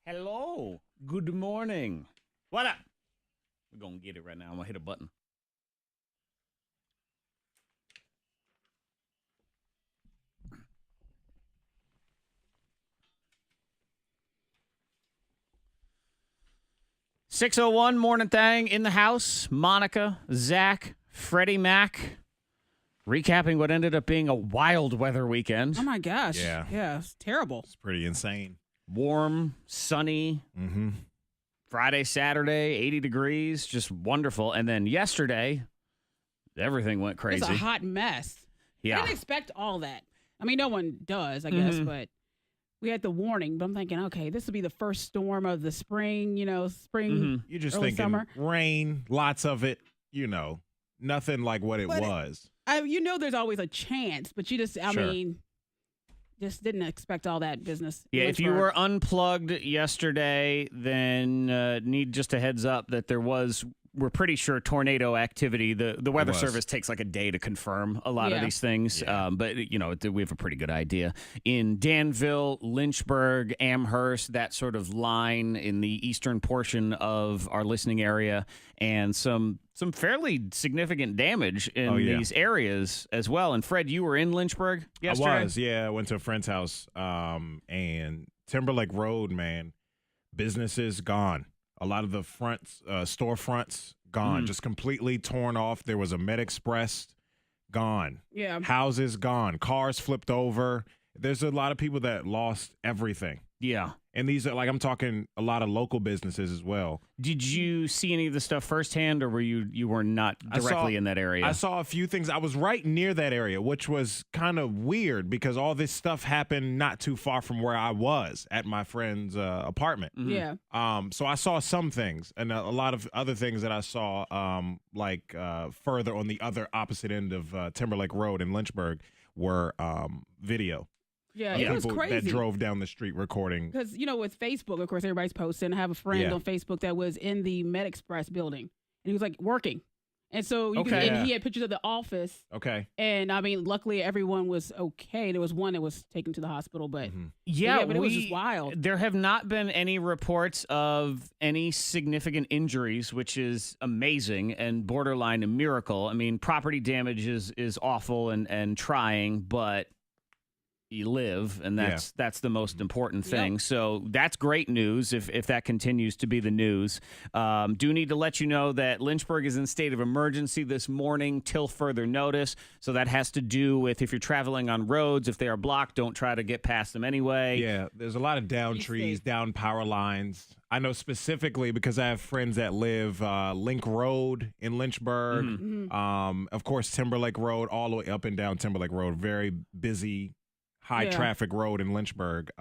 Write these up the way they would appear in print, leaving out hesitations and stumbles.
Hello. Good morning. What up? We're going to get it right now. I'm going to hit a button. .601 Morning Thang in the house. Monica, Zack, Freddy Mac. Recapping what ended up being a wild weather weekend. Oh, my gosh. Yeah. It's terrible. It's pretty insane. Warm, sunny. Mm-hmm. Friday, Saturday, 80 degrees. Just wonderful. And then yesterday, everything went crazy. It's a hot mess. Yeah. I didn't expect all that. I mean, no one does, I guess, but we had the warning. But I'm thinking, okay, this will be the first storm of the spring, spring, You're just early thinking summer. rain, lots of it, nothing like what it was. There's always a chance, but you just, just didn't expect all that business. Yeah, if you were unplugged yesterday, then need just a heads up that we're pretty sure tornado activity. The Weather Service takes like a day to confirm a lot of these things. Yeah. But, we have a pretty good idea. In Danville, Lynchburg, Amherst, that sort of line in the eastern portion of our listening area, and some fairly significant damage in these areas as well. And Fred, you were in Lynchburg yesterday? I was, I went to a friend's house, and Timberlake Road, man, businesses gone. A lot of the storefronts gone, just completely torn off. There was a Med Express gone. Yeah. Houses gone. Cars flipped over. There's a lot of people that lost everything. Yeah. And these are I'm talking a lot of local businesses as well. Did you see any of the stuff firsthand, or you were not directly in that area? I saw a few things. I was right near that area, which was kind of weird because all this stuff happened not too far from where I was at my friend's apartment. Yeah. So I saw some things, and a lot of other things that I saw, further on the other opposite end of Timberlake Road in Lynchburg, were video. Yeah, it was people crazy. that drove down the street recording. Because, with Facebook, of course, everybody's posting. I have a friend on Facebook that was in the Med Express building, and he was, working. And so he had pictures of the office. Okay. And, luckily everyone was okay. There was one that was taken to the hospital, but but it was just wild. There have not been any reports of any significant injuries, which is amazing and borderline a miracle. I mean, property damage is awful and trying, but you live, and that's the most important thing. Yep. So that's great news if that continues to be the news. Do need to let you know that Lynchburg is in state of emergency this morning till further notice. So that has to do with if you're traveling on roads, if they are blocked, don't try to get past them anyway. Yeah, there's a lot of down trees, down power lines. I know specifically because I have friends that live Link Road in Lynchburg. Of course, Timberlake Road, all the way up and down Timberlake Road, very busy, high traffic road in Lynchburg.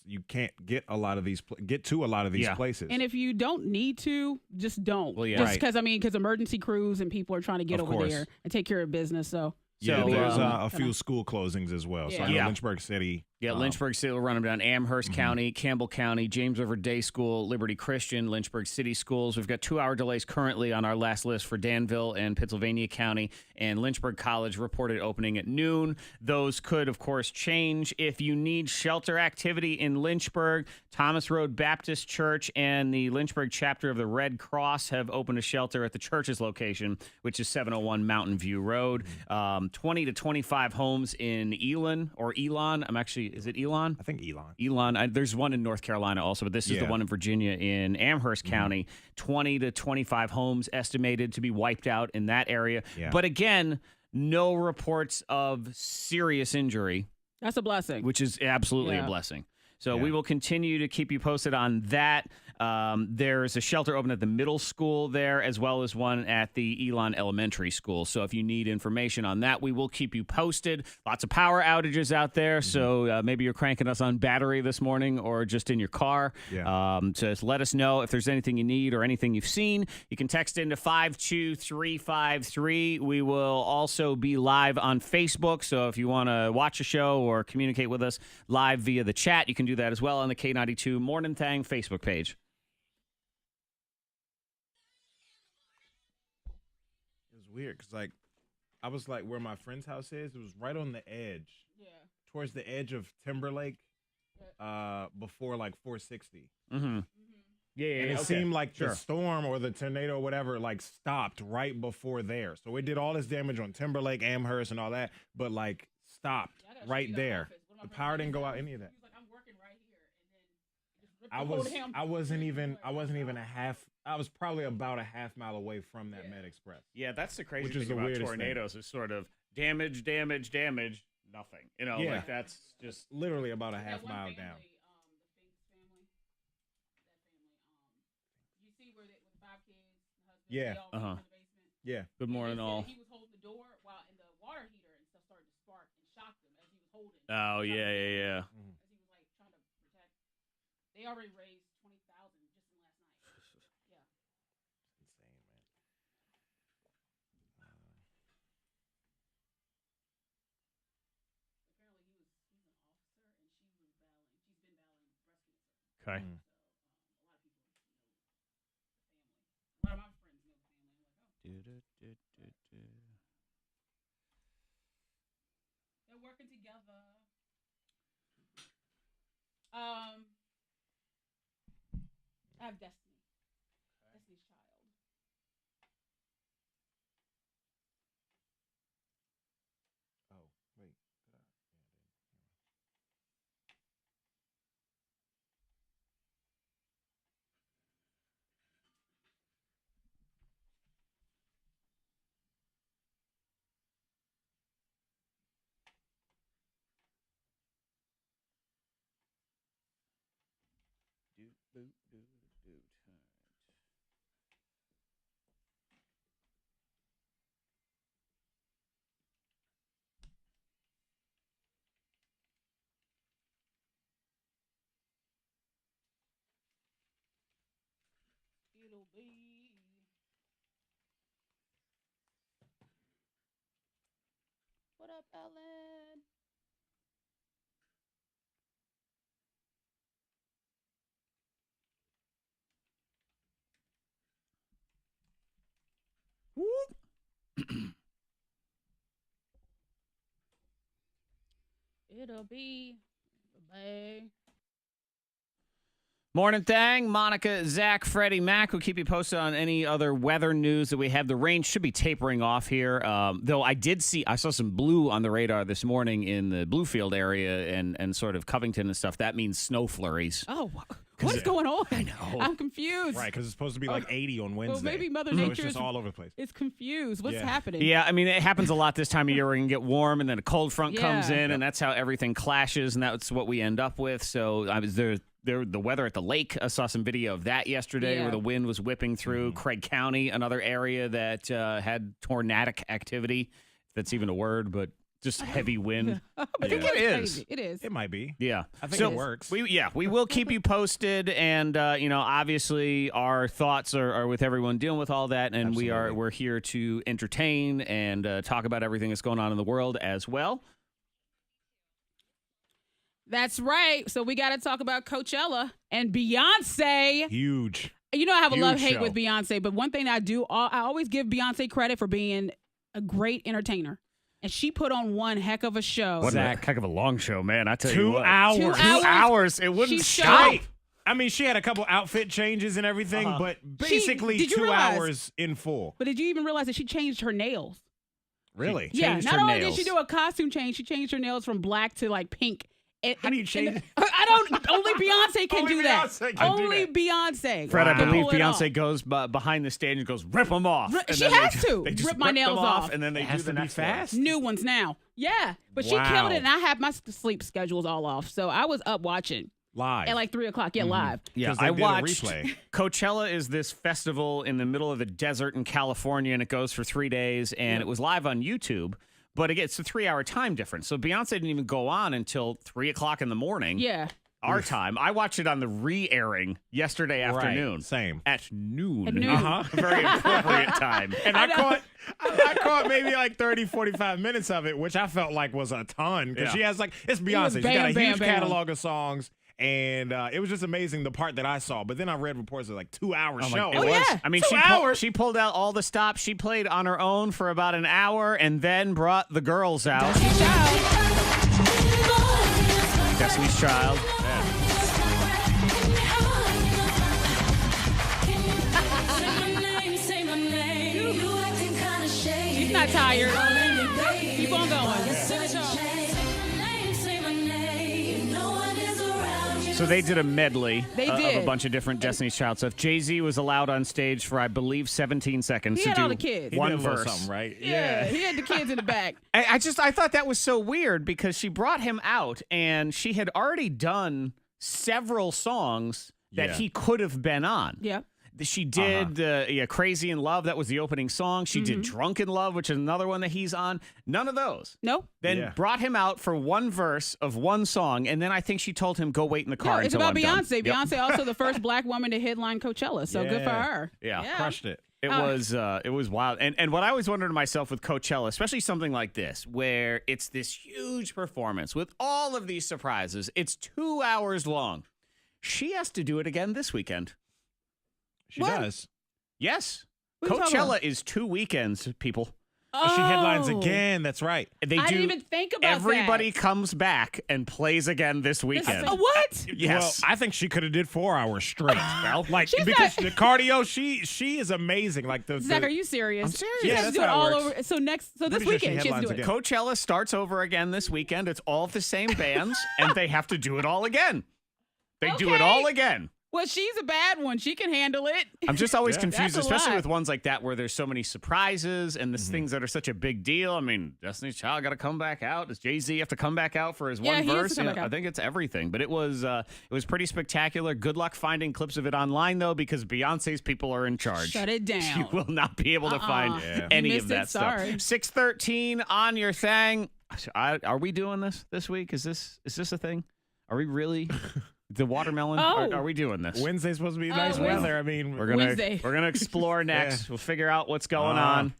You can't get to a lot of these places. And if you don't need to, just don't. Well, yeah. Just because emergency crews and people are trying to get Of over course. there and take care of business. So there's a few school closings as well. So I know Lynchburg City. Yeah, Lynchburg City will run them down. Amherst County, Campbell County, James River Day School, Liberty Christian, Lynchburg City Schools. We've got 2-hour delays currently on our last list for Danville and Pennsylvania County. And Lynchburg College reported opening at noon. Those could, of course, change. If you need shelter activity in Lynchburg, Thomas Road Baptist Church and the Lynchburg chapter of the Red Cross have opened a shelter at the church's location, which is 701 Mountain View Road. 20 to 25 homes in Elon. Is it Elon? I think Elon. Elon. There's one in North Carolina also, but this is the one in Virginia in Amherst County. 20 to 25 homes estimated to be wiped out in that area. Yeah. But again, no reports of serious injury. that's a blessing. Which is absolutely a blessing. So we will continue to keep you posted on that. There's a shelter open at the middle school there, as well as one at the Elon Elementary School. So if you need information on that, we will keep you posted. Lots of power outages out there. So maybe you're cranking us on battery this morning or just in your car. Yeah. Just let us know if there's anything you need or anything you've seen. You can text into 52353. We will also be live on Facebook. So if you want to watch a show or communicate with us live via the chat, you can do that as well on the K92 Mornin Thang Facebook page. It was weird because, I was where my friend's house is. It was right on the edge, towards the edge of Timberlake, before like 460. Mm-hmm. Yeah, and it seemed like the storm or the tornado or whatever like stopped right before there. So it did all this damage on Timberlake, Amherst, and all that, but like stopped right there. The power didn't go out any of that. I'm working right here, and then I wasn't even a half. I was probably about a half mile away from that Med Express. Yeah, that's the crazy thing about tornadoes is sort of damage, nothing. You know, like that's just literally about a half mile down. Yeah. Yeah. Good morning, all. He was holding the door while in the water heater and stuff started to spark and shocked him as he was holding. Oh yeah. As he was like trying to protect. They already raised $20,000 just in last night. Yeah. Insane, man. Apparently he's an officer and she's been battling breast cancer. Okay. A lot of my friends know the family. I'm like, they're working together. I have Destiny. Destiny's Child. Oh, wait. It'll be. What up, Ellen? It'll be. Bye. Morning Thang, Monica, Zack, Freddy Mac will keep you posted on any other weather news that we have. The rain should be tapering off here, though I saw some blue on the radar this morning in the Bluefield area and sort of Covington and stuff. That means snow flurries. Oh, what's going on? I know. I'm confused. Right, because it's supposed to be like 80 on Wednesday. Well, maybe Mother so Nature it's just all over the place. It's confused. What's happening? Yeah, I mean, it happens a lot this time of year where it can get warm and then a cold front comes in, and that's how everything clashes, and that's what we end up with. So the weather at the lake, I saw some video of that yesterday where the wind was whipping through. Craig County, another area that had tornadic activity, if that's even a word, but just heavy wind. But I think it is. Crazy. It is. It might be. Yeah. I think it works. We will keep you posted, and obviously our thoughts are with everyone dealing with all that, and we're here to entertain and talk about everything that's going on in the world as well. That's right. So we got to talk about Coachella and Beyonce. Huge. You know I have a love-hate show with Beyonce, but one thing I always give Beyonce credit for being a great entertainer. And she put on one heck of a show. What a heck of a long show, man. I tell you 2 what. hours. 2 2 hours. It wouldn't stop. I mean, she had a couple outfit changes and everything, but basically did you 2 realize- hours in full. But did you even realize that she changed her nails? Really? Yeah. Changed Not her only nails. did she do a costume change, she changed her nails from black to like pink. How do you change it? I don't. Only Beyonce can Only do that. Beyonce can do Only that. Beyonce. Fred, I can believe pull it off. Beyonce goes behind the stage and goes, rip them off. And She then has to. They just Rip my them nails off. And then they It do has the to be next fast. New ones now. Yeah. But she Wow. killed it, and I had my sleep schedules all off. So I was up watching Live. at like 3 o'clock. Yeah, live. Yeah, 'Cause they I did a watched. replay. Coachella is this festival in the middle of the desert in California, and it goes for 3 days, and it was live on YouTube. But again, it's a 3-hour time difference. So Beyonce didn't even go on until 3 o'clock in the morning. Yeah. Our time. I watched it on the re-airing yesterday afternoon. Same. At noon. At noon. Uh-huh. Very appropriate time. And I caught maybe like 30, 45 minutes of it, which I felt like was a ton. Because she has like, it's Beyonce. She's got a huge catalog of songs. And it was just amazing, the part that I saw. But then I read reports of like 2 hour show. It was. yeah. I mean, 2 hours. she pulled out all the stops. She played on her own for about an hour and then brought the girls out. Destiny's Child. Destiny's Child. Yeah. not tired. Keep on going. So they did a medley They of did. a bunch of different Destiny's Child stuff. Jay-Z was allowed on stage for, I believe, 17 seconds He to had do all the kids. one He did a little verse. something, right? Yeah, he had the kids in the back. I thought that was so weird because she brought him out and she had already done several songs that Yeah. he could have been on. Yeah. She did Crazy in Love. That was the opening song. She did Drunk in Love, which is another one that he's on. None of those. No. Then brought him out for one verse of one song. And then I think she told him, go wait in the car No, it's until about I'm Beyonce. done. Beyonce also the first black woman to headline Coachella. So good for her. Yeah. Crushed it. It was wild. And what I always wondered to myself with Coachella, especially something like this, where it's this huge performance with all of these surprises, it's 2 hours long. She has to do it again this weekend. She What? does. Yes. What are you talking Coachella about? is 2 weekends, people. Oh, she headlines again. That's right. They I do. didn't even think about Everybody that. comes back and plays again this weekend. What? Yes. Well, I think she could have did 4 hours straight. Well, like She's because not- the cardio, she is amazing. Like the Zach, are you serious? I'm serious. She Yeah, has that's to do it how it all works. over. So this Pretty sure she weekend, she has to do it. headlines Coachella starts over again this weekend. It's all the same bands, and they have to do it all again. They do it Okay. all again. Well, she's a bad one. She can handle it. I'm just always Yeah. confused, That's a especially lot. with ones like that where there's so many surprises and these things that are such a big deal. I mean, Destiny's Child got to come back out. Does Jay-Z have to come back out for his Yeah, one he has to verse? come You know, back out. I think it's everything. But it was pretty spectacular. Good luck finding clips of it online, though, because Beyonce's people are in charge. Shut it down. You will not be able to find Yeah. any You of missed that it, stuff. sorry. 6:13 on your thing. Are we doing this week? Is this a thing? Are we really? The watermelon? Oh. Are we doing this? Wednesday's supposed to be nice Wednesday. weather. I mean, We're gonna Wednesday. explore next. We'll figure out what's going Uh-huh. on.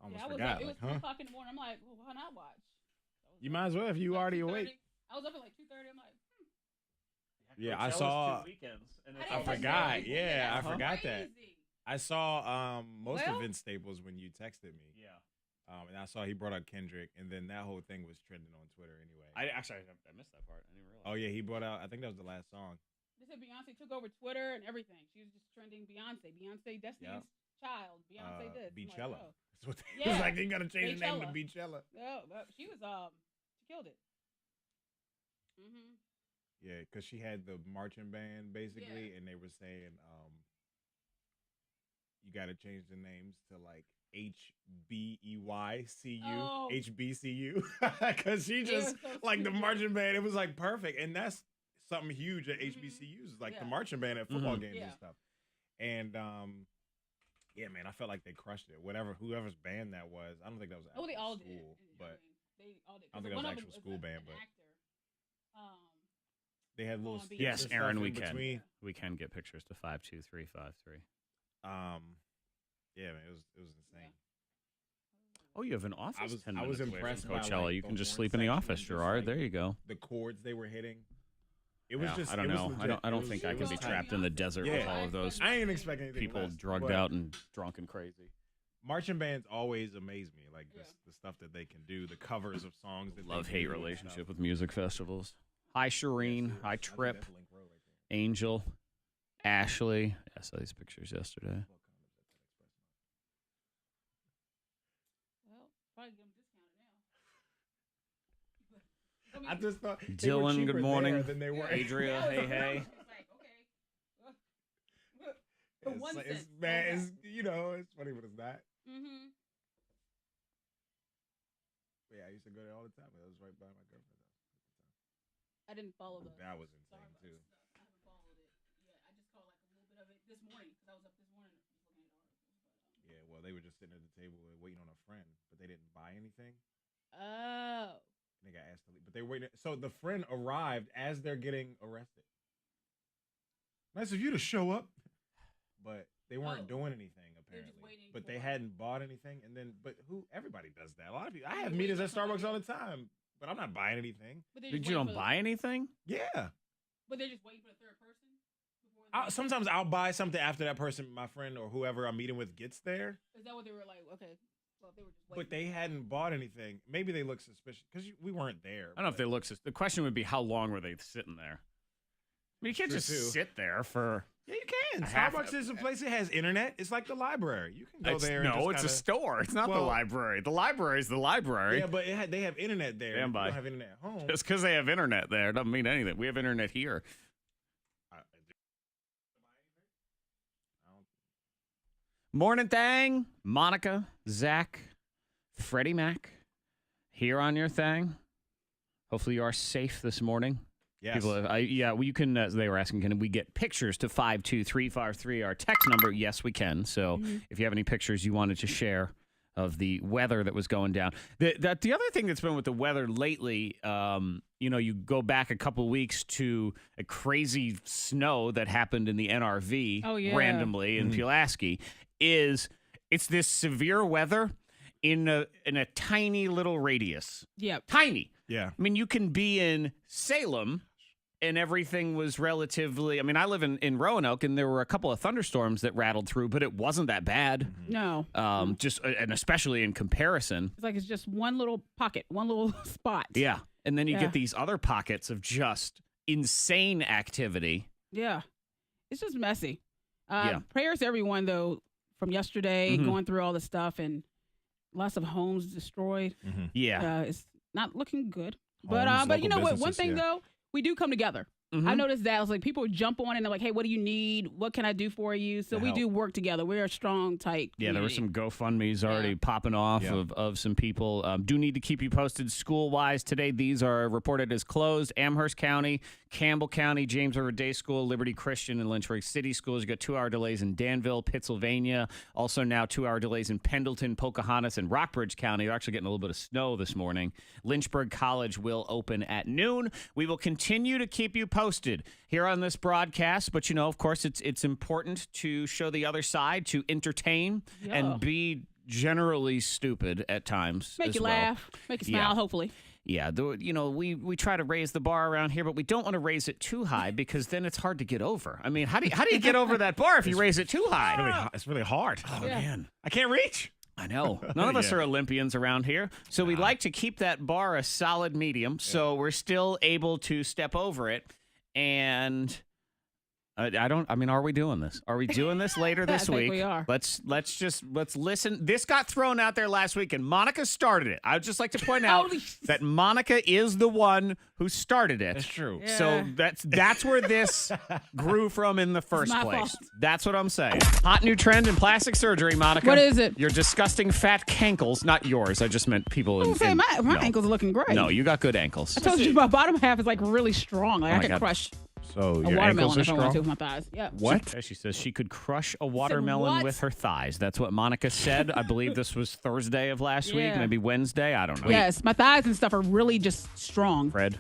almost Yeah, forgot. it was Like, 3 huh? o'clock in the morning. I'm like, well, why not watch? You might as well if you already 2:30. awake. I was up at like 2:30. I'm like, Yeah, I saw. I forgot. crazy. Yeah, I That's forgot that. crazy. I saw most Well- of Vince Staples when you texted me. Yeah. And I saw he brought up Kendrick, and then that whole thing was trending on Twitter anyway. I missed that part. I didn't realize. Oh yeah, he brought out. I think that was the last song. They said Beyonce took over Twitter and everything. She was just trending Beyonce. Beyonce Destiny's Child. Beyonce this. I'm like, Beachella. oh. That's what they, Yeah. it's like they gotta change the name to Beachella. Beachella. Oh, but she was she killed it. Mm-hmm. Yeah, because she had the marching band basically, and they were saying you got to change the names to like HBEYCU, Oh. HBCU, because she just so like the stupid. marching band. It was like perfect, and that's something huge at HBCUs, is like the Yeah. marching band at football Mhm. games Yeah. and stuff. And yeah, man, I felt like they crushed it. Whoever's band that was, I don't think that was. Oh, they actual all school, did. but They all did. I don't think that One was of them actual school band, an but- actor. they had little. Oh, skits Yes, and Aaron, stuff we in can. between. We can get pictures to 52353. Yeah, man, it was insane. Oh, you have an office. I was 10 minutes away from impressed by, Coachella. like, you the can just horn sleep in the section office, and just, Gerard. like, There you go. The chords they were hitting. It was Yeah, just. I don't it was know. legit. I don't It think was- I it can was be tight. trapped in the desert with Yeah. all of those I ain't expecting anything people less, drugged but out and drunk and crazy. Marching bands always amaze me. Like the stuff that they can do, the covers of songs. That Love they hate do and relationship stuff. with music festivals. Hi, Shireen. Hi, I think Trip. that's Link Road right there. Angel. Ashley. I saw these pictures yesterday. Well, probably get them discounted now. I just thought they were Dylan, cheaper good morning. there than they were. Adria, hey, hey. It's like, okay. For It's 1 like- cent. it's, man, it's it's funny, but it's not. Mm-hmm. But yeah, I used to go there all the time. It was right by my girlfriend's house. I didn't follow the That was insane Starbucks too. stuff. I haven't followed it. Yeah, I just caught like a little bit of it this morning because I was up this morning just looking at articles. Yeah, well, they were just sitting at the table waiting on a friend, but they didn't buy anything. Oh. And they got asked to leave, but they waited. So the friend arrived as they're getting arrested. Nice of you to show up, but they weren't doing anything They're just apparently. waiting But for- they hadn't bought anything, and then everybody does that. A lot of people. I They're have meetings waiting at for somebody Starbucks all to- the time, but I'm not buying anything. But they're Did just you waiting don't for buy anything? Yeah. But they're just waiting for the third person. Before they- Sometimes I'll buy something after that person, my friend or whoever I'm meeting with, gets there. Is that what they were like? Okay. But they hadn't bought anything. Maybe they look suspicious because we weren't there. I don't know if they look suspicious. The question would be, how long were they sitting there? I mean, you can't just sit there for... Yeah, you can. Starbucks is a place that has internet. It's like the library. You can go there. No, it's a store. It's not the library. The library is the library. Yeah, but they have internet there. Stand by. You don't have internet at home. Just because they have internet there doesn't mean anything. We have internet here. Morning Thang, Monica, Zack, Freddy Mac, here on your thing. Hopefully you are safe this morning. Yes. You can. They were asking, can we get pictures to 52353, our text number? Yes, we can. So if you have any pictures you wanted to share of the weather that was going down. The other thing that's been with the weather lately, you go back a couple weeks to a crazy snow that happened in the NRV randomly in Pulaski. It's this severe weather in a tiny little radius. Yeah. Tiny. Yeah. I mean, you can be in Salem and everything was relatively, I mean, I live in Roanoke and there were a couple of thunderstorms that rattled through, but it wasn't that bad. No. And especially in comparison. It's like it's just one little pocket, one little spot. Yeah. And then you get these other pockets of just insane activity. Yeah. It's just messy. Prayers to everyone, though, from yesterday, going through all the stuff and lots of homes destroyed. Yeah. It's not looking good. But you know what? One thing, though, we do come together. I noticed that. I was like, people jump on and they're like, hey, what do you need? What can I do for you? So we do work together. We're a strong, tight community. Yeah, there were some GoFundMes already popping off of some people. Do need to keep you posted school-wise today. These are reported as closed. Amherst County, Campbell County, James River Day School, Liberty Christian, and Lynchburg City Schools. You got 2-hour delays in Danville, Pennsylvania. Also now 2-hour delays in Pendleton, Pocahontas, and Rockbridge County. They're actually getting a little bit of snow this morning. Lynchburg College will open at noon. We will continue to keep you posted here on this broadcast, but of course it's important to show the other side, to entertain and be generally stupid at times. Make you laugh, make you smile, hopefully. Yeah, we try to raise the bar around here, but we don't want to raise it too high because then it's hard to get over. I mean, how do you get over that bar if you raise it too high? It's really hard. Oh man, I can't reach. I know. None of us are Olympians around here, so we like to keep that bar a solid medium. So we're still able to step over it. And are we doing this? Are we doing this later this week? We are. Let's listen. This got thrown out there last week and Monica started it. I would just like to point out that Monica is the one who started it. That's true. Yeah. So that's where this grew from in the first place. Fault. That's what I'm saying. Hot new trend in plastic surgery, Monica. What is it? Your disgusting fat cankles, not yours. I just meant people my ankles are looking great. No, you got good ankles. I told you my bottom half is like really strong. Like I could crush So a your ankles watermelon are if I want to strong? with my thighs. Yeah. What? She says she could crush a watermelon with her thighs. That's what Monica said. I believe this was Thursday of last week, maybe Wednesday. I don't know. Yes, my thighs and stuff are really just strong. Fred,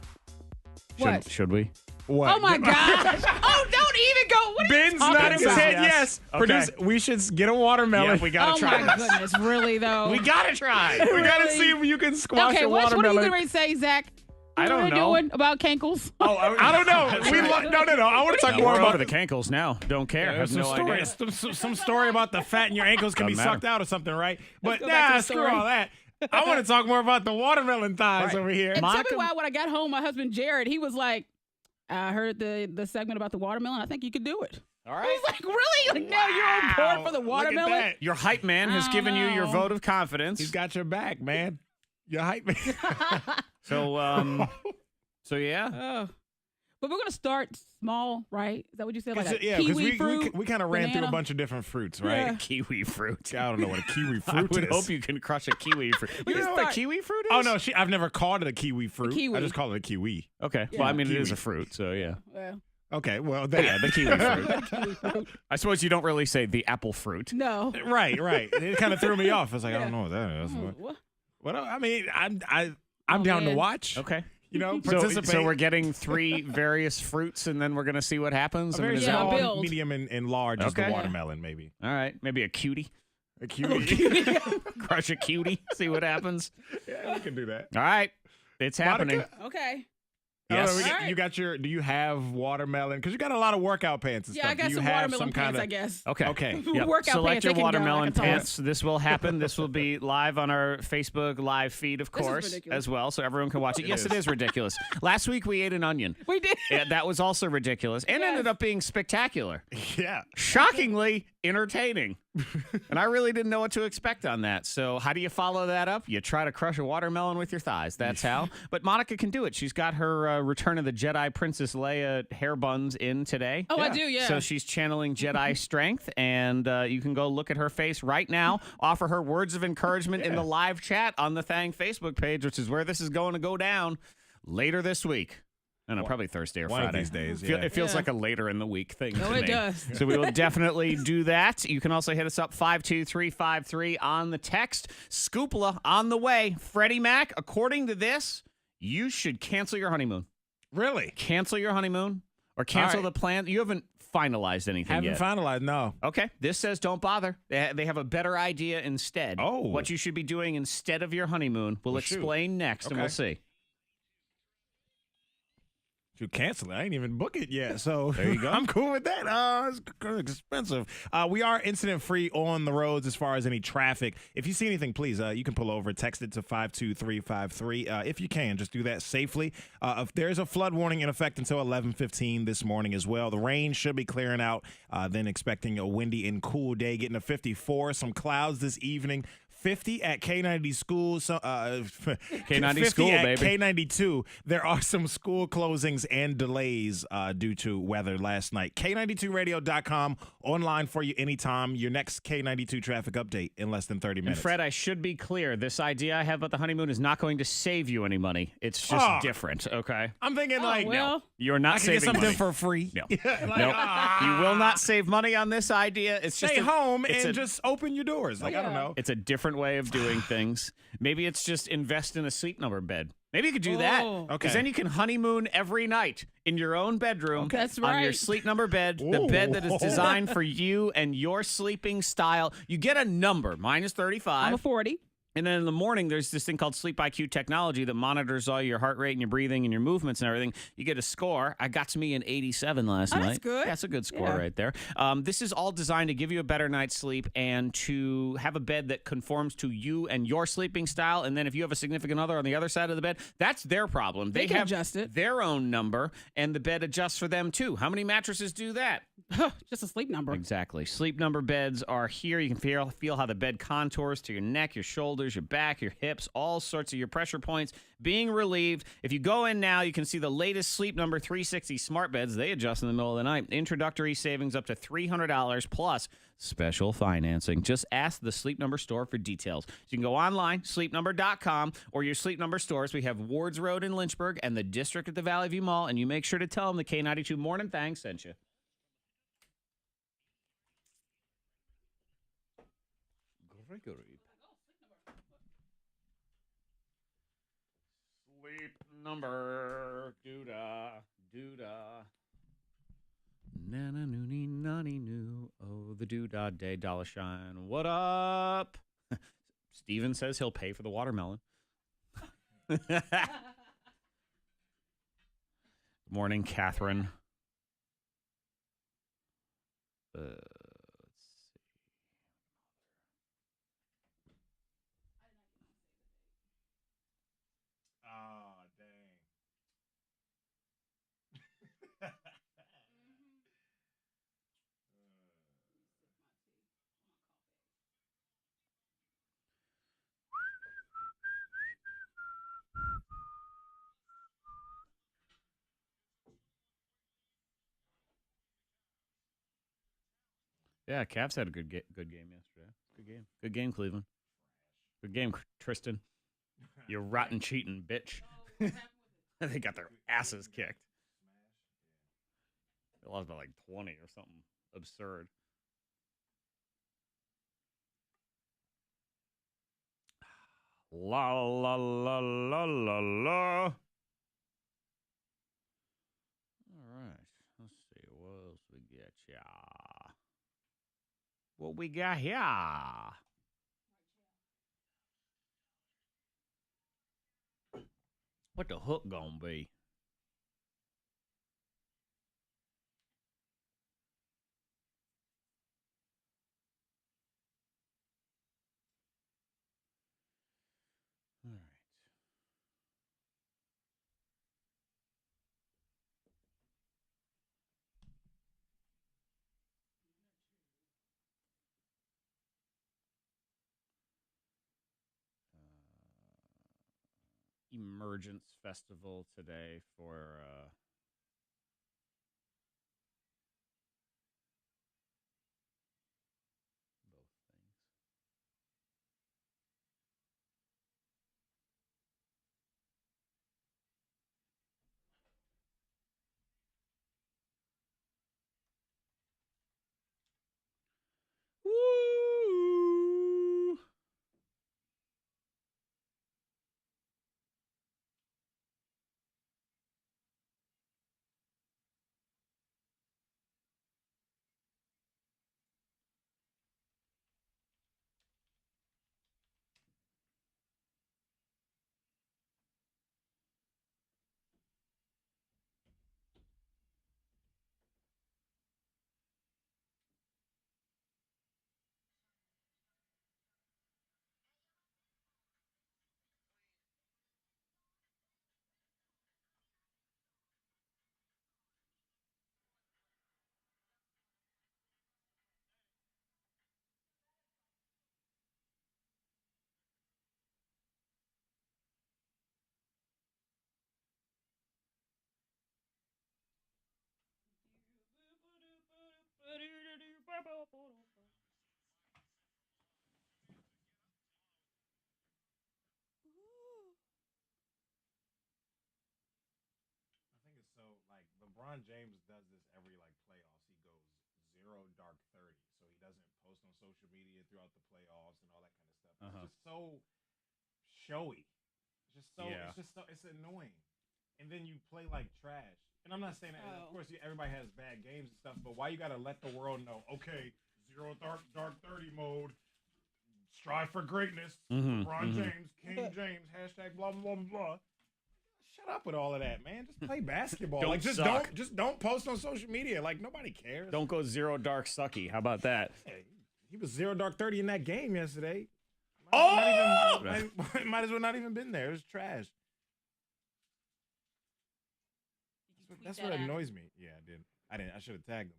What? should we? What? Oh my gosh! Oh, don't even go. What are you Ben's talking nodding his about? head yes. Okay. Produce, we should get a watermelon. Yeah, we gotta Oh try my this. goodness! Really though? We gotta try. We gotta Really? see if you can squash Okay, a what are you watermelon. getting ready to say, Zach? I don't What are know. you doing about cankles? Oh, I don't know. No. I want to talk No, more we're about over the cankles now. Don't care. Have some no story, idea. some story about the fat in your ankles can be Doesn't sucked out or something, right? But go back to the screw story. all that. I want to talk more about the watermelon thighs over here. And Monica- tell me why when I got home, my husband Jared, he was like, I heard the segment about the watermelon. I think you could do it. All I right. was like, really? Like, now you're on board for the Look at watermelon? that. Your hype man has I given you your know. vote of confidence. He's got your back, man. Your hype man. So yeah. Oh. But we're going to start small, right? Is that what you said? Like a Yeah, kiwi fruit? we kind of ran through a banana? bunch of different fruits, right? Yeah. Kiwi fruit. I don't know what a kiwi I fruit would is. hope you can crush a kiwi fruit. You can know what a start- kiwi fruit is? Oh no, I've never called it a kiwi fruit. kiwi. I just call it a kiwi. Okay. Yeah. Well, I mean, it Kiwi. is a fruit, so yeah. Well, Okay, well, Yeah, the kiwi fruit. kiwi fruit. I suppose you don't really say the apple fruit. No. right. It kind of threw me off. I was like, I don't know what that is. What? What? I mean, I'm Oh, down to man. watch. Okay. You know, So participate. we're getting 3 various fruits, and then we're going to see what happens? a very is Yeah, that- small, build. medium, and large is the Okay. watermelon, maybe. All right. Maybe a cutie. A kiwi. Crush a cutie. See what happens. Yeah, we can do that. All right. It's happening. Monica? Okay. Yes. You got your. Do you have watermelon? Because you got a lot of workout pants and stuff. Yeah, I got do you some have watermelon some pants, kind of, I guess. Okay. Yep. Workout Select pants, your they can go. I watermelon can pants. This will happen. This will be live on our Facebook live feed, of course, as well, so everyone can watch it. Yes, it is ridiculous. Last week we ate an onion. We did. Yeah, that was also ridiculous and ended up being spectacular. Yeah. Shockingly entertaining. And I really didn't know what to expect on that. So how do you follow that up? You try to crush a watermelon with your thighs. That's how. But Monica can do it. She's got her Return of the Jedi Princess Leia hair buns in today. Oh, I do, yeah. So she's channeling Jedi strength, and you can go look at her face right now, offer her words of encouragement in the live chat on the Thang Facebook page, which is where this is going to go down later this week. I don't know, probably Thursday or One Friday. of these days, yeah. It feels like a later in the week thing to it me. does. So we will definitely do that. You can also hit us up 52353 on the text. Scoopla on the way. Freddie Mac, according to this, you should cancel your honeymoon. Really? Cancel your honeymoon or cancel the plan. You haven't finalized anything yet. Haven't finalized, no. Okay. This says don't bother. They have a better idea instead. Oh. What you should be doing instead of your honeymoon. We'll explain next, and we'll see. To cancel it. I ain't even book it yet. So there you go. I'm cool with that. It's kind of expensive. We are incident free on the roads as far as any traffic. If you see anything, please, you can pull over, text it to 52353. If you can, just do that safely. If there's a flood warning in effect until 11:15 this morning as well. The rain should be clearing out. Then expecting a windy and cool day, getting to 54. Some clouds this evening. 50 at K92 schools. K90 school, at baby. K92. There are some school closings and delays due to weather last night. K92radio.com, online for you anytime. Your next K92 traffic update in less than 30 minutes. And Fred, I should be clear. This idea I have about the honeymoon is not going to save you any money. It's just different, okay? I'm thinking no, you're not I can saving get something money. for free. No. You will not save money on this idea. It's Stay just home and just open your doors. I don't know. It's a different way of doing things. Maybe it's just invest in a sleep number bed. Maybe you could do that. Okay. Because then you can honeymoon every night in your own bedroom. Okay. That's On your right. sleep number bed, the bed that is designed for you and your sleeping style. You get a number, minus 35. I'm a 40. And then in the morning, there's this thing called Sleep IQ technology that monitors all your heart rate and your breathing and your movements and everything. You get a score. I got to me an 87 last night. That's good. That's a good score right there. This is all designed to give you a better night's sleep and to have a bed that conforms to you and your sleeping style. And then if you have a significant other on the other side of the bed, that's their problem. They can have adjust it. their own number, and the bed adjusts for them too. How many mattresses do that? Just a sleep number. Exactly. Sleep number beds are here. You can feel how the bed contours to your neck, your shoulders, your back, your hips, all sorts of your pressure points being relieved. If you go in now, you can see the latest Sleep Number 360 smart beds. They adjust in the middle of the night. Introductory savings up to $300 plus special financing. Just ask the Sleep Number store for details. So you can go online, sleepnumber.com, or your Sleep Number stores. We have Wards Road in Lynchburg and the District at the Valley View Mall, and you make sure to tell them the K92 Mornin Thang sent you. Gregory. Sleep number, doodah. Nana noony nunny noo. Oh, the doodah day, dollar shine. What up? Steven says he'll pay for the watermelon. Morning, Catherine. Let's see. Oh, dang. Yeah, Cavs had a good game yesterday. Good game, Cleveland. Good game, Tristan. You rotten, cheating bitch. They got their asses kicked. They lost by like 20 or something absurd. La la la la la la. All right. Let's see. What else we get? Yeah. What we got here? What the hook gonna be? Emergence Festival today for both things. Woo! I think it's so like LeBron James does this every like playoffs. He goes 0 dark 30, so he doesn't post on social media throughout the playoffs and all that kind of stuff. It's just so showy. It's just so. Yeah. It's just so. It's annoying. And then you play like trash. And I'm not saying that. Of course, everybody has bad games and stuff. But why you gotta let the world know? Okay, 0 dark 30 mode. Strive for greatness. LeBron James, King James. Hashtag blah blah blah blah. Shut up with all of that, man. Just play basketball. Don't like suck. just don't post on social media. Like nobody cares. Don't go 0 dark sucky. How about that? Hey, he was 0 dark 30 in that game yesterday. Might as well not even been there. It was trash. That's what annoys me. Yeah, I didn't. I should have tagged him.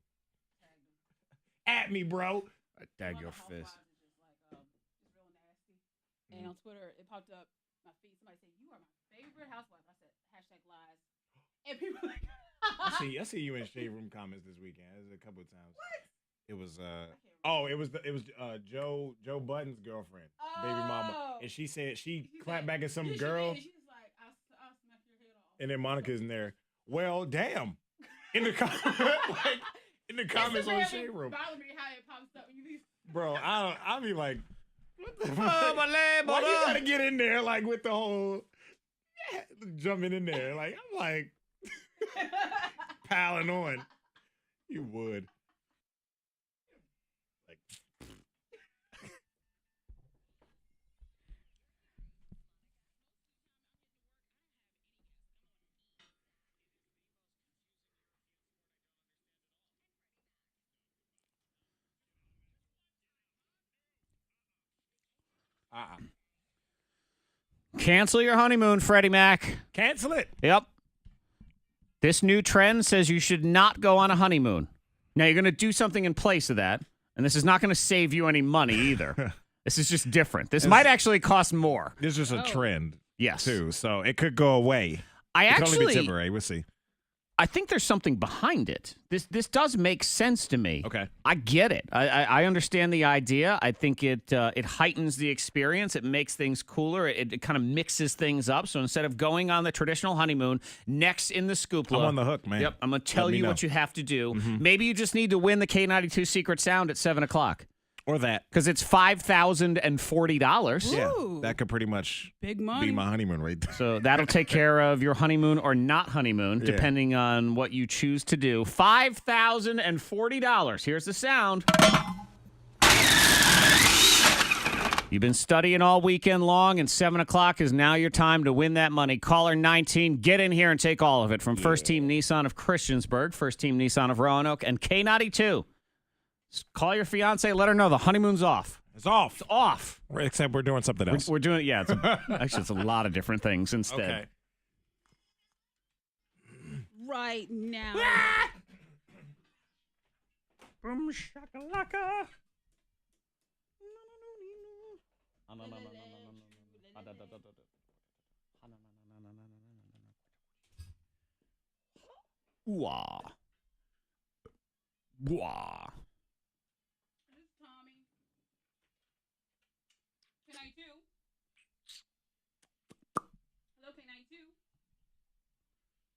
At me, bro. I tag your fist. It's real nasty. And on Twitter, it popped up my feed. Somebody said, "You are my favorite housewife." I said, #lies. And people were like, I see you in shade room comments this weekend. There's a couple of times. What? It was it was Joe Budden's girlfriend, baby mama, and she said she clapped back at some girl. She was like, "I'll smack your head off." And then Monica's in there. Well, damn. In the comments on the shade room. Bother me how it pops up. Bro, I'll be like, what the fuck? my leg, Why you gotta get in there like with the whole jumping in there? Like I'm like piling on. You would. Like Cancel your honeymoon, Freddie Mac. cancel it. Yep. This new trend says you should not go on a honeymoon. Now, you're going to do something in place of that, and this is not going to save you any money either. This is just different. This might actually cost more. This is a trend. Yes. Too, so it could go away. It could only be temporary. We'll see. I think there's something behind it. This does make sense to me. Okay. I get it. I understand the idea. I think it heightens the experience. It makes things cooler. It kind of mixes things up. So instead of going on the traditional honeymoon, next in the scoopla. I'm on the hook, man. Yep. I'm going to tell you what you have to do. Maybe you just need to win the K92 Secret Sound at 7 o'clock. Or that. Because it's $5,040. Yeah, that could pretty much big money. be my honeymoon right there. So that'll take care of your honeymoon or not honeymoon, depending on what you choose to do. $5,040. Here's the sound. You've been studying all weekend long, and 7 o'clock is now your time to win that money. Caller 19, get in here and take all of it from First Team Nissan of Christiansburg, First Team Nissan of Roanoke, and K92. Call your fiance, let her know the honeymoon's off. It's off. It's off. Except we're doing something else. We're doing, yeah. Actually, it's a lot of different things instead. Okay. Right now. Boom shakalaka. Wah. Wah. This is Tommy. K92. Hello, K92.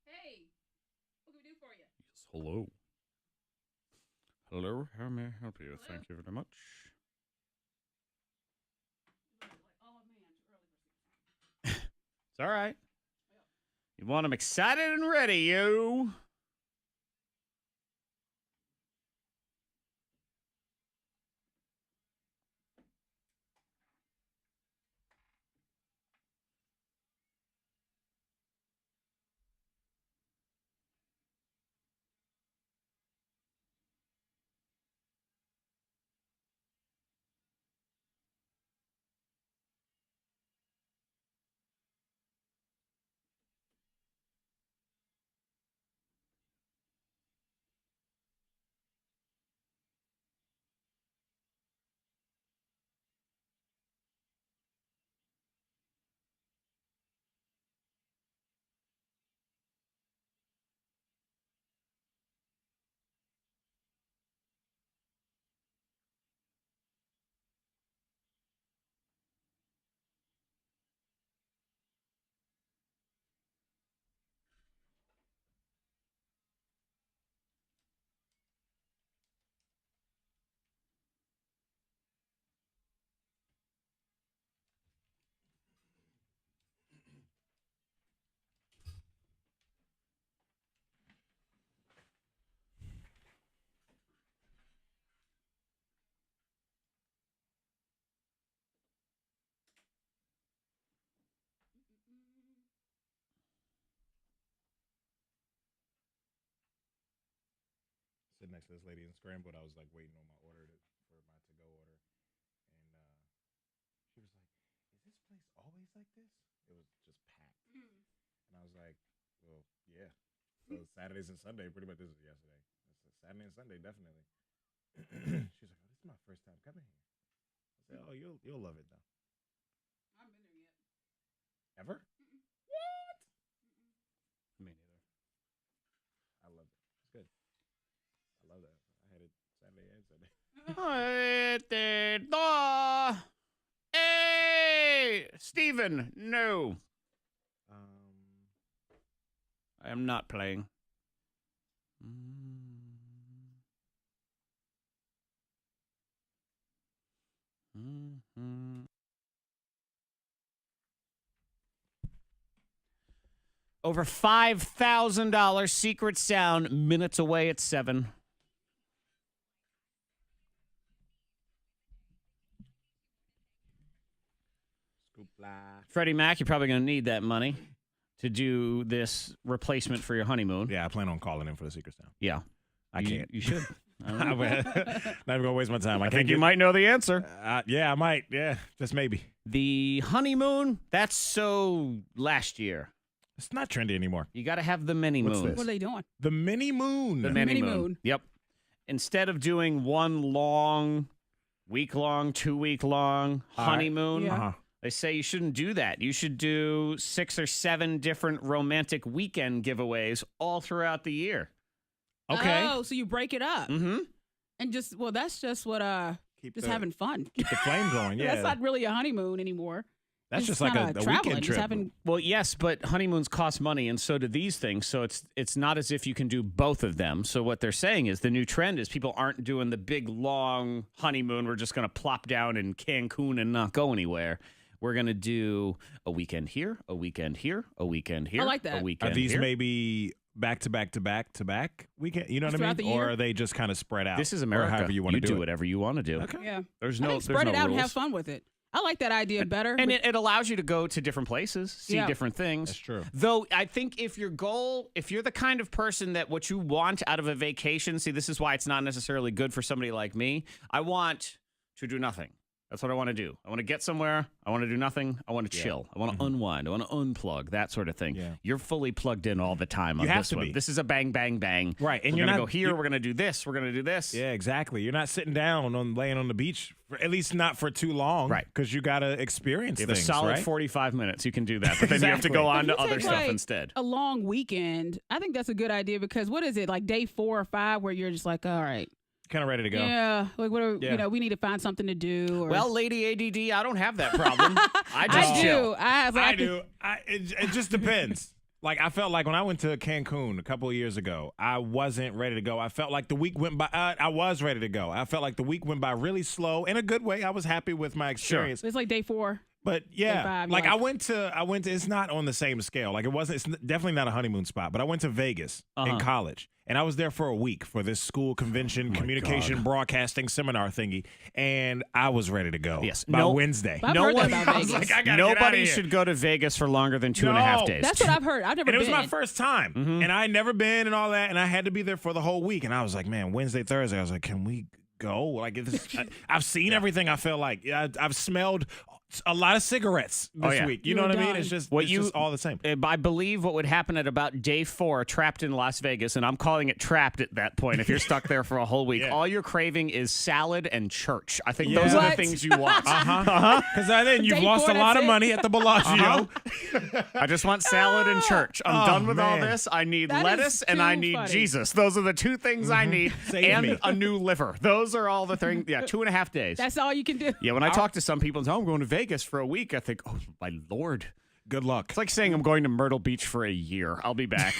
Hey, what can we do for you? Yes, hello. Hello, how may I help you? Hello? Thank you very much. Oh man, too early for It's all right. You want them excited and ready, you. Sitting next to this lady in Scrambled, I was like waiting on my order for my to-go order, and she was like, "Is this place always like this?" It was just packed, and I was like, "Well, yeah." So Saturdays and Sunday, pretty much. This was yesterday. Saturday and Sunday, definitely. She was like, "Oh, this is my first time coming here." I said, "Oh, you'll love it though." I haven't been there yet. Ever? What? Me neither. I loved it. It's good. I love that. I had it Saturday and Sunday. Hey, Steven, no. I am not playing. Over $5,000 secret sound minutes away at 7. Freddie Mac, you're probably going to need that money to do this replacement for your honeymoon. Yeah, I plan on calling in for the secret sound. Yeah. I can't. You should. Not even going to waste my time. I think you might know the answer. Yeah, I might. Yeah, just maybe. The honeymoon, that's so last year. It's not trendy anymore. You got to have the mini moon. What are they doing? The mini moon. The mini moon. Yep. Instead of doing one long, week-long, 2-week-long honeymoon, Yeah. They say you shouldn't do that. You should do 6 or 7 different romantic weekend giveaways all throughout the year. Okay. Oh, so you break it up. Mm-hmm. And just, well, that's just what, having fun. Keep the flame going, yeah. That's not really a honeymoon anymore. That's It's just like a traveling, weekend just trip. Well, yes, but honeymoons cost money, and so do these things. So it's not as if you can do both of them. So what they're saying is the new trend is people aren't doing the big, long honeymoon. We're just going to plop down in Cancun and not go anywhere. We're going to do a weekend here, a weekend here, a weekend here. I like that. A weekend Are these here. maybe back to back to back to back weekend? You know Just what I throughout mean? the year? Or are they just kind of spread out? This is Or America. however you want to do it. whatever you want to do. Okay. Yeah. There's I no think spread there's it no out rules. and have fun with it. I like that idea better. And it allows you to go to different places, see Yeah. different things. That's true. Though I think if you're the kind of person that what you want out of a vacation, see, this is why it's not necessarily good for somebody like me. I want to do nothing. That's what I want to do. I want to get somewhere. I want to do nothing. I want to chill. I want to unwind. I want to unplug, that sort of thing. Yeah. You're fully plugged in all the time on this one. This is a bang, bang, bang. Right. And we're going to go here. We're going to do this. We're going to do this. Yeah, exactly. You're not sitting down laying on the beach, at least not for too long. Right. Because you got to experience things, a solid 45 minutes. You can do that. But then you have to go on to other stuff instead. A long weekend, I think that's a good idea because what is it, like day 4 or 5 where you're just like, all right. Kind of ready to go. Yeah, like what are, you know, we need to find something to do. Or... Well, Lady ADD, I don't have that problem. I just chill. I do. It just depends. Like I felt like when I went to Cancun a couple of years ago, I wasn't ready to go. I felt like the week went by. I was ready to go. I felt like the week went by really slow in a good way. I was happy with my experience. Sure. It's like day 4. But yeah, like I went to, it's not on the same scale. Like it's definitely not a honeymoon spot, but I went to Vegas in college and I was there for a week for this school convention, communication, broadcasting seminar thingy. And I was ready to go. Yes. By Wednesday. Nobody should go to Vegas for longer than 2.5 days. That's what I've heard. I've never been. And it was my first time and I had never been and all that. And I had to be there for the whole week. And I was like, man, Wednesday, Thursday, I was like, can we go? Like I've seen everything. I feel like I've smelled a lot of cigarettes this week. You know what I mean? It's just all the same. I believe what would happen at about day 4, trapped in Las Vegas, and I'm calling it trapped at that point. If you're stuck there for a whole week, all you're craving is salad and church. I think those are the things you want. Because then you've lost a lot of money at the Bellagio. I just want salad and church. I'm done with all this. I need lettuce and I need Jesus. Those are the 2 things I need. And a new liver. Those are all the things. Yeah, 2.5 days. That's all you can do. Yeah, when I talk to some people and say, I'm going to Vegas for a week, I think, oh, my Lord. Good luck. It's like saying I'm going to Myrtle Beach for a year. I'll be back.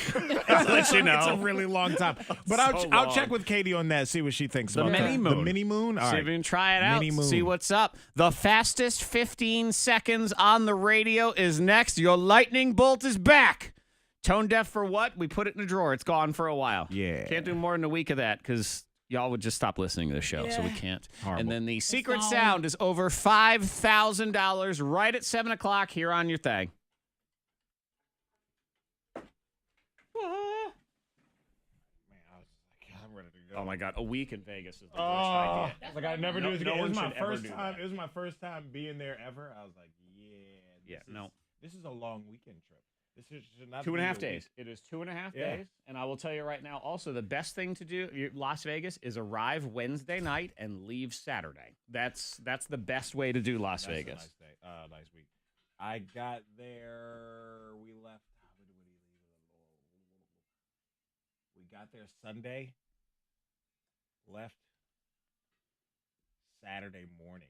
I'll let you know. It's a really long time. But I'll check with Katie on that, see what she thinks about mini moon. The mini moon? All right. See if we can try it out. See what's up. The fastest 15 seconds on the radio is next. Your lightning bolt is back. Tone deaf for what? We put it in a drawer. It's gone for a while. Yeah. Can't do more than a week of that because y'all would just stop listening to the show, so we can't. Horrible. And then the secret sound is over $5,000 right at 7 o'clock here on your thing. I'm ready to go. Oh my God, a week in Vegas is the worst idea. Like I never do this again. No It was one my should ever first do time. that. It was my first time being there ever. I was like, this is a long weekend trip. This should not 2.5 days. It is 2.5 days. And I will tell you right now, also, the best thing to do, Las Vegas, is arrive Wednesday night and leave Saturday. That's the best way to do Las Vegas. Nice day. Nice week. I got there. We left. We got there Sunday. Left Saturday morning.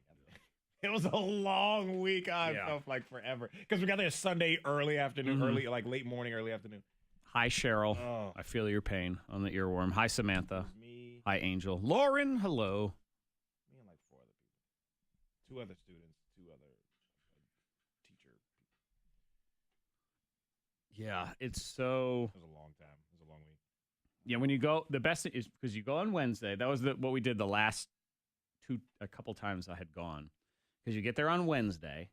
It was a long week. I felt like forever because we got there Sunday early afternoon, late morning, early afternoon. Hi, Cheryl. Oh. I feel your pain on the earworm. Hi, Samantha. Me. Hi, Angel. Lauren, hello. Me and like 4 other people. 2 other students, 2 other teacher people. Yeah, it's so. It was a long time. It was a long week. Yeah, when you go, the best thing is because you go on Wednesday. That was what we did the last a couple times I had gone. Because you get there on Wednesday,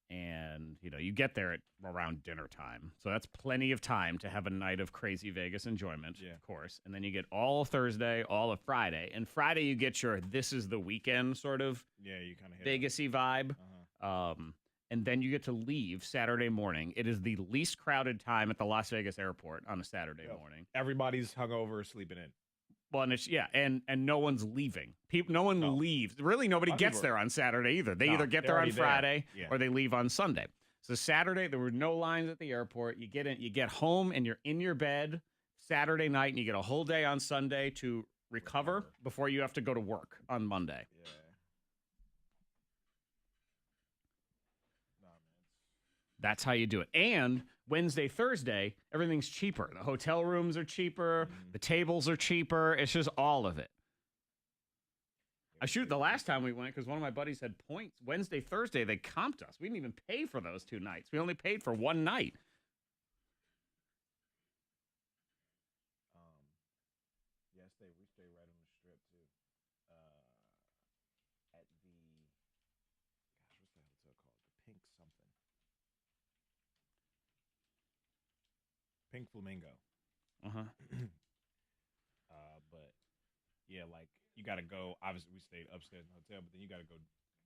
and you get there at around dinner time, so that's plenty of time to have a night of crazy Vegas enjoyment, of course. And then you get all of Thursday, all of Friday, and Friday you get your this is the weekend sort of you kind of Vegas-y vibe. And then you get to leave Saturday morning. It is the least crowded time at the Las Vegas airport on a Saturday morning. Everybody's hungover, sleeping in. Well, and it's and no one's leaving. No one leaves. Really, nobody gets there on Saturday either. They either get there on Friday or they leave on Sunday. So Saturday, there were no lines at the airport. You get home, and you're in your bed Saturday night, and you get a whole day on Sunday to recover before you have to go to work on Monday. Yeah. That's how you do it. And Wednesday, Thursday, everything's cheaper. The hotel rooms are cheaper. The tables are cheaper. It's just all of it. The last time we went, because one of my buddies had points, Wednesday, Thursday, they comped us. We didn't even pay for those 2 nights. We only paid for 1 night. Yes, they stay right on the strip, too. At the, what's that hotel called? The Pink something. Pink Flamingo. But yeah, like you got to go. Obviously, we stayed upstairs in the hotel, but then you got to go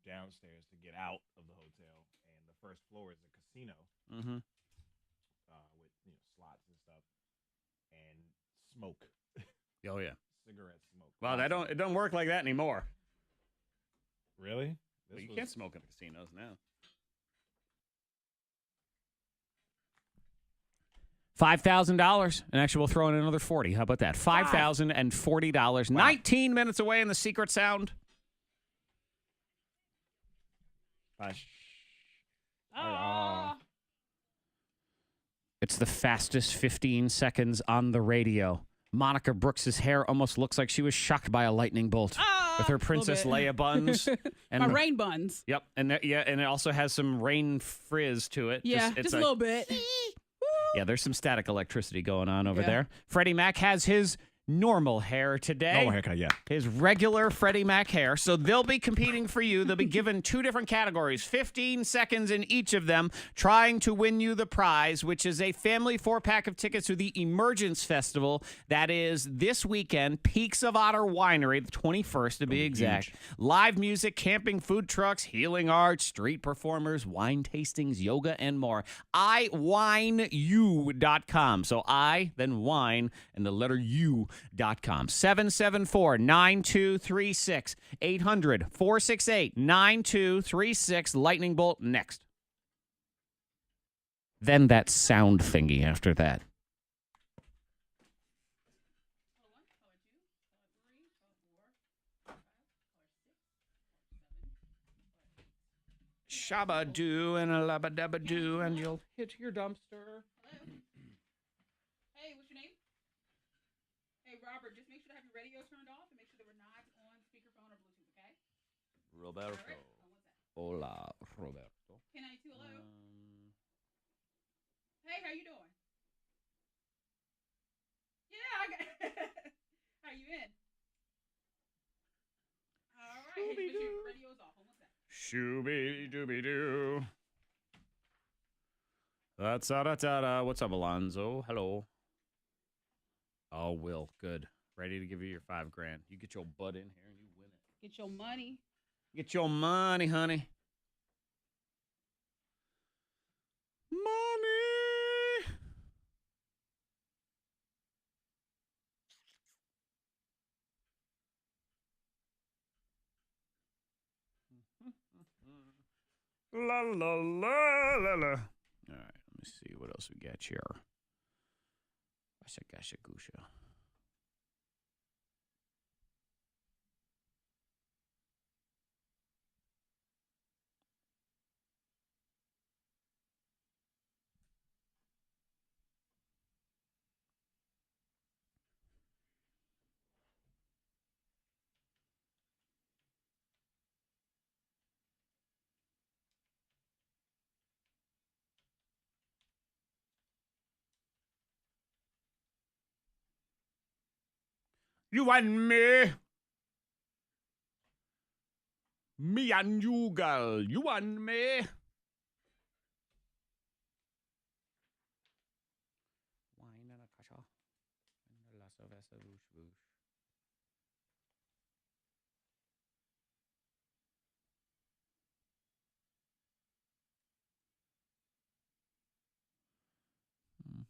downstairs to get out of the hotel, and the first floor is a casino Mm-hmm. with slots and stuff, and smoke. Oh yeah. Cigarette smoke. Well, it don't work like that anymore. Really? Well, you can't smoke in casinos now. $5,000, and actually we'll throw in another 40. How about that? $5,040. Wow. 19 minutes away in the secret sound. It's the fastest 15 seconds on the radio. Monica Brooks's hair almost looks like she was shocked by a lightning bolt with her Princess Leia buns. And my rain buns. Yep, and and it also has some rain frizz to it. Yeah, just a little bit. Yeah, there's some static electricity going on over there. Freddie Mac has his normal hair today. Normal haircut, yeah. His regular Freddy Mac hair. So they'll be competing for you. They'll be given 2 different categories, 15 seconds in each of them, trying to win you the prize, which is a family 4-pack of tickets to the Emergence Festival. That is this weekend, Peaks of Otter Winery, the 21st to be exact. Huge. Live music, camping, food trucks, healing arts, street performers, wine tastings, yoga, and more. iwineyou.com. So I, then wine, and the letter U. .com. 774-9236. 800-468-9236. Lightning bolt next. Then that sound thingy after that. Shabba-doo and a labba-dabba-doo, and you'll hit your dumpster. Hey, what's your name? Hey, Robert, just make sure to have your radio turned off and make sure that we're not on speakerphone or Bluetooth, okay? Roberto. Right. Hola, Roberto. K92, hello. Hey, how you doing? Yeah, I got How you in? All right, hey, make sure your radio's off. Hold on a second. Shooby-dooby-doo. Da-da-da-da. What's up, Alonzo? Hello. Oh, Will, good. Ready to give you your $5,000. You get your butt in here and you win it. Get your money. Get your money, honey. Money. La la la la la. All right, let me see what else we got here. Gasha Gusha. You and me. Me and you, girl. You and me. Wine and a kasha. And a lasso vessa whoosh whoosh.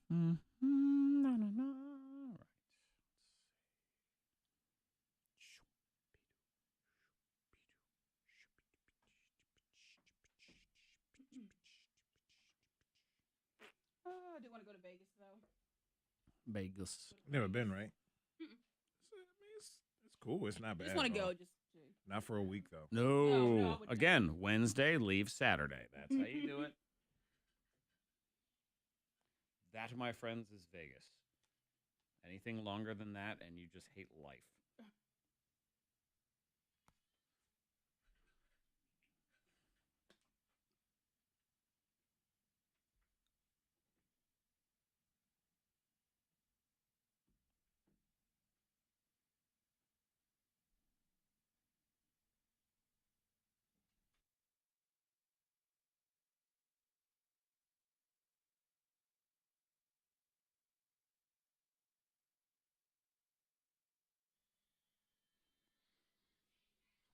No, no, no. Right. I do want to go to Vegas, though. Vegas. Never been, right? It's cool. It's not bad. I just want to go. Just not for a week, though. No. Again, Wednesday, leave Saturday. That's how you do it. That, my friends, is Vegas. Anything longer than that, and you just hate life.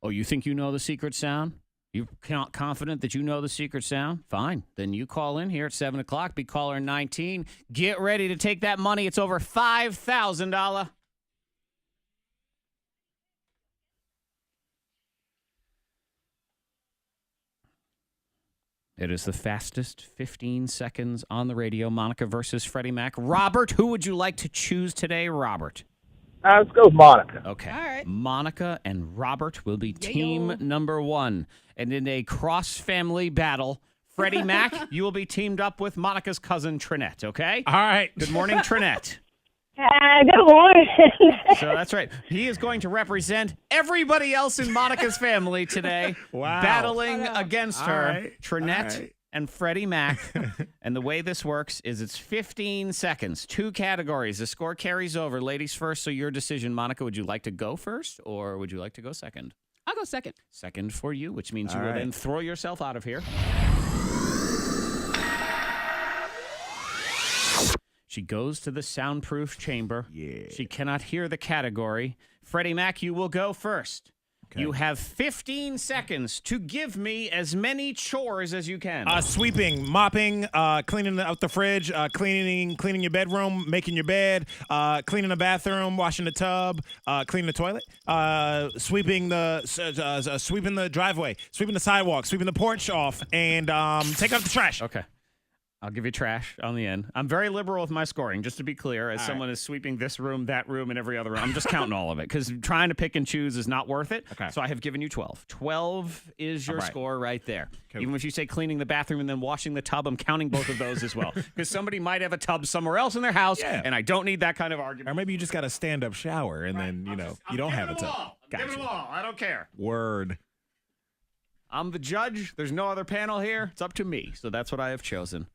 Oh, you think you know the secret sound? You confident that you know the secret sound? Fine. Then you call in here at 7 o'clock. Be caller 19. Get ready to take that money. It's over $5,000. It is the fastest 15 seconds on the radio. Monica versus Freddy Mac. Robert, who would you like to choose today, Robert? Let's go with Monica. Okay. All right. Monica and Robert will be team number 1. And in a cross-family battle, Freddy Mac, you will be teamed up with Monica's cousin, Trinette, okay? All right. Good morning, Trinette. Good morning. So that's right. He is going to represent everybody else in Monica's family today, battling against her, Trinette and Freddy Mac. And the way this works is it's 15 seconds, 2 categories. The score carries over. Ladies first, so your decision. Monica, would you like to go first or would you like to go second? I'll go second. Second for you, which means you will then throw yourself out of here. She goes to the soundproof chamber. Yeah. She cannot hear the category. Freddie Mac, you will go first. Okay. You have 15 seconds to give me as many chores as you can. Sweeping, mopping, cleaning out the fridge, cleaning your bedroom, making your bed, cleaning the bathroom, washing the tub, cleaning the toilet, sweeping the driveway, sweeping the sidewalk, sweeping the porch off, and take out the trash. Okay. I'll give you trash on the end. I'm very liberal with my scoring, just to be clear, as someone is sweeping this room, that room, and every other room. I'm just counting all of it, because trying to pick and choose is not worth it. Okay. So I have given you 12. 12 is your score right there. Okay. Even if you say cleaning the bathroom and then washing the tub, I'm counting both of those as well. Because somebody might have a tub somewhere else in their house, and I don't need that kind of argument. Or maybe you just got a stand-up shower, and then, you don't have a tub. Gotcha. Give it all. I don't care. Word. I'm the judge. There's no other panel here. It's up to me. So that's what I have chosen.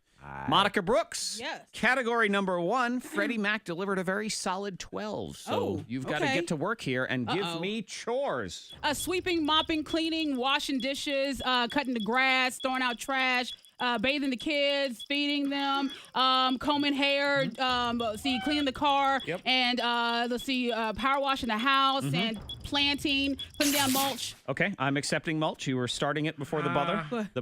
Monica Brooks. Yes. Category number 1, Freddie Mac delivered a very solid 12. So you've got to get to work here and give me chores. Sweeping, mopping, cleaning, washing dishes, cutting the grass, throwing out trash, bathing the kids, feeding them, combing hair, cleaning the car, and power washing the house and planting, putting down mulch. Okay, I'm accepting mulch. You were starting it before the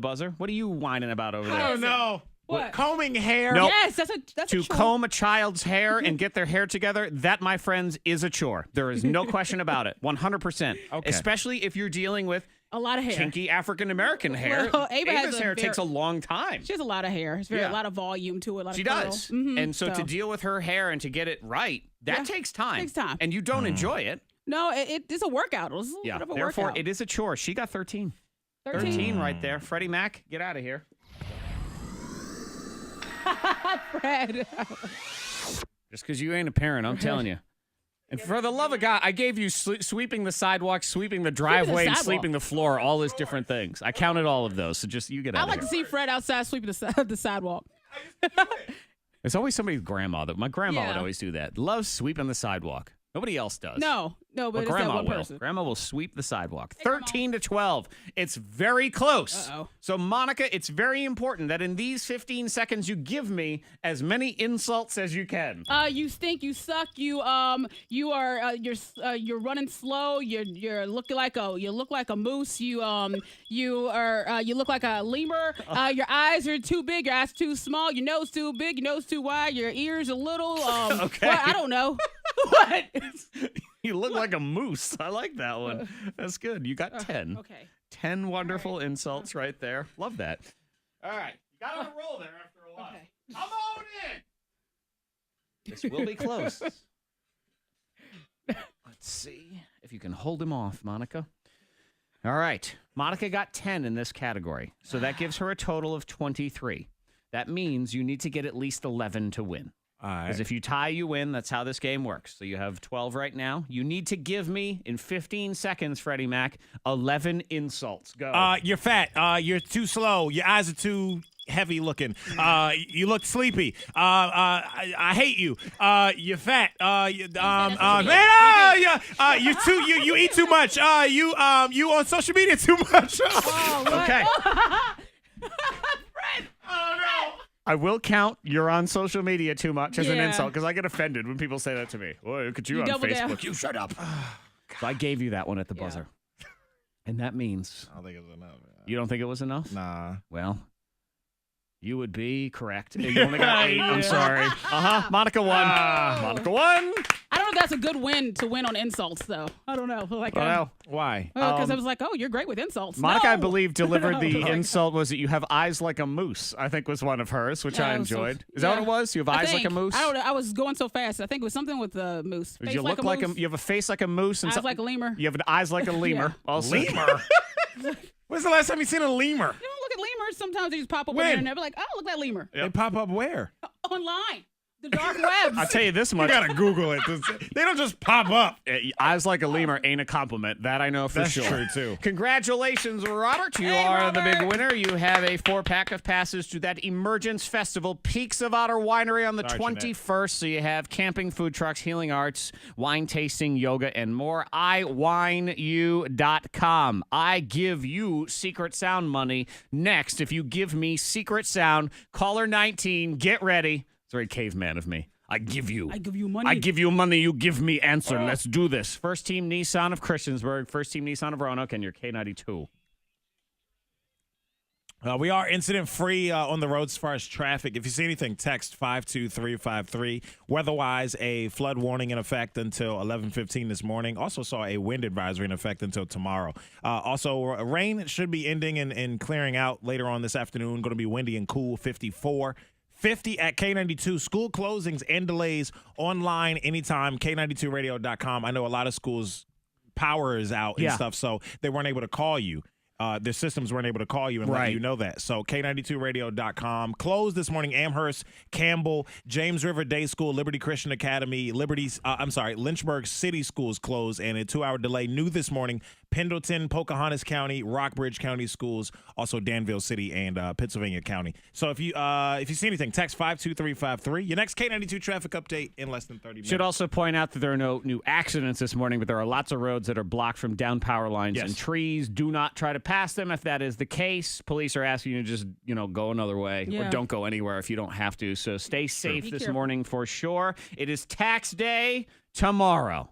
buzzer. What are you whining about over there? I don't know. What? Combing hair? Nope. Yes, that's a To chore. comb a child's hair and get their hair together, that, my friends, is a chore. There is no question about it. 100%. Okay. Especially if you're dealing with a lot of hair. Kinky African-American hair. Well, Ava's hair takes a long time. She has a lot of hair. It's a lot of volume to it. She does. And so to deal with her hair and to get it right, that takes time. Takes time. And you don't enjoy it. No, it's a workout. It's a little bit of a Therefore, workout. it is a chore. She got 13. 13 right there. Freddie Mac, get out of here. Fred. Just because you ain't a parent, I'm telling you. And for the love of God, I gave you sweeping the sidewalk, sweeping the driveway, and sweeping the floor, all as different things. I counted all of those, so just you get out I of like here. to see Fred outside sweeping the sidewalk. It's always somebody's grandma. My grandma would always do that. Loves sweeping the sidewalk. Nobody else does. No, but it's grandma that one will. person. Grandma will sweep the sidewalk. 13 to 12. It's very close. Uh-oh. So, Monica, it's very important that in these 15 seconds you give me as many insults as you can. You stink. You suck. You're running slow. You look like a moose. You look like a lemur. Your eyes are too big. Your eyes too small. Your nose too big. Your nose too wide. Your ears a little. Okay. Well, I don't know. What? You look like a moose. I like that one. That's good. You got 10. Okay. 10 wonderful insults right there. Love that. All right. You got on a roll there after a while. Okay. Come on in. This will be close. Let's see if you can hold him off, Monica. All right. Monica got 10 in this category. So that gives her a total of 23. That means you need to get at least 11 to win. Because if you tie, you win. That's how this game works. So you have 12 right now. You need to give me, in 15 seconds, Freddie Mac, 11 insults. Go. You're fat. You're too slow. Your eyes are too heavy looking. You look sleepy. I hate you. You're fat. You eat too much. You on social media too much. Okay. Fred. Oh no. I will count you're on social media too much as an insult because I get offended when people say that to me. Boy, look at you on double Facebook. down. You shut up. So I gave you that one at the buzzer. And that means I don't think it was enough. you don't think it was enough? Nah. Well, you would be correct. You only got 8. I'm sorry. Monica won. Monica won. I don't know if that's a good win to win on insults, though. I don't know. Like, Why? because I was like, oh, you're great with insults. Monica, No! I believe, delivered the No. insult was that you have eyes like a moose, I think was one of hers, which I Yeah, so- enjoyed. Is that what it was? You have I eyes like a think. moose? I don't know. I was going so fast. I think it was something with the moose. Face You look like moose. you have a face like a moose and Eyes like a lemur. You have eyes like a lemur. Yeah. Also. Lemur? When's the last time you seen a lemur? You don't look at lemurs. Sometimes they just pop up on When? the internet. Be like, oh, look at that lemur. They pop up where? Online. The dark webs. I'll tell you this You much. gotta Google it. They don't just pop up. Eyes like a lemur ain't a compliment. That I know for That's sure. true, too. Congratulations, Robert. You are the big winner. You have a 4-pack of passes to that Emergence Festival, Peaks of Otter Winery on the Sorry, Jeanette. 21st. So you have camping, food trucks, healing arts, wine tasting, yoga, and more. iwineyou.com. I give you Secret Sound money next. If you give me Secret Sound, caller 19, get ready. It's very caveman of me. I give you money. I give you money, you give me answer. Let's do this. First Team Nissan of Christiansburg, First Team Nissan of Roanoke, and your K92. We are incident free on the roads as far as traffic. If you see anything, text 52353. Weather-wise, a flood warning in effect until 11:15 this morning. Also saw a wind advisory in effect until tomorrow. Also, rain should be ending and clearing out later on this afternoon. Going to be windy and cool, 54. 50 at K92. School closings and delays online anytime, K92radio.com. I know a lot of schools' power is out and stuff, so they weren't able to call you. Their systems weren't able to call you and let you know that. So K92radio.com. Closed this morning, Amherst, Campbell, James River Day School, Liberty Christian Academy, Lynchburg City Schools closed, and a 2-hour delay. New this morning, Pendleton, Pocahontas County, Rockbridge County Schools, also Danville City and Pennsylvania County. So if you see anything, text 52353. Your next K92 traffic update in less than 30 minutes. Should also point out that there are no new accidents this morning, but there are lots of roads that are blocked from down power lines and trees. Do not try to pass them if that is the case. Police are asking you to just, go another way or don't go anywhere if you don't have to. So stay safe this morning for sure. It is tax day tomorrow.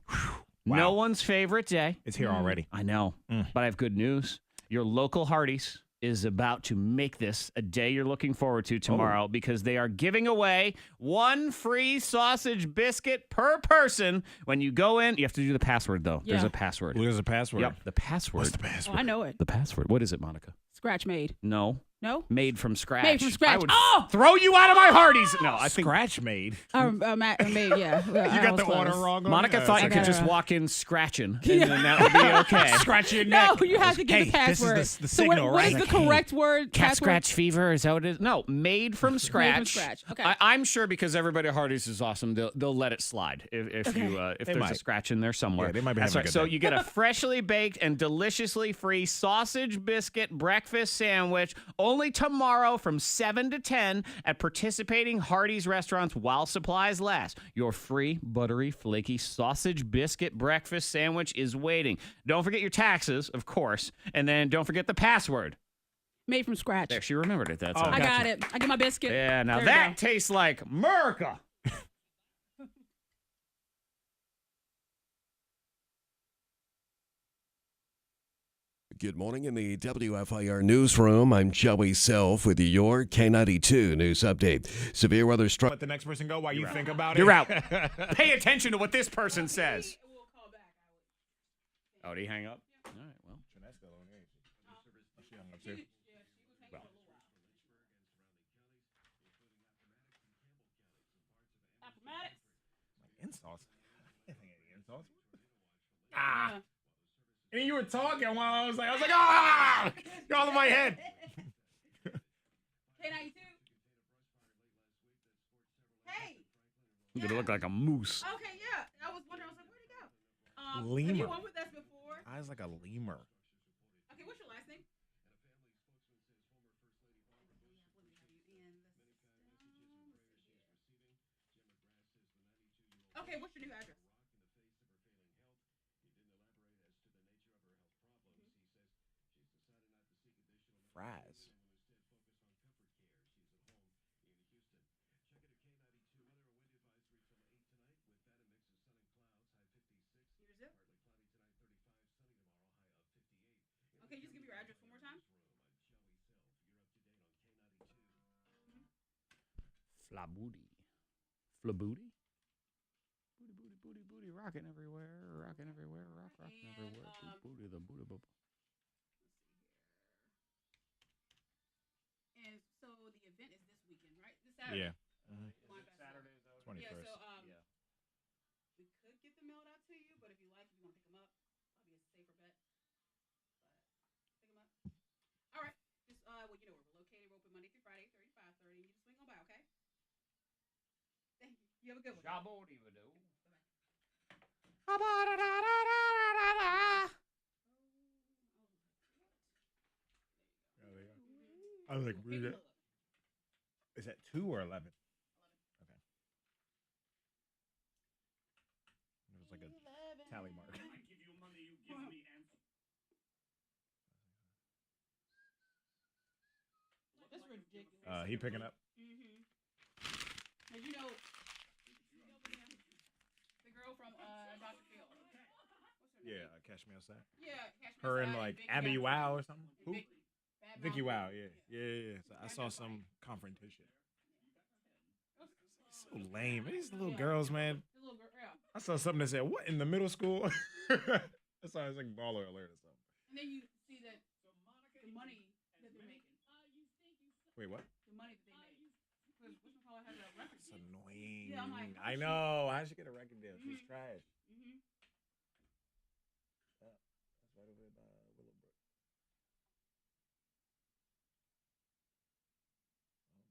Wow. No one's favorite day. It's here already. I know, but I have good news. Your local Hardee's is about to make this a day you're looking forward to tomorrow because they are giving away 1 free sausage biscuit per person. When you go in, you have to do the password, though. Yeah. There's a password. There's a password. Yep, the password. What's the password? I know it. The password. What is it, Monica? Scratch made. No. No? Made from scratch. Made from scratch. I would Oh! throw you out of my Hardee's. No, I think Scratch made. Made, yeah. You got the order wrong. on Monica it? thought you could just walk in scratching, and then that would be okay. Scratch your No, neck. you have to give the password. This is the So signal, what right? is the correct word? Cat password? scratch fever, is that what it is? No, made from scratch. scratch, okay. I'm sure because everybody at Hardee's is awesome, they'll let it slide if there's might. a scratch in there somewhere. Yeah, they might be That's having a right. good So day. you get a freshly baked and deliciously free sausage biscuit breakfast sandwich only tomorrow from 7 to 10 at participating Hardee's restaurants while supplies last. Your free buttery flaky sausage biscuit breakfast sandwich is waiting. Don't forget your taxes, of course, and then don't forget the password. Made from scratch. There, she remembered it. That's Oh, all. I got it. I get my biscuit. Yeah, now There you that go. tastes like America. Good morning in the WFIR newsroom. I'm Joey Self with your K92 news update. Severe weather struck. Let the next person go while you think about it. You're out. Pay attention to what this person says. Oh, did he hang up? All right, well. Insults. I can't think of any insults. And you were talking while I was like, ah! You're all in my head. K92. Hey. You're going to look like a moose. Okay, yeah. I was wondering. I was like, where'd he go? Have Lemur. you won with us before? Eyes like a lemur. Okay, what's your last name? Okay, what's your new address? Fries. Flabooty. Flabooty? Booty, booty, booty, booty, rocking everywhere, rocking everywhere, rocking everywhere. Booty, the booty, booty. And so the event is this weekend, right? This Saturday. Yeah. Saturday, 21st. Yeah, so Yeah. we could get them mailed out to you, but if you like, if you want to pick them up, probably a safer bet. But pick them up. All right. Just well, you know where we're located. We're open Monday through Friday, 8:30 to 5:30. You just swing on by, okay? Thank you. You have a good one. Jabody would do. I was like, is that 2 or 11? Okay. It was like a tally mark. I give you money, you give me answer. That's ridiculous. He picking up. Mm-hmm. But you know the girl from Dr. Phil. What's her name? Yeah, Catch Me Outside. Yeah, Catch Me Her Outside and like Vicky Abby Jackson. Wow or something. Who? Vicky Wow. Wow. Yeah. So I saw some confrontation. So lame. These little girls, man. The little girl, yeah. I saw something that said, "What in the middle school?" I saw it was like baller alert or something. And then you see that the money that they're making. Wait, what? The money that they make. Whatchamacallit has a record It's deal. annoying. Yeah, I'm like, oh, I shit. know. How'd she get a record deal? She's Mhm. trash. Mm-hmm. That's right over there by Willowbrook. Oh my. Yep.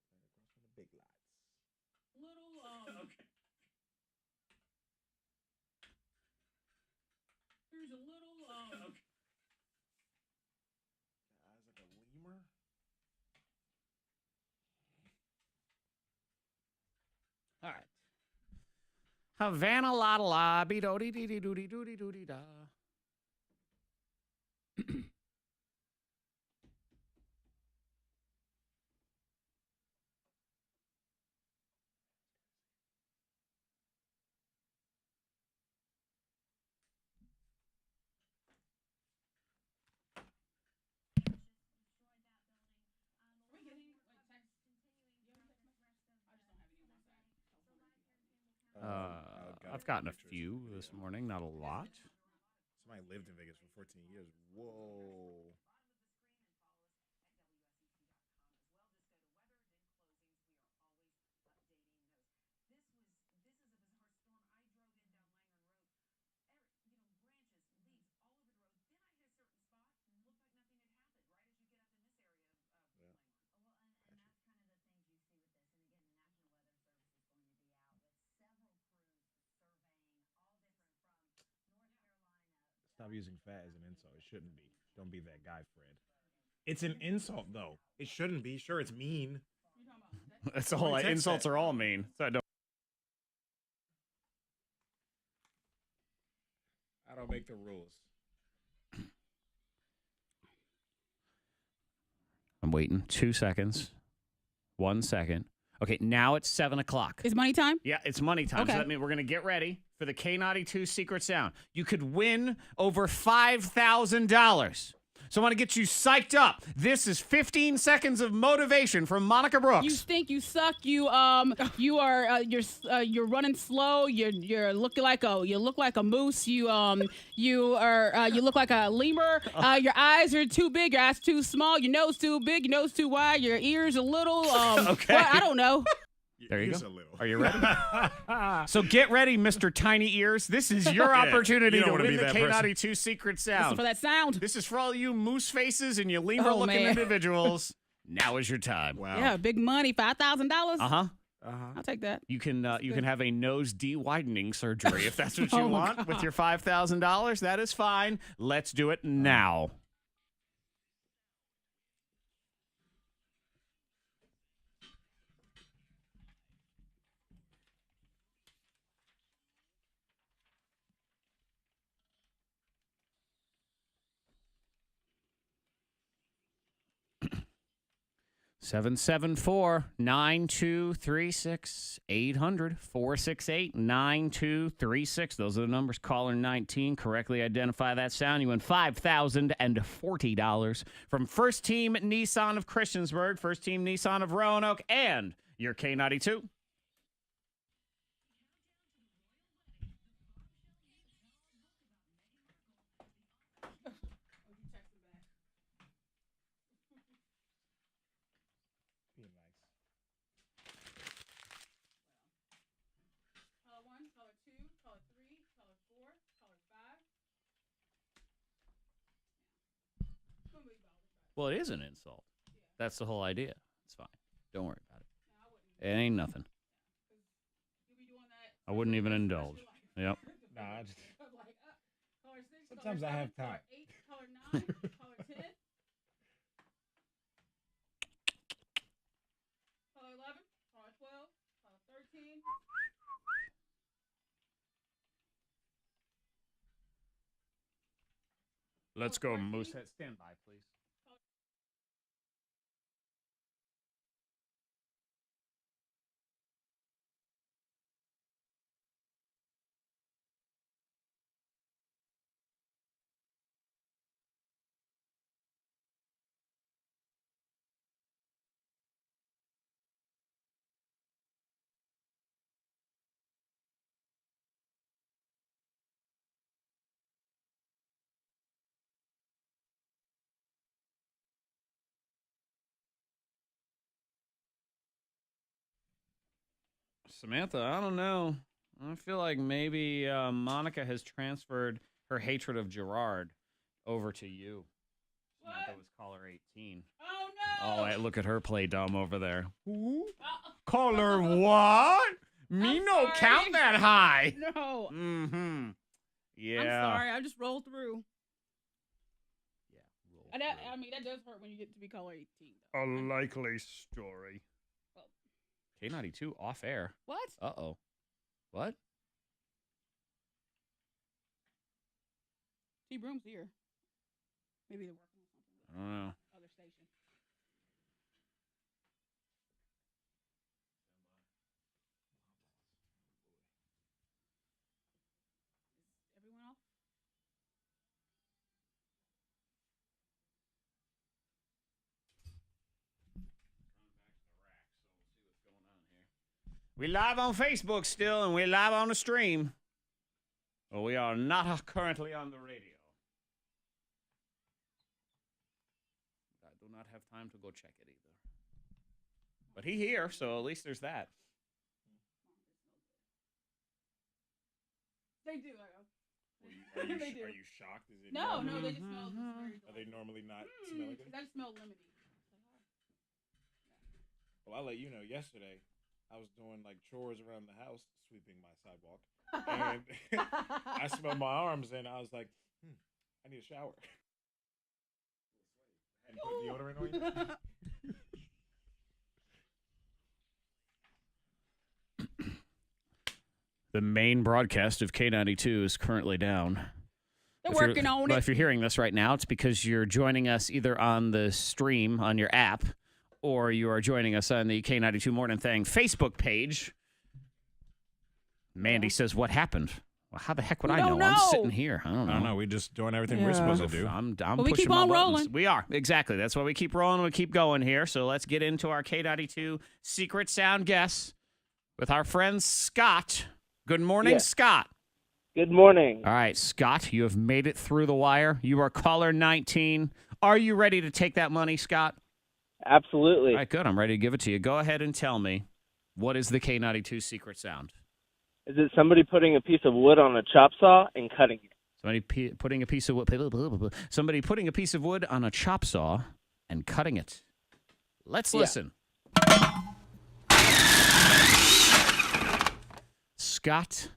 Right across from the big lots. Little Okay. There's a little Okay. Eyes like a lemur. All right. Havana la la la be do dee dee dee doo dee doo dee doo dee da. Are we getting like text? You have a text message? I just don't have any WhatsApp. I've gotten a few this morning, not a lot. Somebody lived in Vegas for 14 years. Whoa. Stop using fat as an insult. It shouldn't be. Don't be that guy, Fred. It's an insult, though. It shouldn't be. Sure, it's mean. That's all. Text Insults that. are all mean. So I don't make the rules. I'm waiting 2 seconds. 1 second. Okay, now it's 7 o'clock. It's money time? Yeah, it's money time. Okay. So that means we're going to get ready for the K92 Secret Sound. You could win over $5,000. So I want to get you psyched up. This is 15 seconds of motivation from Monica Brooks. You stink. You suck. You you're running slow. You're looking like a moose. You look like a lemur. Your eyes are too big. Your eyes too small. Your nose too big. Your nose too wide. Your ears a little. Okay. Well, I don't know. There you Use go. a little. Are you ready? So get ready, Mr. Tiny Ears. This is your opportunity you don't to wanna win be the that K92 Secret Listen Sound. for that sound. This is for all you moose faces and you lemur-looking man. individuals. Now is your time. Wow. Yeah, big money. $5,000. Uh-huh. I'll take that. You can have a nose de-widening surgery if that's what you Oh, my want with your $5,000. That is fine. Let's do it now. 774-9236, 800-468-9236. Those are the numbers. Caller 19. Correctly identify that sound. You win $5,040 from First Team Nissan of Christiansburg, First Team Nissan of Roanoke, and your K92. Well, it is an insult. That's the whole idea. It's fine. Don't worry about it. It ain't nothing. I wouldn't even indulge. Yep. Nah, sometimes I have time. Let's go, Moosehead. Stand by, please. Samantha, I don't know. I feel like maybe Monica has transferred her hatred of Gerard over to you. What? Samantha was caller 18. Oh, no. Oh, look at her play dumb over there. Caller what? Me I'm no sorry. count that high. No. Mm-hmm. Yeah. I'm sorry. I just rolled through. Yeah. I mean, that does hurt when you get to be caller 18. A Though. likely story. K92 off air. What? Uh-oh. What? T-Broom's here. Maybe they're working on something. I don't know. Other station. Is everyone off? We live on Facebook still, and we're live on the stream. Well, we are not currently on the radio. I do not have time to go check it either. But he here, so at least there's that. They do. Are you, They do. are you shocked? Is it No, normal? they just smell. Are they normally not smelling good? I just smell lemony. Well, I'll let you know. Yesterday, I was doing like chores around the house, sweeping my sidewalk, and I smelled my arms, and I was like, I need a shower. And put deodorant on you. The main broadcast of K92 is currently down. They're working on But it. if you're hearing this right now, it's because you're joining us either on the stream on your app, or you are joining us on the K92 Mornin Thang Facebook page. Mandy says, what happened? Well, how the heck would I know? don't I'm know. sitting here. I don't know. I don't know. We just doing everything we're supposed to do. I'm But we pushing keep my on buttons. rolling. We are. Exactly. That's why we keep rolling. We keep going here. So let's get into our K92 secret sound guess with our friend Scott. Good morning, Yeah. Scott. Good morning. All right, Scott, you have made it through the wire. You are caller 19. Are you ready to take that money, Scott? Absolutely. All right, good. I'm ready to give it to you. Go ahead and tell me, what is the K92 secret sound? Is it somebody putting a piece of wood on a chop saw and cutting it? Somebody putting a piece of wood. Somebody putting a piece of wood on a chop saw and cutting it. Let's listen. Scott,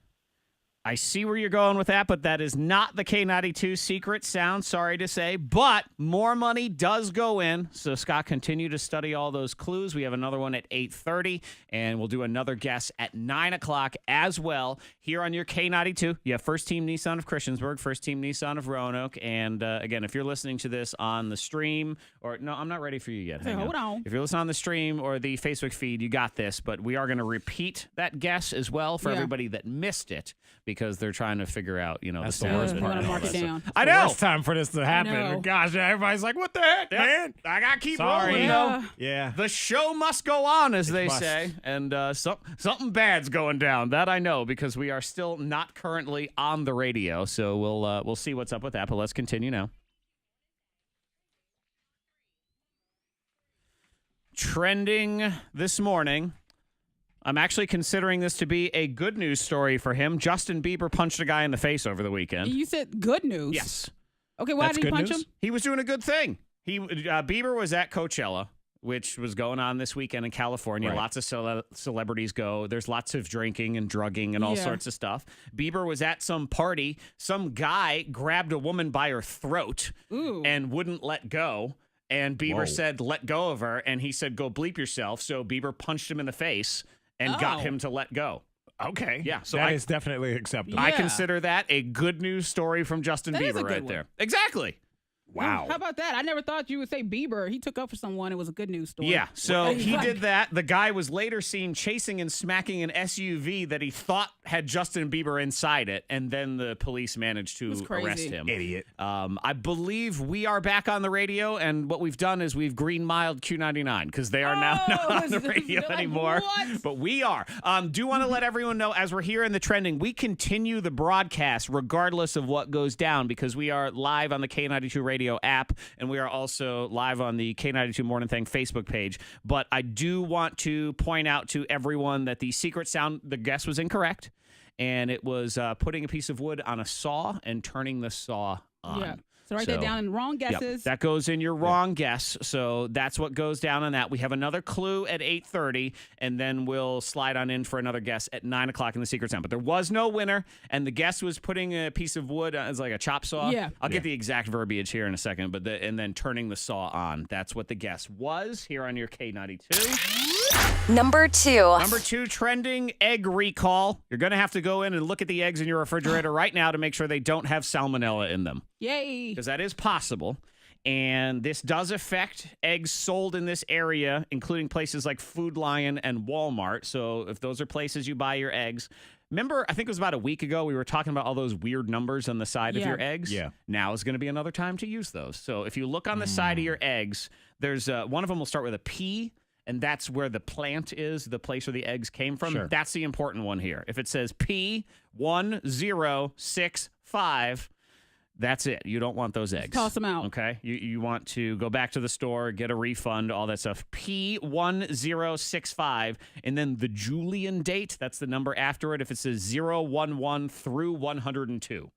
I see where you're going with that, but that is not the K92 secret sound, sorry to say. But more money does go in. So, Scott, continue to study all those clues. We have another one at 8:30, and we'll do another guess at 9 o'clock as well here on your K92. You have First Team Nissan of Christiansburg, First Team Nissan of Roanoke. And, again, if you're listening to this on the stream, or no, I'm not ready for you yet. Hold on. If you're listening on the stream or the Facebook feed, you got this. But we are going to repeat that guess as well for everybody that missed it, because they're trying to figure out, That's the the worst sound. part. I'm gonna mark it down. I know. Worst time for this to happen. Gosh, everybody's like, "What the heck, man?" I got to keep Sorry. rolling, Yeah. Yeah. The show must go on, as they must. say. And something bad's going down. That I know, because we are still not currently on the radio. So we'll see what's up with that. But let's continue now. Trending this morning. I'm actually considering this to be a good news story for him. Justin Bieber punched a guy in the face over the weekend. You said good news. Yes. Okay, why That's did he good punch news? him? He was doing a good thing. Bieber was at Coachella, which was going on this weekend in California. Right. Lots of celebrities go. There's lots of drinking and drugging and all sorts of stuff. Bieber was at some party. Some guy grabbed a woman by her throat and wouldn't let go. And Bieber said, "Let go of her." And he said, "Go bleep yourself." So Bieber punched him in the face and got him to let go. Okay. Yeah, so that is definitely acceptable. I Yeah. consider that a good news story from Justin That is Bieber a good right one. there. Exactly. Wow. How about that? I never thought you would say Bieber. He took up for someone. It was a good news story. Yeah, so Well, he like- did that. The guy was later seen chasing and smacking an SUV that he thought had Justin Bieber inside it, and then the police managed to That's crazy. arrest him. Idiot. I believe we are back on the radio, and what we've done is we've green-miled Q99, because they are now not on the radio like, anymore. what? But we are. Do want to let everyone know, as we're here in the trending, we continue the broadcast regardless of what goes down, because we are live on the K92 radio app, and we are also live on the K92 Mornin Thang Facebook page. But I do want to point out to everyone that the secret sound, the guess was incorrect, and it was putting a piece of wood on a saw and turning the saw on. Yeah. So write that down in wrong Yep, guesses. that goes in your wrong guess. So that's what goes down on that. We have another clue at 8:30, and then we'll slide on in for another guess at 9 o'clock in the secret sound. But there was no winner, and the guess was putting a piece of wood as like a chop saw. Yeah. I'll get the exact verbiage here in a second, but and then turning the saw on. That's what the guess was here on your K92. Number 2. Number 2, trending egg recall. You're going to have to go in and look at the eggs in your refrigerator right now to make sure they don't have salmonella in them, Yay. because that is possible. And this does affect eggs sold in this area, including places like Food Lion and Walmart. So if those are places you buy your eggs, remember, I think it was about a week ago, we were talking about all those weird numbers on the side of Yeah. your eggs. Yeah. Now is going to be another time to use those. So if you look on the side of your eggs, there's one of them will start with a P, and that's where the plant is, the place where the eggs came from. Sure. That's the important one here. If it says P1065, that's it. You don't want those eggs. toss 'em out. Okay? You want to go back to the store, get a refund, all that stuff. P1065, and then the Julian date, that's the number after it. If it says 011 through 102.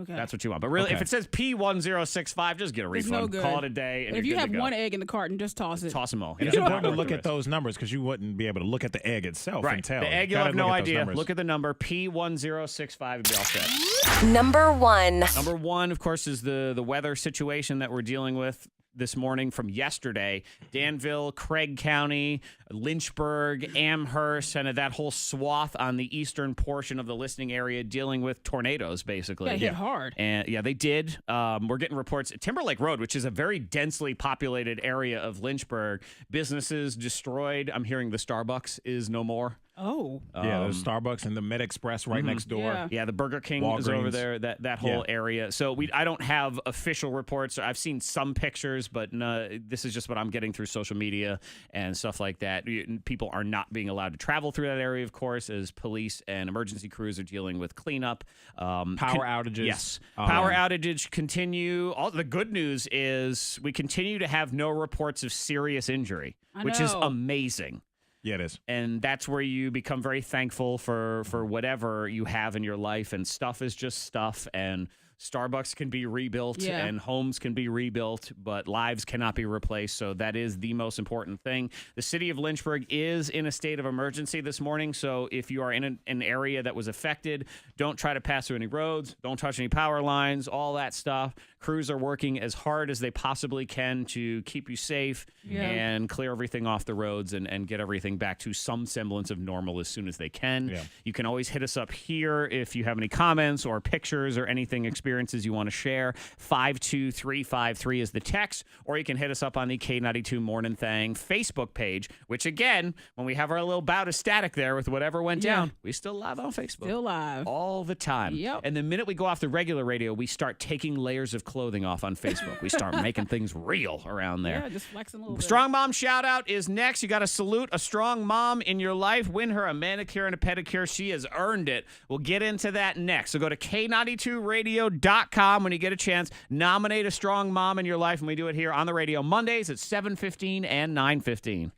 Okay. That's what you want. But really, Okay. if it says P1065, just get a It's refund. no good. Call it a day, and if you're you good have to go. one egg in the carton, just toss it. Toss them all. And Yeah. it's important to Not look worth at the risk. those numbers, because you wouldn't be able to look at the egg itself Right. and tell. The egg, you'll Gotta have no look at those idea. numbers. Look at the number P1065 and be all set. Number 1. Number 1, of course, is the weather situation that we're dealing with this morning from yesterday. Danville, Craig County, Lynchburg, Amherst, and that whole swath on the eastern portion of the listening area dealing with tornadoes, basically. Got hit hard. And yeah, they did. We're getting reports at Timberlake Road, which is a very densely populated area of Lynchburg. Businesses destroyed. I'm hearing the Starbucks is no more. Oh. Yeah, there's Starbucks and the Med Express right next door. Yeah. Yeah, the Burger King is over Walgreens. there, that whole Yeah. area. So I don't have official reports. I've seen some pictures, but no, this is just what I'm getting through social media and stuff like that. People are not being allowed to travel through that area, of course, as police and emergency crews are dealing with cleanup. Power outages. Yes. Power outage continue. All the good news is we continue to have no reports of serious injury, I which is know. amazing. Yeah, it is. And that's where you become very thankful for whatever you have in your life. And stuff is just stuff. And Starbucks can be rebuilt and homes can be rebuilt, but lives cannot be replaced. So that is the most important thing. The city of Lynchburg is in a state of emergency this morning. So if you are in an area that was affected, don't try to pass through any roads. Don't touch any power lines, all that stuff. Crews are working as hard as they possibly can to keep you safe and clear everything off the roads and get everything back to some semblance of normal as soon as they can. Yeah. You can always hit us up here if you have any comments or pictures or anything experiences you want to share. 52353 is the text, or you can hit us up on the K92 Mornin Thang Facebook page, which again, when we have our little bout of static there with whatever went down, we still live on Facebook. Still live. All the time. Yep. And the minute we go off the regular radio, we start taking layers of clothing off on Facebook. We start making things real around there. Yeah, just flexing a little bit. Strong Mom shout out is next. You got to salute a strong mom in your life. Win her a manicure and a pedicure. She has earned it. We'll get into that next. So go to K92radio.com when you get a chance. Nominate a strong mom in your life, and we do it here on the radio Mondays at 7:15 and 9:15.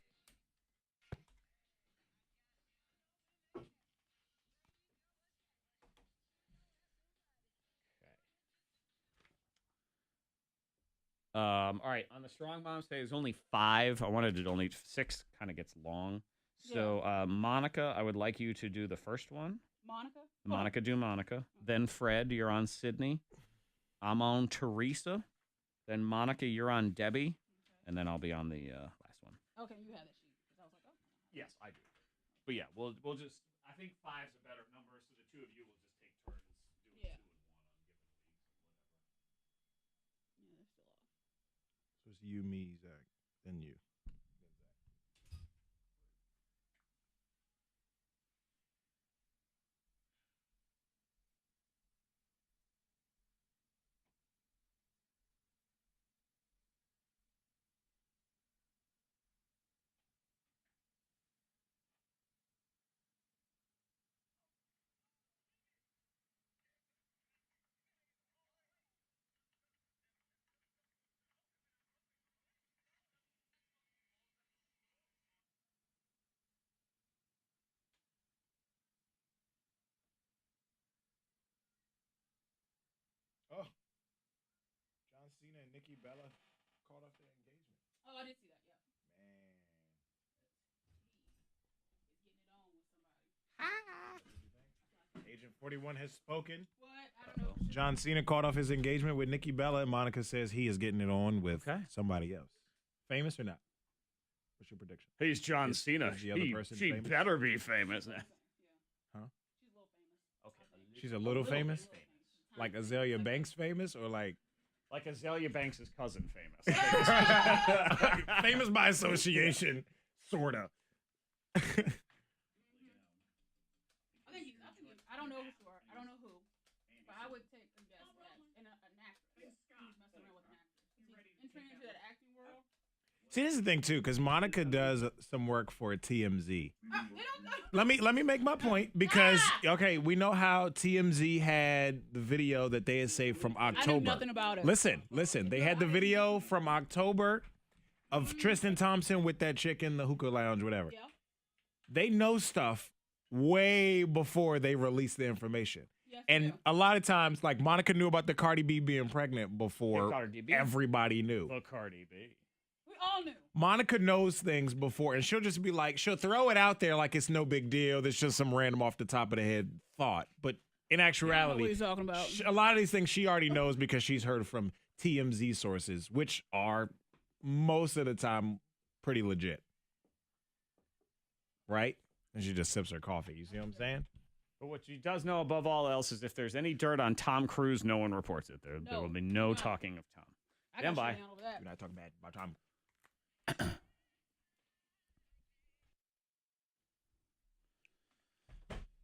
All right, on the Strong Moms Day, there's only 5. I wanted to only 6, kind of gets long. So, Monica, I would like you to do the first one. Monica, do Monica. Then Fred, you're on Sydney. I'm on Teresa. Then Monica, you're on Debbie. And then I'll be on the last one. Okay, you have that sheet. I was like, oh. Yes, I do. But yeah, we'll just, I think 5's a better number, so the two of you will just take turns. Do 2 and 1 on given weeks, whatever. So it's you, me, Zach, then you. Oh, John Cena and Nikki Bella called off their engagement. Oh, I did see that, yeah. Man. Agent 41 has spoken. What? I don't know. John Cena called off his engagement with Nikki Bella, and Monica says he is getting it on with somebody else. Famous or not? What's your prediction? He's John Cena. Is the other person she famous? better be famous. Huh? She's a little famous. She's a little famous? Like Azalea Banks famous, or like Azalea Banks' cousin famous. famous by association, sorta. I don't know who, but I would take a guess at an actress. He's messing around with an actress. He's entering into that acting world. See, this is the thing too, because Monica does some work for TMZ. Let me make my point, because okay, we know how TMZ had the video that they had saved from October. I knew nothing about it. Listen, they had the video from October of Tristan Thompson with that chick in the hookah lounge, whatever. Yeah. They know stuff way before they release the information. Yes, and a lot of times, like Monica knew about the Cardi B being pregnant before everybody knew. The Cardi B. We all knew. Monica knows things before, and she'll just be like, she'll throw it out there like it's no big deal. There's just some random off the top of the head thought. But in actuality, what he's talking about. A lot of these things she already knows because she's heard from TMZ sources, which are most of the time pretty legit. Right? And she just sips her coffee. You see what I'm saying? But what she does know above all else is if there's any dirt on Tom Cruise, no one reports it. There will be no talking of Tom. Stand by. You're not talking bad about Tom.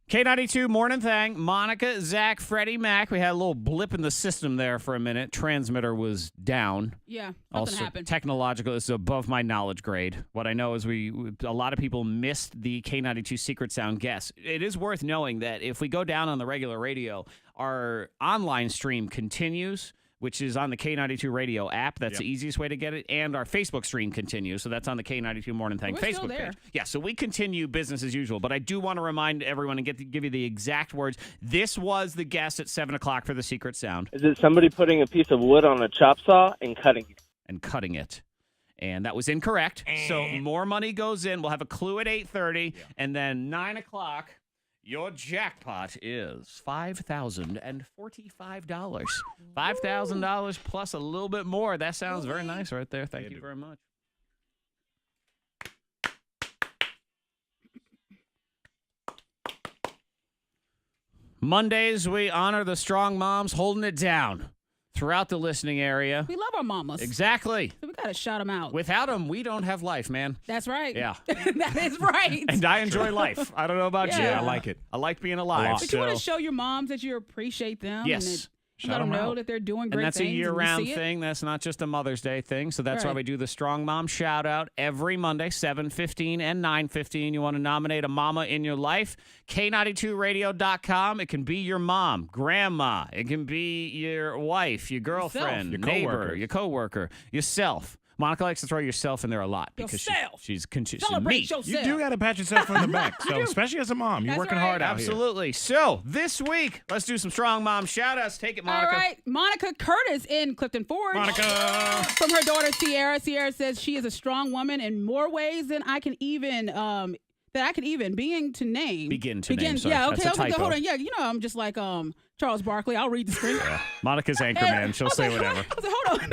K92 Mornin Thang, Monica, Zack, Freddy Mac. We had a little blip in the system there for a minute. Transmitter was down. Yeah, also happened. Technological is above my knowledge grade. What I know is a lot of people missed the K92 Secret Sound guess. It is worth knowing that if we go down on the regular radio, our online stream continues, which is on the K92 Radio app. That's the easiest way to get it. And our Facebook stream continues. So that's on the K92 Mornin Thang Facebook page. Yeah, so we continue business as usual. But I do want to remind everyone and give you the exact words. This was the guess at 7 o'clock for the secret sound. Is it somebody putting a piece of wood on a chop saw and cutting it? And cutting it. And that was incorrect. So more money goes in. We'll have a clue at 8:30. Yeah. And then 9 o'clock. Your jackpot is $5,045. $5,000 plus a little bit more. That sounds very nice right there. Thank you very much. Mondays, we honor the strong moms holding it down throughout the listening area. We love our mamas. Exactly. So we got to shout them out. Without them, we don't have life, man. That's right. Yeah. That is right. And I enjoy life. I don't know about you. I like it. I like being alive. But you want to show your moms that you appreciate them. Yes. And let them know that they're doing great things. And that's a year-round thing. That's not just a Mother's Day thing. So that's why we do the Strong Mom Shout-Out every Monday, 7:15 and 9:15. You want to nominate a mama in your life? K92radio.com. It can be your mom, grandma. It can be your wife, your girlfriend, your neighbor, your coworker, yourself. Monica likes to throw yourself in there a lot because she's me. You do got to pat yourself on the back, so especially as a mom. You're working hard out here. Absolutely. So this week, let's do some strong mom shout-outs. Take it, Monica. All right. Monica Curtis in Clifton Forge. Monica. From her daughter, Sierra. Sierra says she is a strong woman in more ways than I can even begin to name. Sorry. Yeah, okay. That's a typo. Hold on. Yeah, I'm just like Charles Barkley. I'll read the screen. Monica's Anchorman. She'll say whatever. Hold on.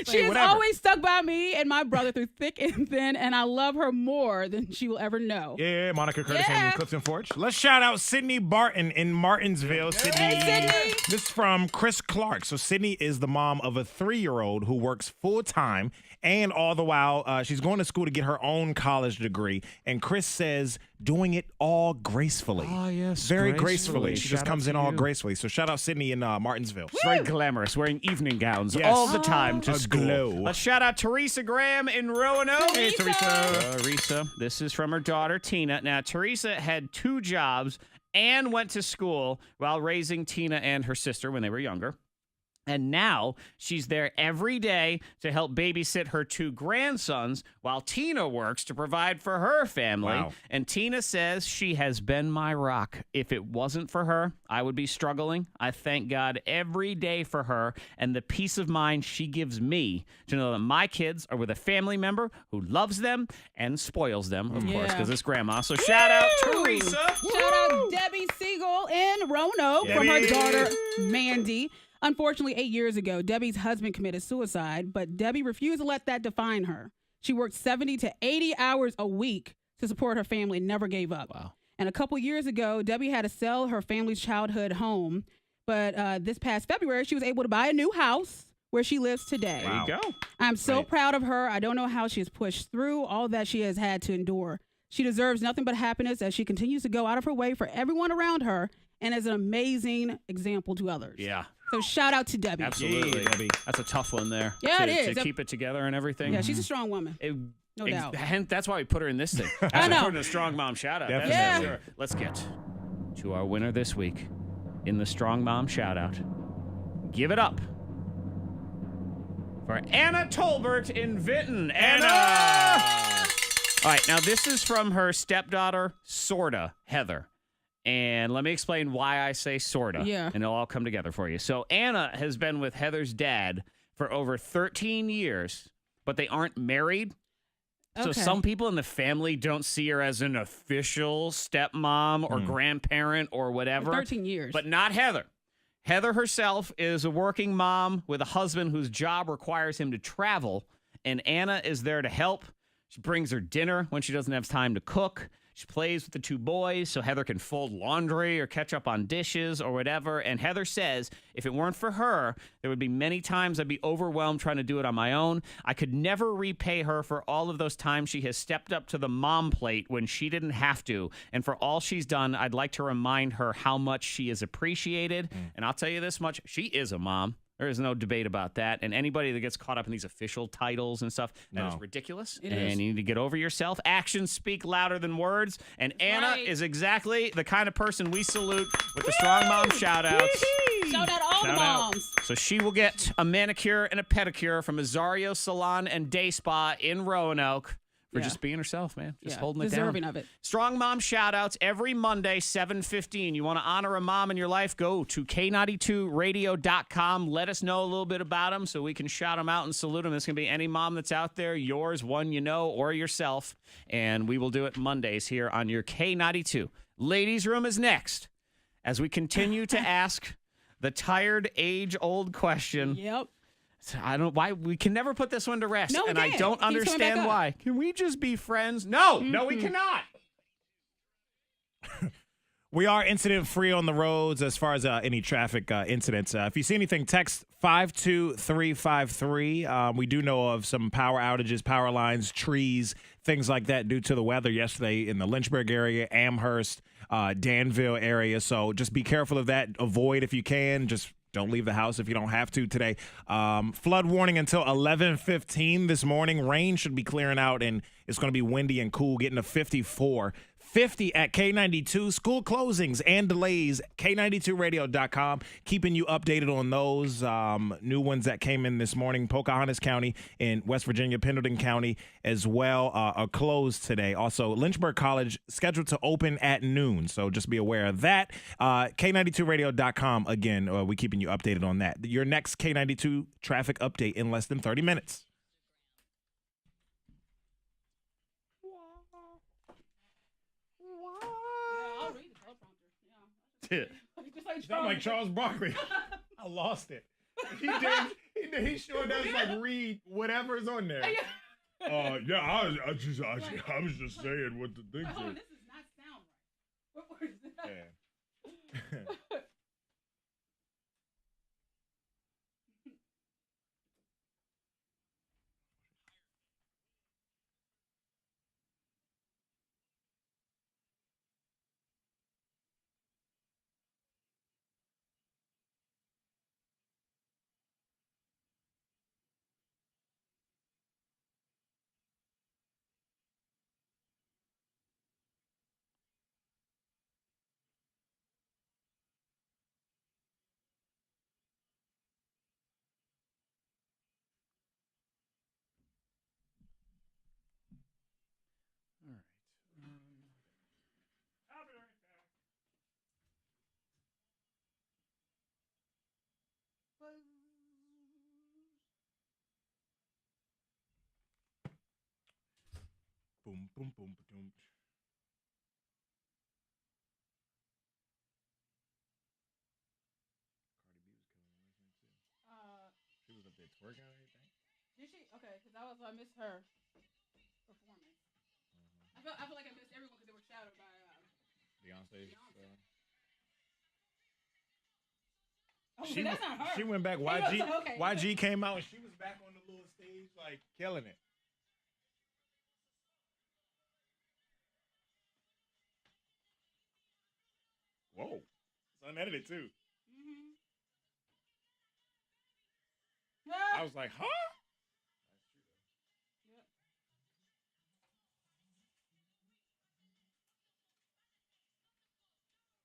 She has always stuck by me and my brother through thick and thin, and I love her more than she will ever know. Yeah, Monica Curtis in Clifton Forge. Let's shout out Sydney Barton in Martinsville. Hey, Sydney. This is from Chris Clark. So Sydney is the mom of a 3-year-old who works full-time, and all the while she's going to school to get her own college degree. And Chris says doing it all gracefully. Oh, yes. Very gracefully. She just comes in all gracefully. So shout out Sydney in Martinsville. It's very glamorous, wearing evening gowns all the time to school. Glow. Let's shout out Teresa Graham in Roanoke. Hey, Teresa. Teresa, this is from her daughter, Tina. Now, Teresa had 2 jobs and went to school while raising Tina and her sister when they were younger. And now she's there every day to help babysit her 2 grandsons while Tina works to provide for her family. Wow. And Tina says she has been my rock. If it wasn't for her, I would be struggling. I thank God every day for her and the peace of mind she gives me to know that my kids are with a family member who loves them and spoils them, of course, because it's grandma. So shout out Teresa. Shout out Debbie Siegel in Roanoke from her daughter, Mandy. Unfortunately, 8 years ago, Debbie's husband committed suicide, but Debbie refused to let that define her. She worked 70 to 80 hours a week to support her family and never gave up. Wow. And a couple years ago, Debbie had to sell her family's childhood home, but this past February, she was able to buy a new house where she lives today. There you go. I'm so proud of her. I don't know how she has pushed through all that she has had to endure. She deserves nothing but happiness as she continues to go out of her way for everyone around her and is an amazing example to others. Yeah. So shout out to Debbie. Absolutely. Yeah, Debbie. That's a tough one there. Yeah, it is. To keep it together and everything. Yeah, she's a strong woman. No doubt. And that's why we put her in this thing. I know. Put in a strong mom shout out. Definitely. That's for sure. Let's get to our winner this week in the strong mom shout out. Give it up for Anna Tolbert in Vinton. Anna! All right, now this is from her stepdaughter, sorta, Heather. And let me explain why I say sorta. Yeah. And it'll all come together for you. So Anna has been with Heather's dad for over 13 years, but they aren't married. So some people in the family don't see her as an official stepmom or grandparent or whatever. 13 years. But not Heather. Heather herself is a working mom with a husband whose job requires him to travel, and Anna is there to help. She brings her dinner when she doesn't have time to cook. She plays with the 2 boys so Heather can fold laundry or catch up on dishes or whatever. And Heather says if it weren't for her, there would be many times I'd be overwhelmed trying to do it on my own. I could never repay her for all of those times she has stepped up to the mom plate when she didn't have to. And for all she's done, I'd like to remind her how much she is appreciated. And I'll tell you this much, she is a mom. There is no debate about that. And anybody that gets caught up in these official titles and stuff, that is ridiculous. It and is. you need to get over yourself. Actions speak louder than words. And Anna is exactly the kind of person we salute with the Strong Mom shout-outs. Shout out all the moms. So she will get a manicure and a pedicure from Azario Salon and Day Spa in Roanoke. For just being herself, man. Just holding it down. Deserving of it. Strong Mom shout-outs every Monday, 7:15. You want to honor a mom in your life? Go to K92radio.com. Let us know a little bit about them so we can shout them out and salute them. This can be any mom that's out there, yours, one you know, or yourself. And we will do it Mondays here on your K92. Ladies' Room is next as we continue to ask the tired, age-old question. Yep. I don't why we can never put this one to rest, No, we and I can't. don't Keeps coming back understand up. why. Can we just be friends? No, no, we cannot. We are incident free on the roads as far as any traffic incidents. If you see anything, text 52353. We do know of some power outages, power lines, trees, things like that due to the weather yesterday in the Lynchburg area, Amherst, Danville area. So just be careful of that. Avoid if you can. Just don't leave the house if you don't have to today. Flood warning until 11:15 this morning. Rain should be clearing out, and it's going to be windy and cool, getting to 54. 50 at K92. School closings and delays, K92radio.com. Keeping you updated on those new ones that came in this morning. Pocahontas County in West Virginia, Pendleton County as well are closed today. Also, Lynchburg College scheduled to open at noon, so just be aware of that. K92radio.com. Again, we're keeping you updated on that. Your next K92 traffic update in less than 30 minutes. I'll read the teleprompter. Just like Charles Barkley. I lost it. He sure does like read whatever's on there. I was just saying what the thing Oh, is. this is not sound right. What word is that? Yeah. Boom, boom, boom, boom. She was up there twerking and everything. Did she? Okay, because I missed her performance. I feel like I missed everyone because they were shadowed by Beyonce. that's not her. She went back. YG came out and she was back on the little stage, like killing it. Whoa, it's unedited too. I was like, huh?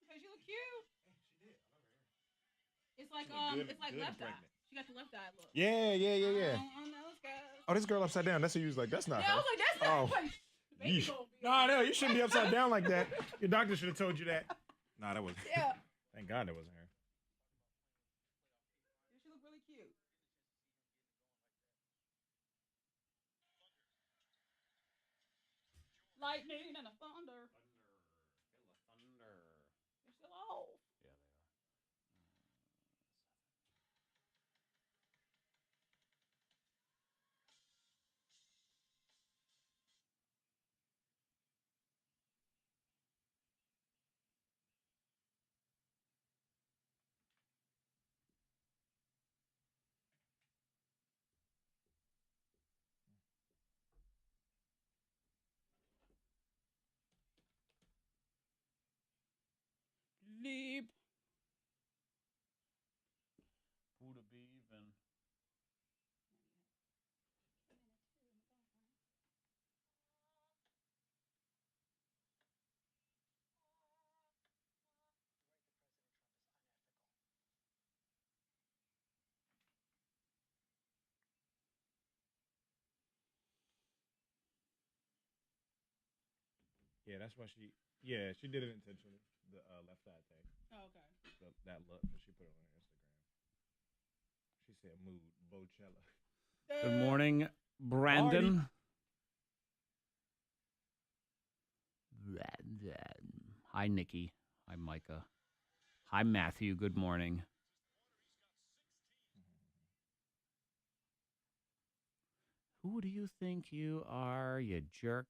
Okay, she look cute. It's like left eye. She got the left eye look. Yeah. On those guys. Oh, this girl upside down. That's who you was like. That's not Yeah, I her. was like, that's not like, baby gonna be No, you shouldn't be upside down like that. Your doctor should have told you that. Nah, that was. Yeah. Thank God that wasn't her. She look really cute. Lightning and a thunder. They're still off. Leap. Who to be Yeah, that's why she. Yeah, she did it intentionally. The left side thing. Oh, okay. That look that she put on her Instagram. She said, "Mood Bocella." Good morning, Brandon. Hi, Nikki. Hi, Micah. Hi, Matthew. Good morning. Who do you think you are, you jerk?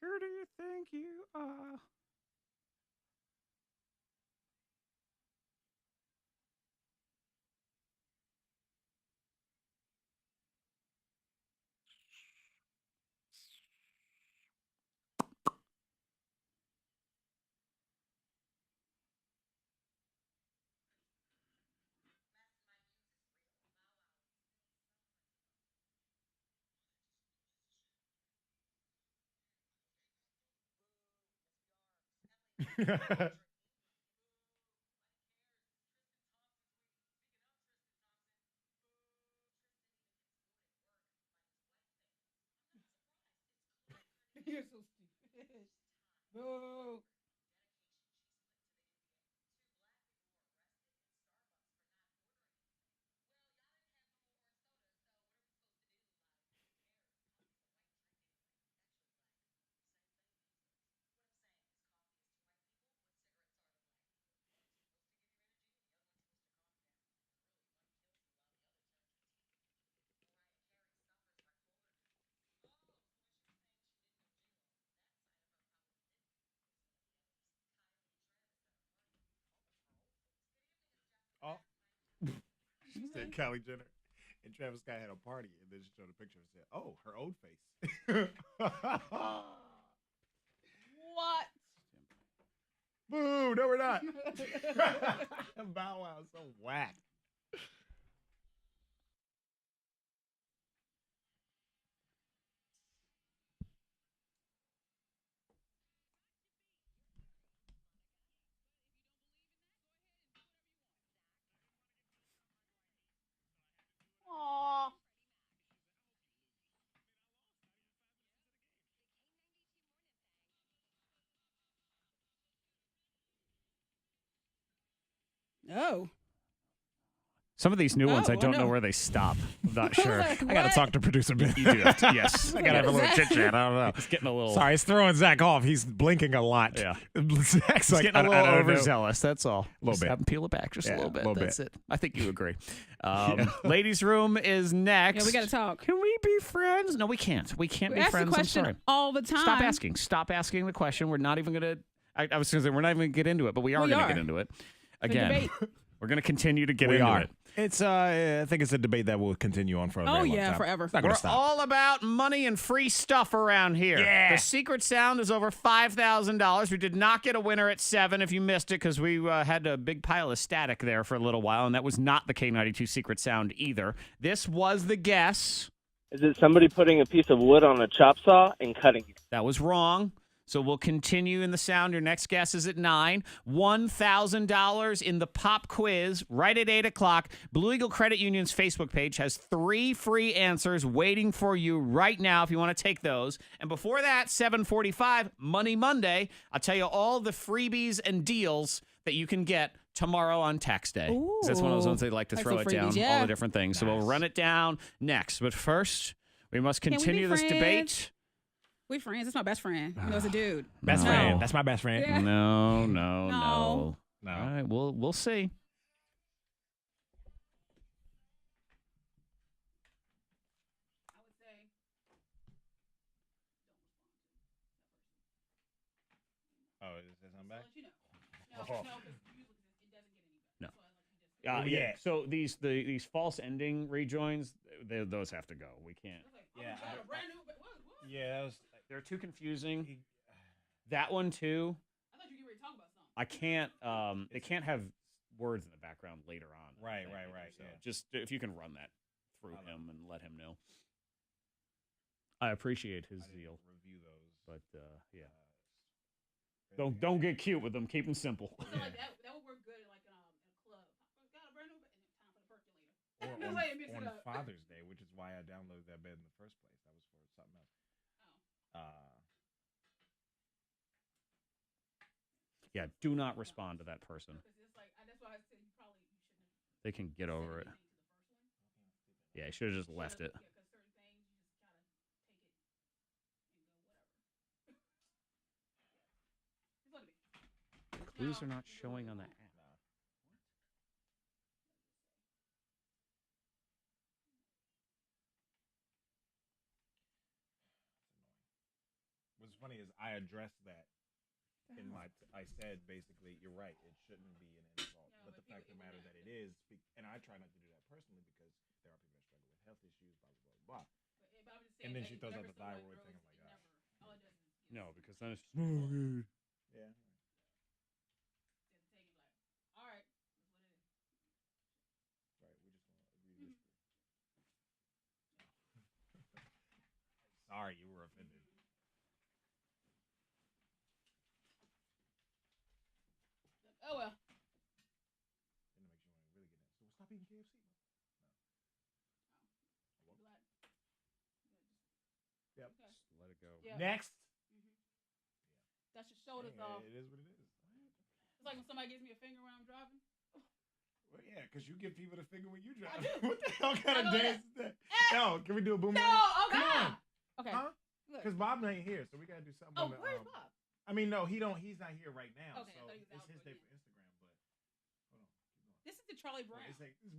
Who do you think you are? You're so stupid. Boo. Oh, she said Kylie Jenner and Travis Scott had a party, and then she showed a picture and said, "Oh, her old face." What? Boo! No, we're not. Bow Wow is so whack. Aw. Oh. Some of these new ones, I Oh, don't know no. where they stop. I'm not I was sure. like, I gotta what? talk to producer Ben. You do have to, yes. I gotta have a little chit chat. I don't know. It's getting a little. Sorry, it's throwing Zach off. He's blinking a lot. Yeah. Zach's It's like, getting a I little don't know. overzealous. That's all. Little Just bit. have him peel it back just a Yeah, little bit. little That's bit. it. I think you agree. Yeah. Ladies' room is next. Yeah, we got to talk. Can we be friends? No, we can't. We can't We be ask the friends. I'm question sorry. all the time. Stop asking. Stop asking the question. We're not even going to. I was going to say, we're not even going to get into it, but we are We going to are. get into it. The Again, debate. we're going to continue to get We into are. it. It's I think it's a debate that will continue on for a very long yeah, time. forever. It's not We're gonna stop. all about money and free stuff around here. Yeah. The secret sound is over $5,000. We did not get a winner at 7 if you missed it because we had a big pile of static there for a little while, and that was not the K92 secret sound either. This was the guess. Is it somebody putting a piece of wood on a chop saw and cutting it? That was wrong. So we'll continue in the sound. Your next guess is at 9. $1,000 in the pop quiz right at 8 o'clock. Blue Eagle Credit Union's Facebook page has 3 free answers waiting for you right now if you want to take those. And before that, 7:45, Money Monday. I'll tell you all the freebies and deals that you can get tomorrow on tax day. 'Cause that's one of those ones they like to Like throw some it down, freebies, all yeah. the different things. So we'll run it down next. But first, we must we be continue this friends? debate. We friends. That's my best friend. You know, it's a dude. Best No. friend. That's my best friend. Yeah. No. No. All No. right, we'll see. I would say. Oh, is there something back? Let you know. No, Oh. no, because usually it doesn't get any better. No. So I like you just. Yeah. So these false ending rejoins, those have to go. We can't. Yeah, I got a brand new. What? Yeah, that was. They're too confusing. That one too. I thought you were ready to talk about something. I can't. They can't have words in the background later on. Right, I think, right, either. right, So yeah. just if you can run that through him and let him know. I appreciate his zeal, Review those. but yeah. Don't get cute with them. Keep them simple. So like that would work good in like in a club. Got a brand new. And time for the percolator. Or Somebody mixed it on up. Father's Day, which is why I downloaded that bed in the first place. That was for something else. Yeah, do not respond to that person. It's like, that's why I said you shouldn't. They can get over it. Yeah, you should have just left it. Yeah, because certain things you just gotta take it and go whatever. Just let it be. Clues are not showing on the app. What's funny is I addressed that in I said basically, you're right, it shouldn't be an insult. No, but the fact of the matter that it is, and I try not to do that personally because there are people that struggle with health issues, blah, blah, blah, blah. But I'm just And then saying she that throws out whatever the thyroid someone thing. grows, I'm like, it never, all it does is No, because then it's yeah. take it like, all right, that's what it is. Right, we just want to agree to disagree. Sorry, you were offended. Oh well. Then it makes you want to really get in. So stop eating KFC. Glad. Yep. Okay. just let it go. Yeah. Next. That's your shoulders Yeah, off. it is what it is. It's like when somebody gives me a finger when I'm driving. Well, yeah, because you give people the finger when you drive. do. What the hell kind of I go dance is that? No, can we do a No, boomerang? oh Come God. on. Okay. Huh? Good. Because Bob ain't here, so we gotta do something. Oh, on the, where's Bob? I mean, no, he's not here right now. Okay, I so thought he was it's out his for day it. for Instagram. But hold on, keep going. This is the Charlie Brown. It's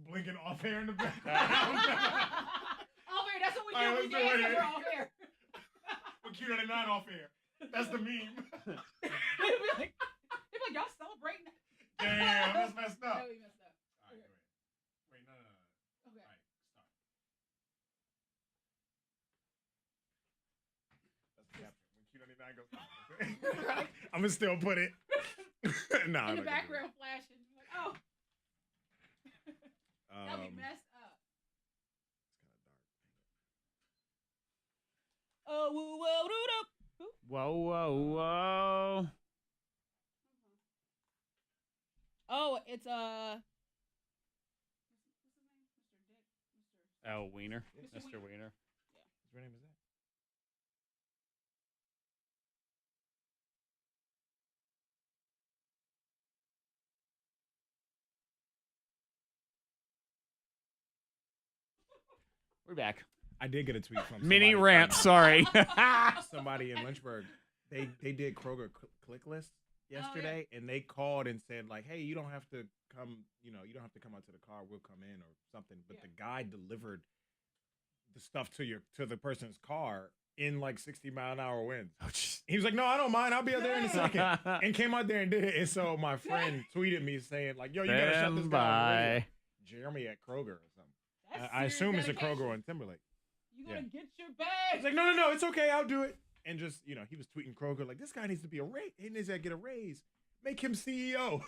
blinking off air in the back. Off air. That's what we do. All right, We let's do dance it. when we're off air. But Q99 off air. That's the meme. They'd be like, y'all celebrating? Damn, that's messed up. No, we messed up. All right, wait, no. Okay. All right, start. That's the caption. When Q99 goes, I'm gonna still put it. Nah, In the background flashing. Like, oh, that'd be messed up. It's kind of dark. Oh, whoa, whoa, whoa, whoa. Whoa, whoa, whoa. Oh, it's Al Wiener. Mr. Mr. Wiener. What name is that? We're back. I did get a tweet from Mini somebody- rant, sorry. Somebody in Lynchburg, they did Kroger click list yesterday, and they called and said like, "Hey, you don't have to come. You don't have to come out to the car. We'll come in or something." But the guy delivered the stuff to the person's car in like 60-mile-an-hour winds. Oh, jeez. He was like, "No, I don't mind. I'll be out there in a second." And came out there and did it. And so my friend tweeted me saying like, "Yo, you gotta shut this guy on the radio." Jeremy at Kroger or something. I assume it's a Kroger on Timberlake. You gotta get your bag. He's like, no, it's okay, I'll do it. And just, he was tweeting Kroger like, this guy needs to be a raise. He needs to get a raise. Make him CEO.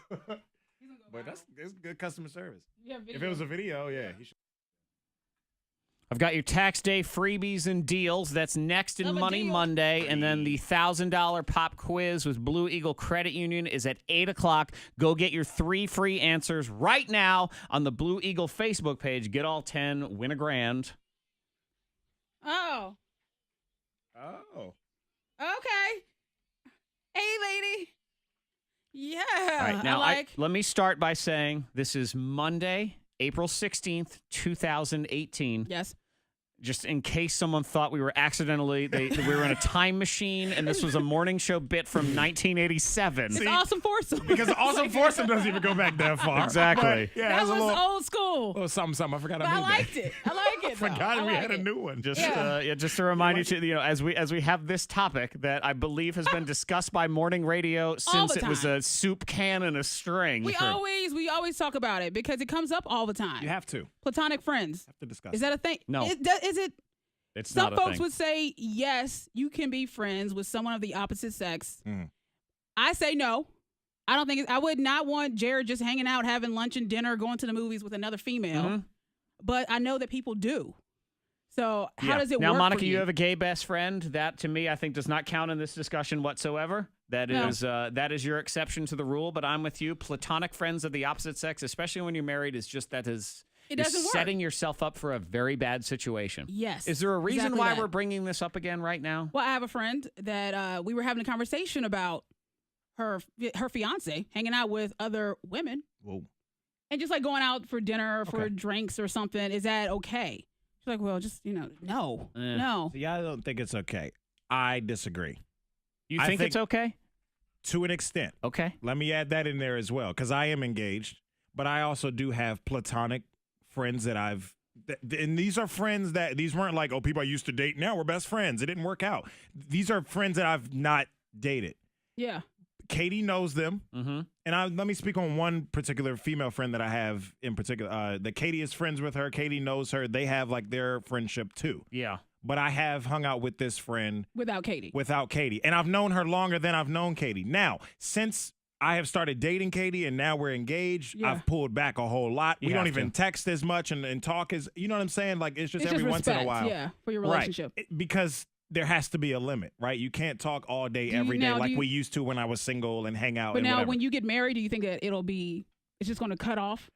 But that's good customer service. If it was a video, yeah. He should. I've got your tax day freebies and deals. That's next in Double Money deal. Monday. And then the $1,000 pop quiz with Blue Eagle Credit Union is at 8 o'clock. Go get your 3 free answers right now on the Blue Eagle Facebook page. Get all 10, win a grand. Oh. Oh. Okay. Hey, lady. Yeah. All right, now I like. let me start by saying this is Monday, April 16th, 2018. Yes. Just in case someone thought we were accidentally, we were in a time machine and this was a morning show bit from 1987. It's awesome foursome. Because Awesome Foursome doesn't even go back that far. Exactly. But, yeah, that it was was a little, old school. something. I forgot But I I made liked that. it. I like it. Forgot though. we I had like a it. new one. Just Yeah. to remind you, as we have this topic that I believe has been discussed by morning radio since the it was time. a soup can and a string. We always talk about it because it comes up all the time. You have to Platonic friends. discuss. Is that a thing? No. Is it? It's Some not a folks thing. would say yes, you can be friends with someone of the opposite sex. Mhm. I say no. I don't think I would not want Jared just hanging out, having lunch and dinner, going to the movies with another female. Mhm. But I know that people do. So how Yeah. does it now, work? Monica, for you have a gay best friend. That to me, I think, does not count in this discussion whatsoever. That No. is your exception to the rule. But I'm with you. Platonic friends of the opposite sex, especially when you're married, is It You're doesn't work. setting yourself up for a very bad situation. Yes. Is there a reason exactly why that. we're bringing this up again right now? Well, I have a friend that we were having a conversation about her fiance hanging out with other women. Whoa. And just like going out for dinner or for drinks or something. Is that okay? She's like, well, just, no. No. See, I don't think it's okay. I disagree. You think it's okay? To an extent. Okay. Let me add that in there as well, because I am engaged, but I also do have platonic friends that and these are friends these weren't like, oh, people I used to date, now we're best friends. It didn't work out. These are friends that I've not dated. Yeah. Katie knows them. Mm-hmm. And let me speak on one particular female friend that I have in particular. That Katie is friends with her. Katie knows her. They have like their friendship too. Yeah. But I have hung out with this friend without Katie. And I've known her longer than I've known Katie. Now, since I have started dating Katie and now we're engaged, I've pulled back a whole lot. We don't even text as much and talk as, you know what I'm saying? Like, it's just every once in a while. Yeah, for your relationship. Right. Because there has to be a limit, right? You can't talk all day, every day like we used to when I was single and hang out. But now whatever. when you get married, do you think that it's just going to cut off?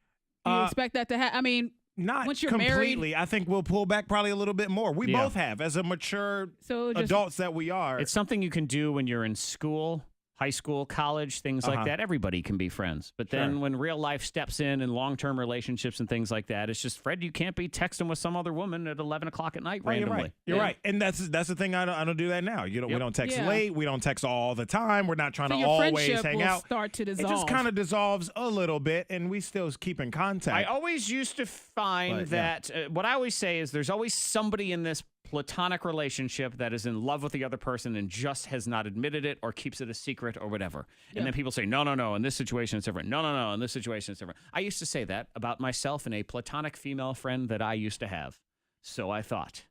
Do you expect that to happen? I mean, not once you're completely. married, I think we'll pull back probably a little bit more. We both have, as a mature adults that we are. It's something you can do when you're in school, high school, college, things like that. Everybody can be friends. But then when real life steps in and long-term relationships and things like that, it's just, Fred, you can't be texting with some other woman at 11 o'clock at night randomly. You're right. And that's the thing. I don't do that now. We don't text late. We don't text all the time. We're not trying to your always friendship hang will out. Start to dissolve. It just kind of dissolves a little bit, and we still keep in contact. I always used to find that what I always say is there's always somebody in this platonic relationship that is in love with the other person and just has not admitted it or keeps it a secret or whatever. And then people say, no, in this situation it's different. No, in this situation it's different. I used to say that about myself and a platonic female friend that I used to have. So I thought.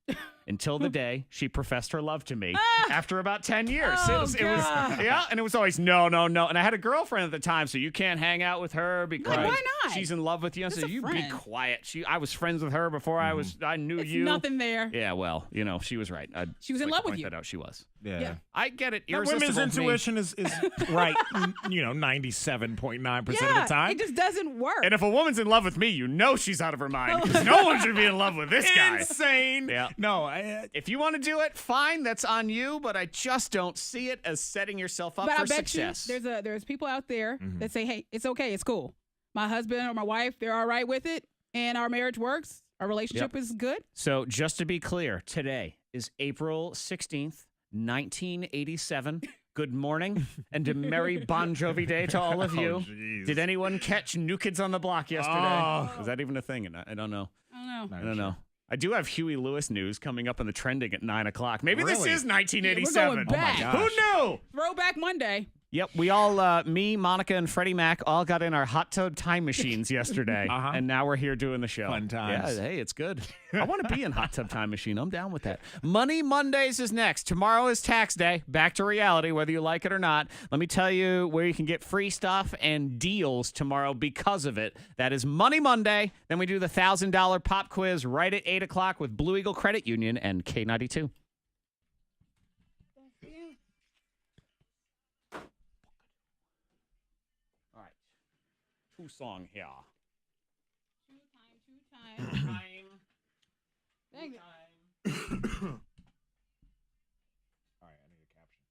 Until the day she professed her love to me after about 10 years. And it was always no. And I had a girlfriend at the time, so you can't hang out with her because why not? she's in love with you. And so you be quiet. I was friends with her before I knew you. Nothing there. Yeah, well, she was right. She was in love with you. That out. She was. Yeah. I get it. Women's intuition is right, 97.9% of the time. It just doesn't work. And if a woman's in love with me, she's out of her mind because no one should be in love with this guy. Insane. Yeah. No, if you want to do it, fine. That's on you. But I just don't see it as setting yourself up for success. You, there's people out there that say, hey, it's okay. It's cool. My husband or my wife, they're all right with it. And our marriage works. Our relationship is good. So just to be clear, today is April 16th, 1987. Good morning and a merry Bon Jovi Day to all of you. Geez. Did anyone catch New Kids on the Block yesterday? Was that even a thing? I don't know. I don't know. I do have Huey Lewis news coming up in the trending at 9 o'clock. Maybe this is 1987. Yeah, we're going back. Oh my gosh. Who knew? Throwback Monday. Yep, we all, me, Monica, and Freddy Mac, all got in our hot tub time machines yesterday, and now we're here doing the show. Fun times. Yeah, hey, it's good. I want to be in hot tub time machine. I'm down with that. Money Mondays is next. Tomorrow is tax day. Back to reality, whether you like it or not. Let me tell you where you can get free stuff and deals tomorrow because of it. That is Money Monday. Then we do the $1,000 pop quiz right at 8 o'clock with Blue Eagle Credit Union and K92. Song here. Two time. Dang it. All right, I need a caption.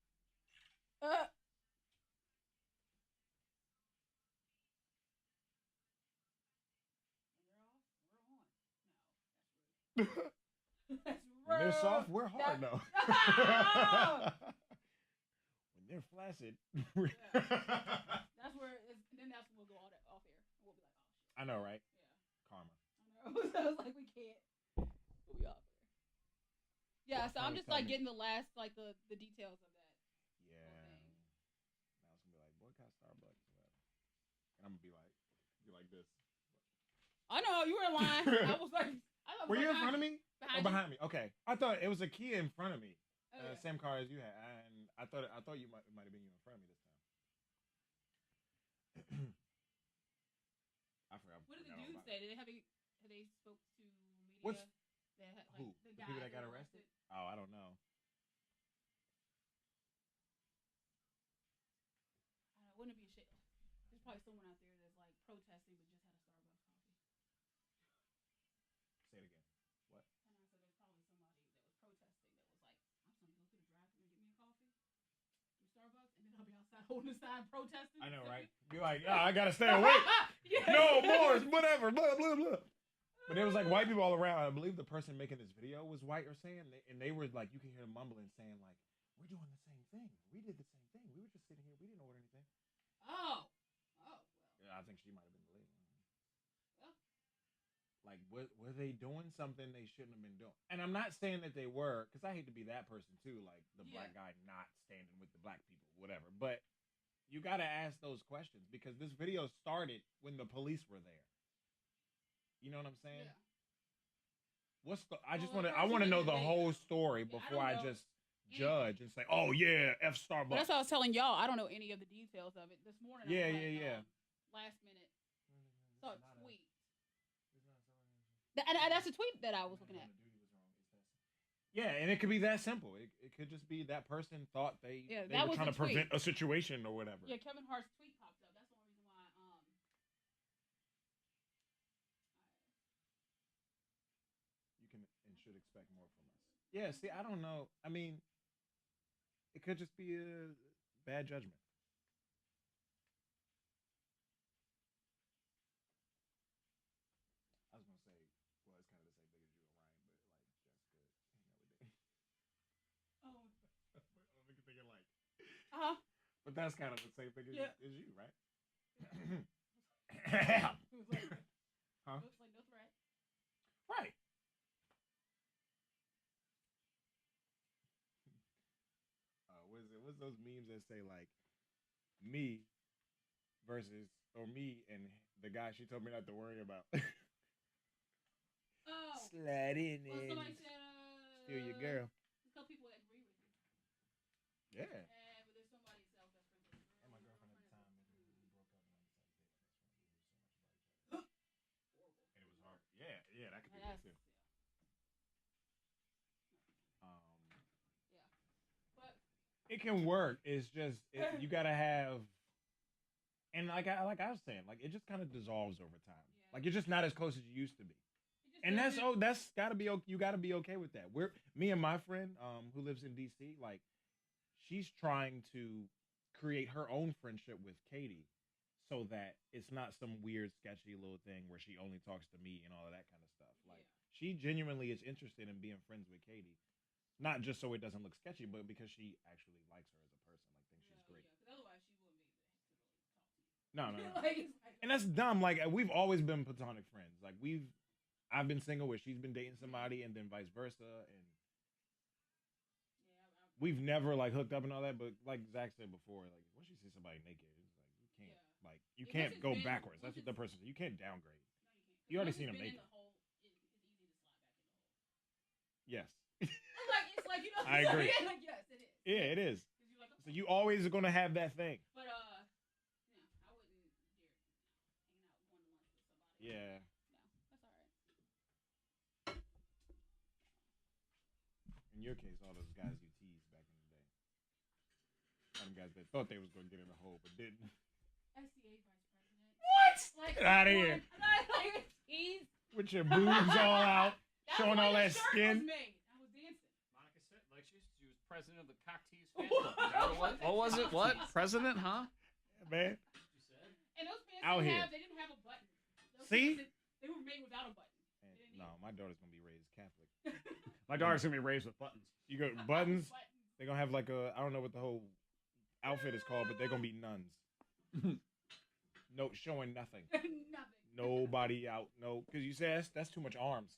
When they're soft, we're hard though. When they're flaccid. That's where then that's when we'll go all that off air. We'll be like, oh shit. I know, right? Yeah. Karma. I know. So it's like we can't. We'll be off air. Yeah, so I'm just like getting the last the details of that. Yeah. Now it's gonna be like boycott Starbucks. And I'm gonna be like this. I know you were in line. I was like, were you in front of me? Behind me? Okay. I thought it was a Kia in front of me. Same car as you had, and I thought you might have been you in front of me this time. I forgot. What did the dude say? Did they spoke to media? What's who? The people that got arrested? Oh, I don't know. Wouldn't it be a shit? There's probably someone out there that's like protesting but just had a Starbucks coffee. holding a sign protesting. I know, right? Be like, I gotta stay awake. No more, whatever, blah blah blah. But there was like white people all around. I believe the person making this video was white or saying, and they were like, you can hear them mumbling, saying like, "We're doing the same thing. We did the same thing. We were just sitting here. We didn't order anything." Oh, well. Yeah, I think she might have been the lady. Well. Like, were they doing something they shouldn't have been doing? And I'm not saying that they were, because I hate to be that person too, like the black guy not standing with the black people, whatever. But you got to ask those questions because this video started when the police were there. You know what I'm saying? Yeah. I want to know the whole story before I just judge and say, "Oh yeah, F Starbucks." But that's what I was telling y'all. I don't know any of the details of it. This morning, Yeah. Last minute, saw a tweet. That's a tweet that I was looking at. Yeah, and it could be that simple. It could just be that person thought they were trying to prevent a situation or whatever. Yeah, Kevin Hart's tweet popped up. That's the only reason why. You can and should expect more from us. Yeah, see, I don't know. I mean, it could just be a bad judgment. I was gonna say, well, it's kind of the same thing as you and Ryan, but like Jessica hang out with Dave. Oh. I'm thinking like. But that's kind of the same thing as you, right? It was like, huh? Looks like no threat. Right. What's those memes that say like me versus or me and the guy she told me not to worry about? Oh. Slide in Well, and somebody said, steal your girl. There's some people that agree with you. Yeah. But there's somebody else that's friends with you. And my girlfriend at the time, and we broke up, and I decided to date my best friend. We knew so much about each other. Horrible. And it was hard. Yeah, that could be good too. Yeah. But it can work. It's just you gotta have, and like I was saying, like it just kind of dissolves over time. Yeah. Like you're just not as close as you used to be. And that's gotta be you gotta be okay with that. Me and my friend who lives in DC, like she's trying to create her own friendship with Katie so that it's not some weird sketchy little thing where she only talks to me and all of that kind of stuff. Like she genuinely is interested in being friends with Katie, not just so it doesn't look sketchy, but because she actually likes her as a person, like thinks she's great. Yeah, otherwise she wouldn't be able to really talk to you. No. And that's dumb. Like we've always been platonic friends. Like I've been single where she's been dating somebody and then vice versa. And we've never like hooked up and all that. But like Zach said before, like once you see somebody naked, it's like you can't you can't go backwards. That's what the person said. You can't downgrade. No, you already seen them naked. It's easy to slide back in the hole. Yes. It's like you know. I agree. Like, yes, it is. Yeah, it is. Like, okay. So you always are gonna have that thing. But I wouldn't dare hanging out going to lunch with somebody. Yeah. No, that's all right. In your case, all those guys you teased back in the day. All them guys that thought they was gonna get in the hole but didn't. SCA vice president. What? Like, get out of here. Like, tease. With your boobs all out, showing all that skin. I was dancing. Monica said, like she was president of the Cocktease fan club. What was it? What? President, huh? Yeah, man. And those pants out here. They didn't have a button. See? They were made without a button. No, my daughter's gonna be raised Catholic. My daughter's gonna be raised with buttons. You go buttons. They're gonna have like I don't know what the whole outfit is called, but they're gonna be nuns. No, showing nothing. Nothing. Nobody out. No, because you say that's too much arms.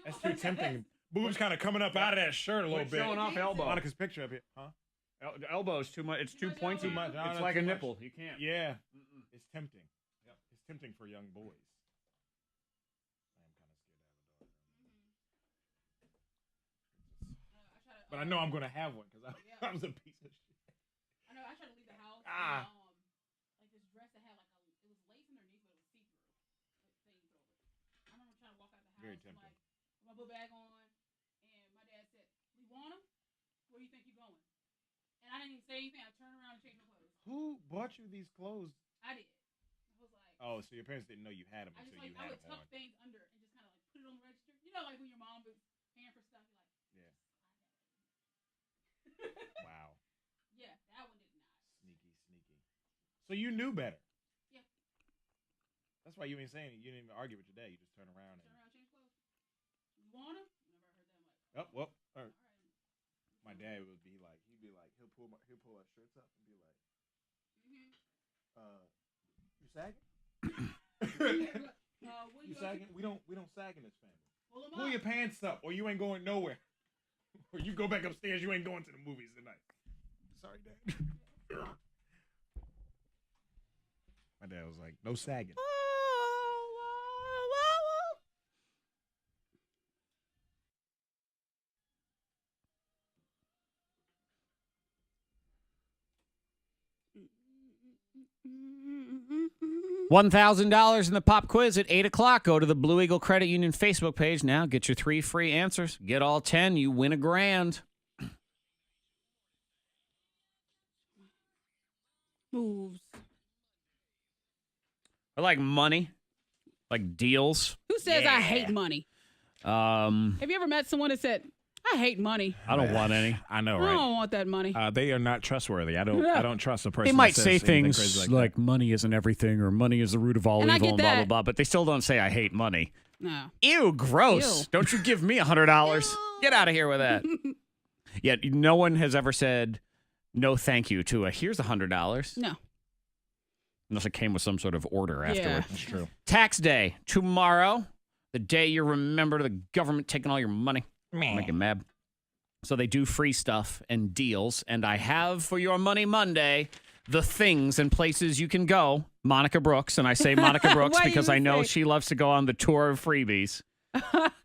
That's too tempting. Boobs kind of coming up out of that shirt a little bit. Showing off elbow. Monica's picture up here, huh? The elbow's too much. It's too pointy. Too much. No, it's no, like a much. nipple. You can't. Yeah. It's tempting. Yep. It's tempting for young boys. I am kind of scared to have a daughter. But I know I'm gonna have one because I was a piece of shit. I know. I tried to leave the house. Ah. And, like this dress that had like it was lace underneath, but it was see-through. I remember trying to walk out the house. Very tempting. Like, with my book bag on, and my dad said, "We want them. Where do you think you're going?" And I didn't even say anything. I turned around and changed my clothes. Who bought you these clothes? I did. I was like, oh, so your parents didn't know you had them I until just you I had would them tuck on. things under and just kind of like put it on the register. You know, like when your mom was paying for stuff, you're like, Yeah. slide that right in. Wow. Yeah, that one did not. Sneaky. So you knew better. Yeah. That's why you ain't saying it. You didn't even argue with your dad. You just turn around. Change clothes. You want them? Never heard that much. Oh, well, all right. My dad would be like, he'll pull our shirts up and be like, you sagging? You sagging? We don't sag in this family. Pull your pants up, or you ain't going nowhere. Or you go back upstairs. You ain't going to the movies tonight. Sorry, Dad. My dad was like, no sagging. $1,000 in the pop quiz at 8 o'clock. Go to the Blue Eagle Credit Union Facebook page now. Get your 3 free answers. Get all 10. You win $1,000. Moves. I like money. Like deals. Who says I hate money? Have you ever met someone that said, I hate money? I don't want any. I know, I right? don't want that money. They are not trustworthy. I don't trust a person. They might that say says anything things crazy like money isn't everything or money is the root of all And I evil get and blah, blah, that. blah. But they still don't say I hate money. No. Ew, gross. Ew. Don't you give me $100. Get out of here with that. Yet no one has ever said no thank you to a here's $100. No. Unless it came with some sort of order afterward. That's true. Tax day tomorrow, the day you remember the government taking all your money. Make you mad. So they do free stuff and deals, and I have for your Money Monday the things and places you can go. Monica Brooks, and I say Monica Brooks Why because you I know say- she loves to go on the tour of freebies.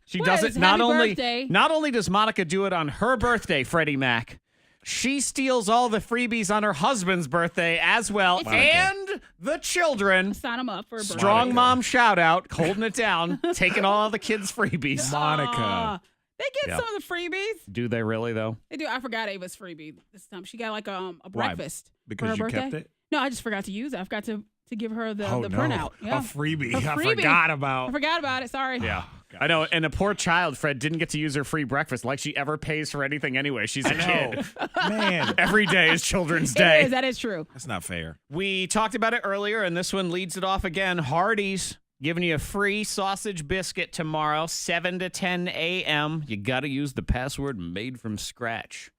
She What does is it not happy only birthday? not only does Monica do it on her birthday, Freddie Mac. She steals all the freebies on her husband's birthday as well, and the children. Sign them up for a birthday. Strong mom shout out, holding it down, taking all the kids' freebies. Monica. They get some of the freebies. Do they really though? They do. I forgot Ava's freebie this time. She got like a breakfast for Because her you birthday. kept it? No, I just forgot to use it. I forgot to give her the Oh, no. printout. Yeah. A freebie. A I freebie. forgot I about. forgot about it. Sorry. Yeah. I know, and a poor child, Fred, didn't get to use her free breakfast like she ever pays for anything anyway. She's a kid. Man, Every day is Children's It Day. is. That is true. that's not fair. We talked about it earlier, and this one leads it off again. Hardee's giving you a free sausage biscuit tomorrow, 7 to 10 a.m. You got to use the password made from scratch.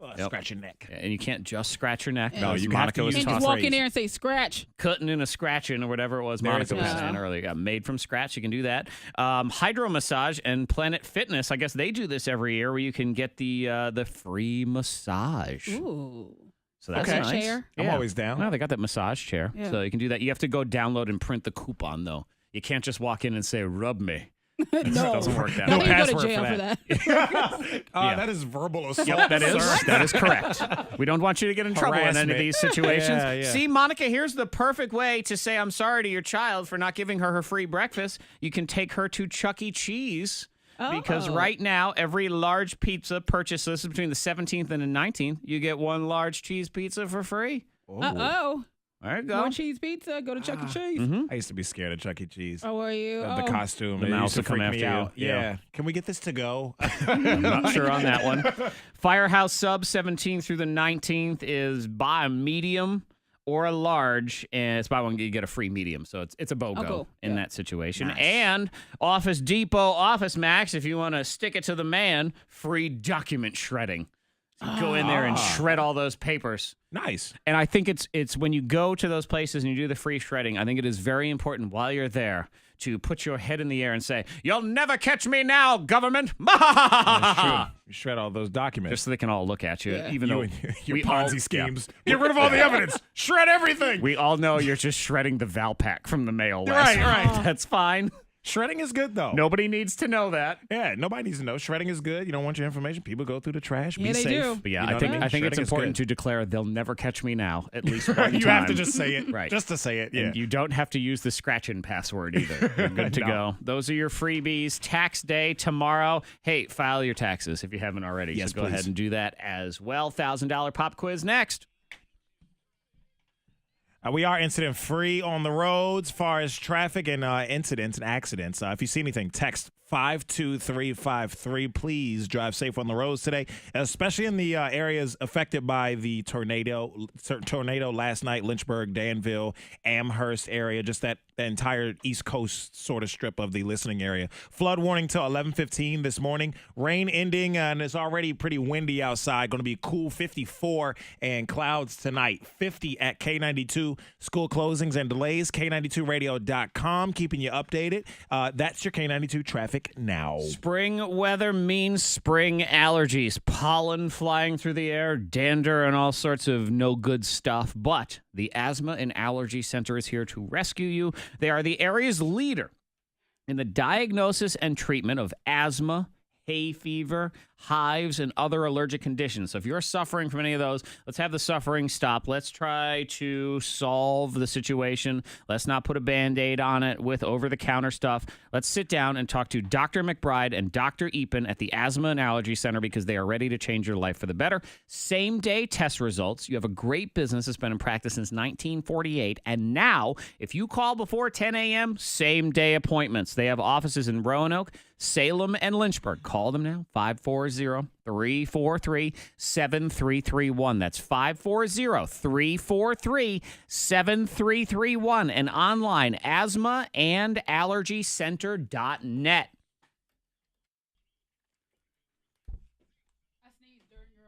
Yep. Scratch your neck. And you can't just scratch your neck. No, as you have Monica to was use And the just talking. walk in there and say scratch. Cutting and a scratching or whatever it was There Monica it was is. saying earlier. Got made from scratch. You can do that. Hydro Massage and Planet Fitness. I guess they do this every year where you can get the free massage. Ooh. So that's Okay. nice. Chair. I'm always down. Well, they got that massage chair. Yeah. So you can do that. You have to go download and print the coupon, though. You can't just walk in and say, rub me. No. doesn't work that No, way. you go to Password jail for for that. Yeah. That is verbal assault. Yep, that is sir. that is correct. We don't want you to get in trouble in any of Harassment. these situations. Yeah. See, Monica, here's the perfect way to say I'm sorry to your child for not giving her free breakfast. You can take her to Chuck E. Cheese. Because Oh. right now, every large pizza purchase, this is between the 17th and the 19th, you get one large cheese pizza for free. Uh-oh. There you go. More cheese pizza. Go to Chuck E. Cheese. Mm-hmm. I used to be scared of Chuck E. Cheese. Oh, are you? The costume. The It mouse used to will come freak after me you. out. Yeah. Yeah. Can we get this to go? I'm not sure on that one. Firehouse Sub 17th through the 19th is buy a medium or a large, and it's buy one you get a free medium. So it's a BOGO cool. in Yeah. that situation. Nice. And Office Depot, Office Max, if you want to stick it to the man, free document shredding. So you go in there and shred all those papers. Nice. And I think it's when you go to those places and you do the free shredding, I think it is very important while you're there to put your head in the air and say, "You'll never catch me now, government." That's true. You shred all those documents. Just so they can all look at you, even though and your we Ponzi all- schemes. Get rid of all the evidence. Shred everything. We all know you're just shredding the Valpak from the mail last Right, week. right. That's fine. Shredding is good, though. Nobody needs to know that. Yeah, nobody needs to know. Shredding is good. You don't want your information. People go through the trash. Yeah, Be they safe. do. But yeah, You know I think what I think it's Shredding is important good. to declare they'll never catch me now, at least one You time. have to just say it. Right. Just to say it. Yeah. And you don't have to use the scratch-in password either. You're good to No. go. Those are your freebies. Tax day tomorrow. Hey, file your taxes if you haven't already. Yes, so go please. ahead and do that as well. $1,000 pop quiz next. We are incident free on the roads as far as traffic and incidents and accidents. If you see anything, text 52353. Please drive safe on the roads today, especially in the areas affected by the tornado last night, Lynchburg, Danville, Amherst area, just that entire East Coast sort of strip of the listening area. Flood warning till 11:15 this morning. Rain ending, and it's already pretty windy outside. Going to be cool 54 and clouds tonight. 50 at K92. School closings and delays. K92radio.com. Keeping you updated. That's your K92 traffic now. Spring weather means spring allergies. Pollen flying through the air, dander, and all sorts of no good stuff. But the Asthma and Allergy Center is here to rescue you. They are the area's leader in the diagnosis and treatment of asthma, hay fever, hives, and other allergic conditions. So if you're suffering from any of those, let's have the suffering stop. Let's try to solve the situation. Let's not put a Band-Aid on it with over-the-counter stuff. Let's sit down and talk to Dr. McBride and Dr. Epen at the Asthma and Allergy Center because they are ready to change your life for the better. Same-day test results. You have a great business that's been in practice since 1948. And now, if you call before 10 a.m., same-day appointments. They have offices in Roanoke, Salem, and Lynchburg. Call them now, 540-343-7331. That's 540-343-7331. And online, asthmaandallergycenter.net. I sneezed during your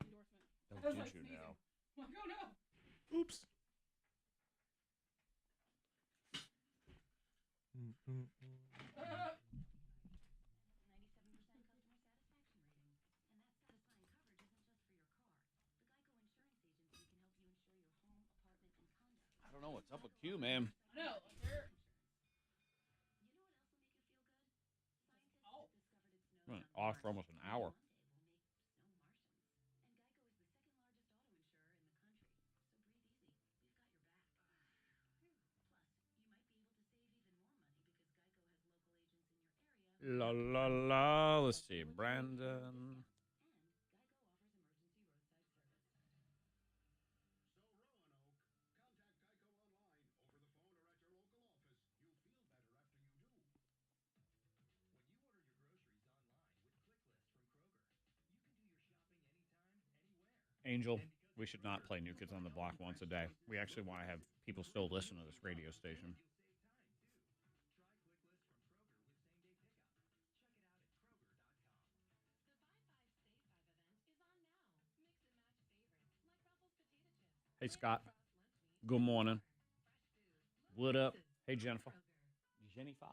endorsement. I was like sneezing. I'm like, oh no. Oops. I don't know what's up with you, man. I know. They're... Off for almost an hour. La la la. Let's see, Brandon. Angel, we should not play New Kids on the Block once a day. We actually want to have people still listen to this radio station. Hey, Scott. Good morning. What up? Hey, Jennifer. Jennifer?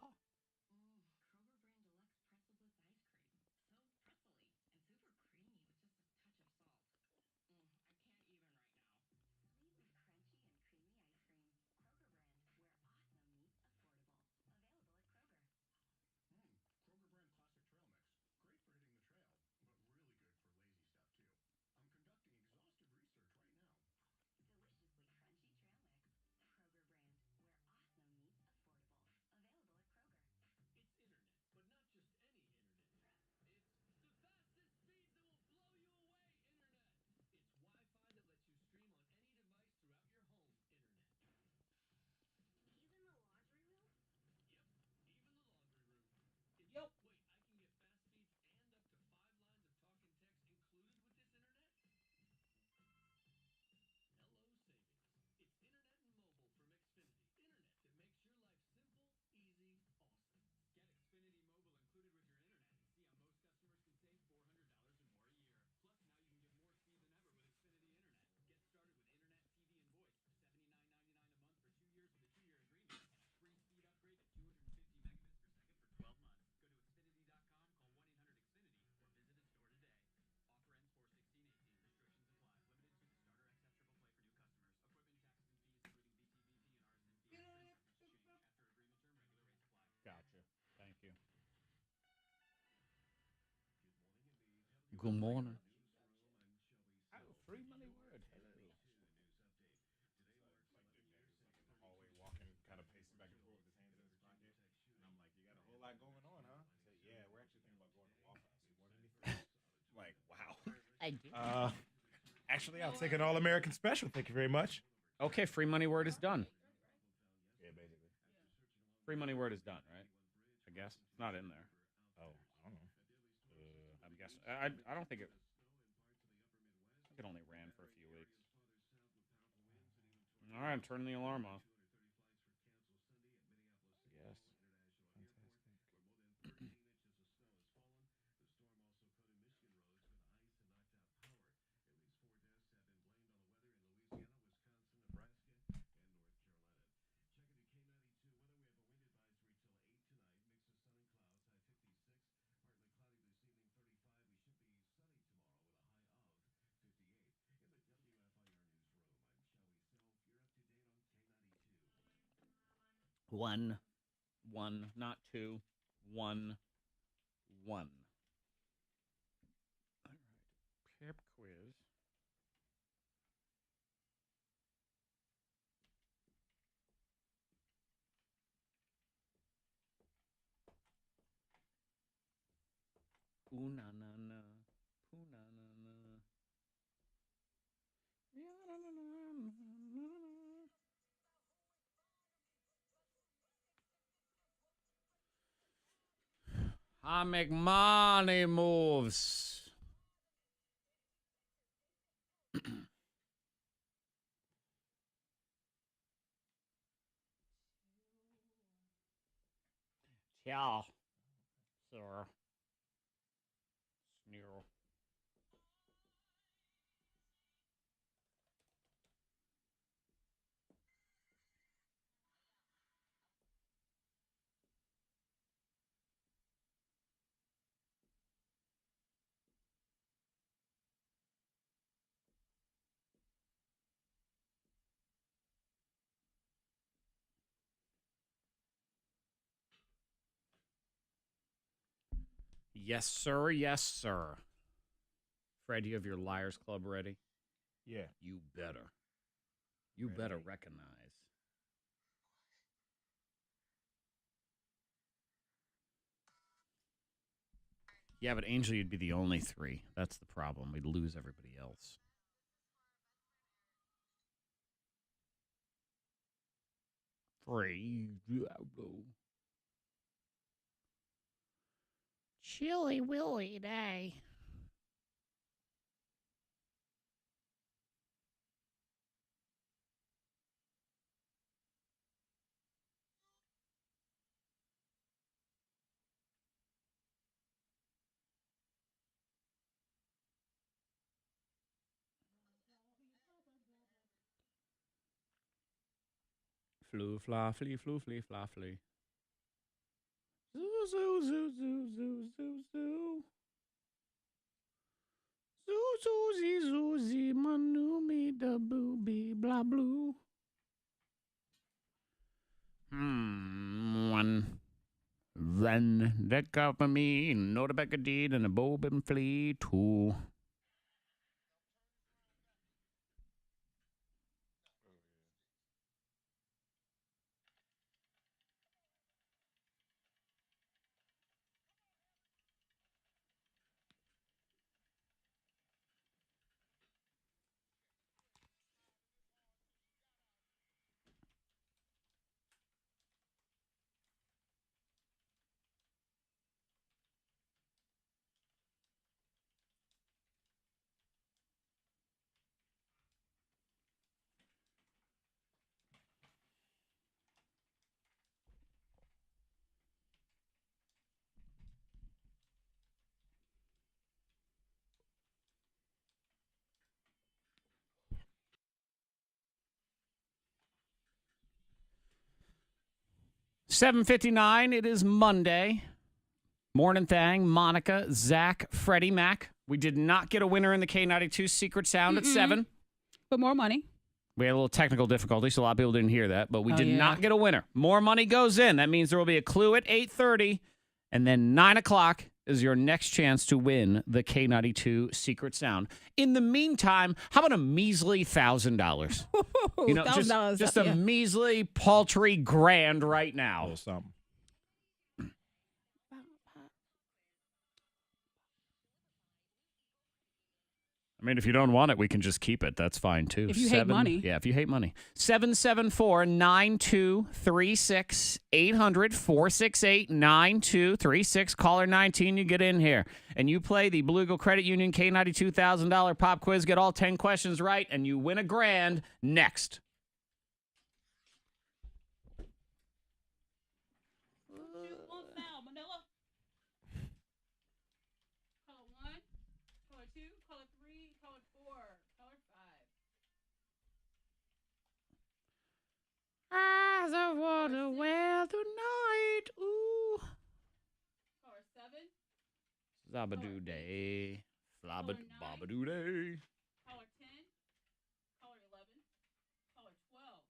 Gotcha. Thank you. Good morning. Oh, free money word. Hello. Hallway walking, kind of pacing back and forth with his hands in his pocket. And I'm like, you got a whole lot going on, huh? I said, yeah, we're actually thinking about going to Waffle House. You want anything? I'm like, wow. I do. Actually, I'll take an All-American special. Thank you very much. Okay, free money word is done. Yeah, basically. Free money word is done, right? I guess. It's not in there. Oh, I don't know. I'm guessing. I don't think it... I think it only ran for a few weeks. All right, I'm turning the alarm off. Yes. Fantastic. One, not two. 1, 1. All right. Pip quiz. Ooh na na na. Ooh na na na. Yeah, na, na, na, na, na, na. I make money moves. Yeah, sir. Sneer. Yes, sir. Yes, sir. Fred, you have your Liars Club ready? Yeah. You better. You Ready. better recognize. Yeah, but Angel, you'd be the only 3. That's the problem. We'd lose everybody else. Free. Chilly Willy Day. Flu, fla, flee, flu, flee, fla, flee. Zoo, zoo, zoo, zoo, zoo, zoo, zoo. Zoo, zoozy, zoozy, manumi, da booby, blah, blue. One. Then deck up of me, no the back of deed, and a bob and flea, 2. $7:59. It is Monday. Morning Thang, Monica, Zack, Freddy Mac. We did not get a winner in the K92 Secret Sound at 7. But more money. We had a little technical difficulty, so a lot of people didn't hear that. But we did yeah. not get a winner. More money goes in. That means there will be a clue at 8:30, and then 9 o'clock is your next chance to win the K92 Secret Sound. In the meantime, how about a measly $1,000? You know, $1,000, just a measly, paltry grand right now. little something. I mean, if you don't want it, we can just keep it. That's fine, too. If you hate money. Yeah, if you hate money. 774-9236. 800-468-9236. Caller 19, you get in here. And you play the Blue Eagle Credit Union K92 $1,000 pop quiz. Get all 10 questions right, and you win $1,000 next. As I water well tonight. Ooh. Caller 7. Zabadoo day. Babadoo day. Caller 10. Caller 11. Caller 12.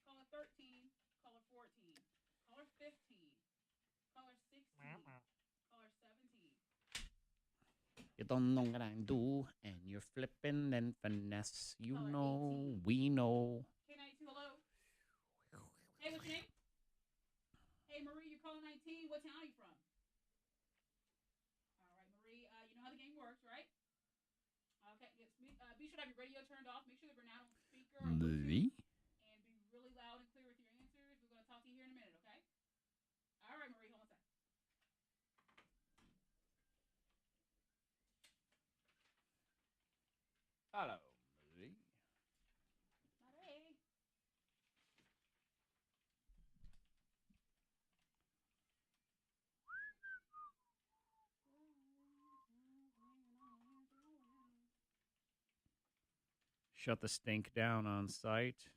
Caller 13. Caller 14. Caller 15. Caller 16. Caller 17. You don't know what I do, and you're flipping and finesse. You Caller know, 18. we know. K92, hello. Hey, what's your name? Hey, Marie, you're calling 19. What town are you from? All right, Marie, you know how the game works, right? Okay, yes, be sure to have your radio turned off. Make sure that we're not on speaker or Bluetooth. And be really loud and clear with your answers. We're going to talk to you here in a minute, okay? All right, Marie, hold on a second. Hello, Marie. Marie. Shut the stink down on site.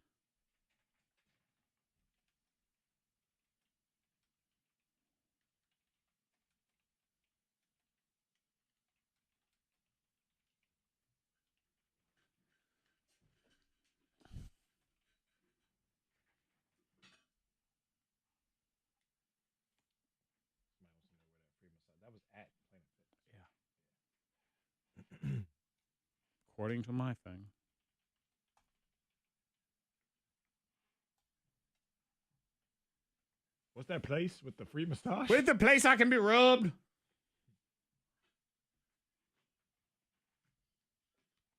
That was at Planet Fitness. Yeah. According to my thing. What's that place with the free massage? With the place I can be rubbed.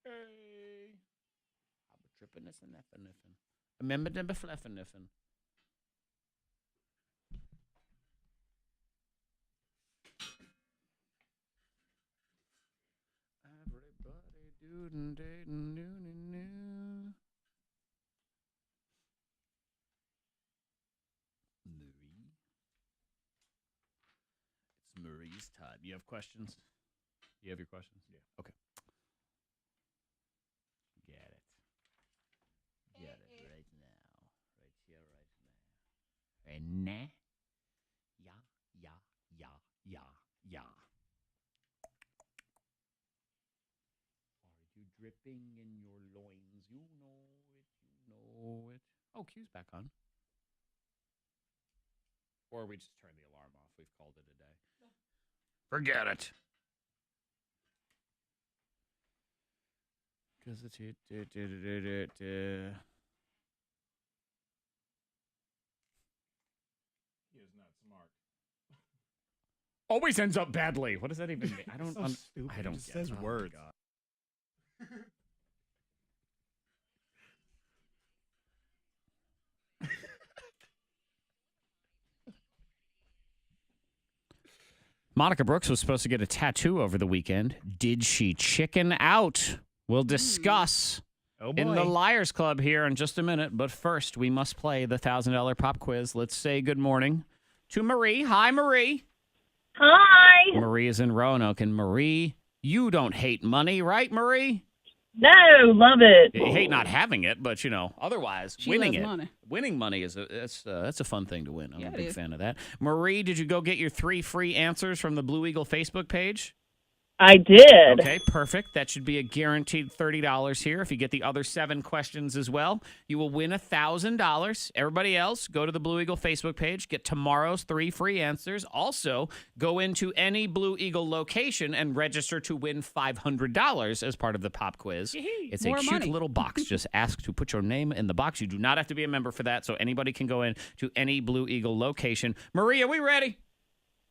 Hey. I'm tripping this and effing. Remember to be fluffing. Everybody doing dating new. Marie. It's Marie's time. You have questions? You have your questions? Yeah. Okay. Get it. Get it right now. Right here, right now. Right now. Yeah. Are you dripping in your loins? You know it. Oh, Q's back on. Or we just turn the alarm off. We've called it a day. Forget it. Because it's it. He is not smart. Always ends up badly. What does that even mean? I don't. So stupid. I don't It just get says it. words. Oh my God. Monica Brooks was supposed to get a tattoo over the weekend. Did she chicken out? We'll discuss in the Liars Club here in just a minute. But first, we must play the $1,000 pop quiz. Let's say good morning to Marie. Hi, Marie. Hi. Marie is in Roanoke. And Marie, you don't hate money, right, Marie? No, love it. You hate not having it, but, otherwise, She winning loves it. money. Winning money that's a fun thing to win. I'm Yeah, a it big is. fan of that. Marie, did you go get your 3 free answers from the Blue Eagle Facebook page? I did. Okay, perfect. That should be a guaranteed $30 here. If you get the other 7 questions as well, you will win $1,000. Everybody else, go to the Blue Eagle Facebook page, get tomorrow's 3 free answers. Also, go into any Blue Eagle location and register to win $500 as part of the pop quiz. It's More a cute money. little box. Just ask to put your name in the box. You do not have to be a member for that, so anybody can go in to any Blue Eagle location. Marie, are we ready?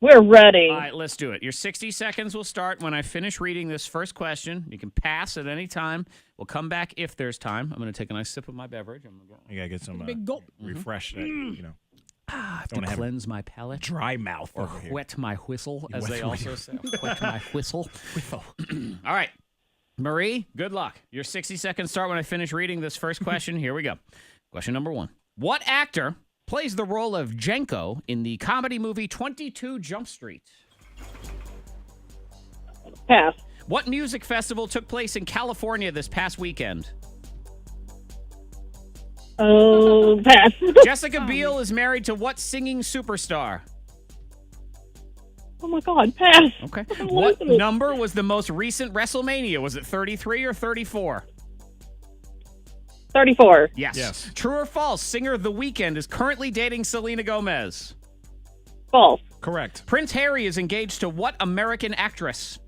We're ready. All right, let's do it. Your 60 seconds will start when I finish reading this first question. You can pass at any time. We'll come back if there's time. I'm going to take a nice sip of my beverage. I'm gonna go. You got to get some Big gulp. refresh that, I have to Don't have cleanse my palate. dry mouth Or over here. whet my whistle, as Whet they my- also say. Whet my whistle. All right. Marie, good luck. Your 60 seconds start when I finish reading this first question. Here we go. Question number 1. What actor plays the role of Jenko in the comedy movie 22 Jump Street? Pass. What music festival took place in California this past weekend? Oh, pass. Jessica Biel is married to what singing superstar? Oh, my God. Pass. Okay. I'm What losing it. number was the most recent WrestleMania? Was it 33 or 34? 34. Yes. Yes. True or false? Singer The Weeknd is currently dating Selena Gomez. False. Correct. Prince Harry is engaged to what American actress?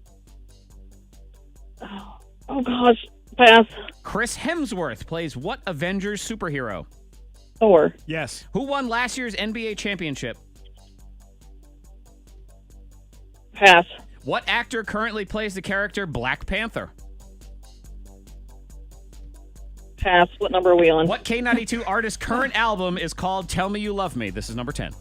Oh, gosh. Pass. Chris Hemsworth plays what Avengers superhero? Thor. Yes. Who won last year's NBA championship? Pass. What actor currently plays the character Black Panther? Pass. What number are we on? What K92 artist's current album is called Tell Me You Love Me? This is number 10.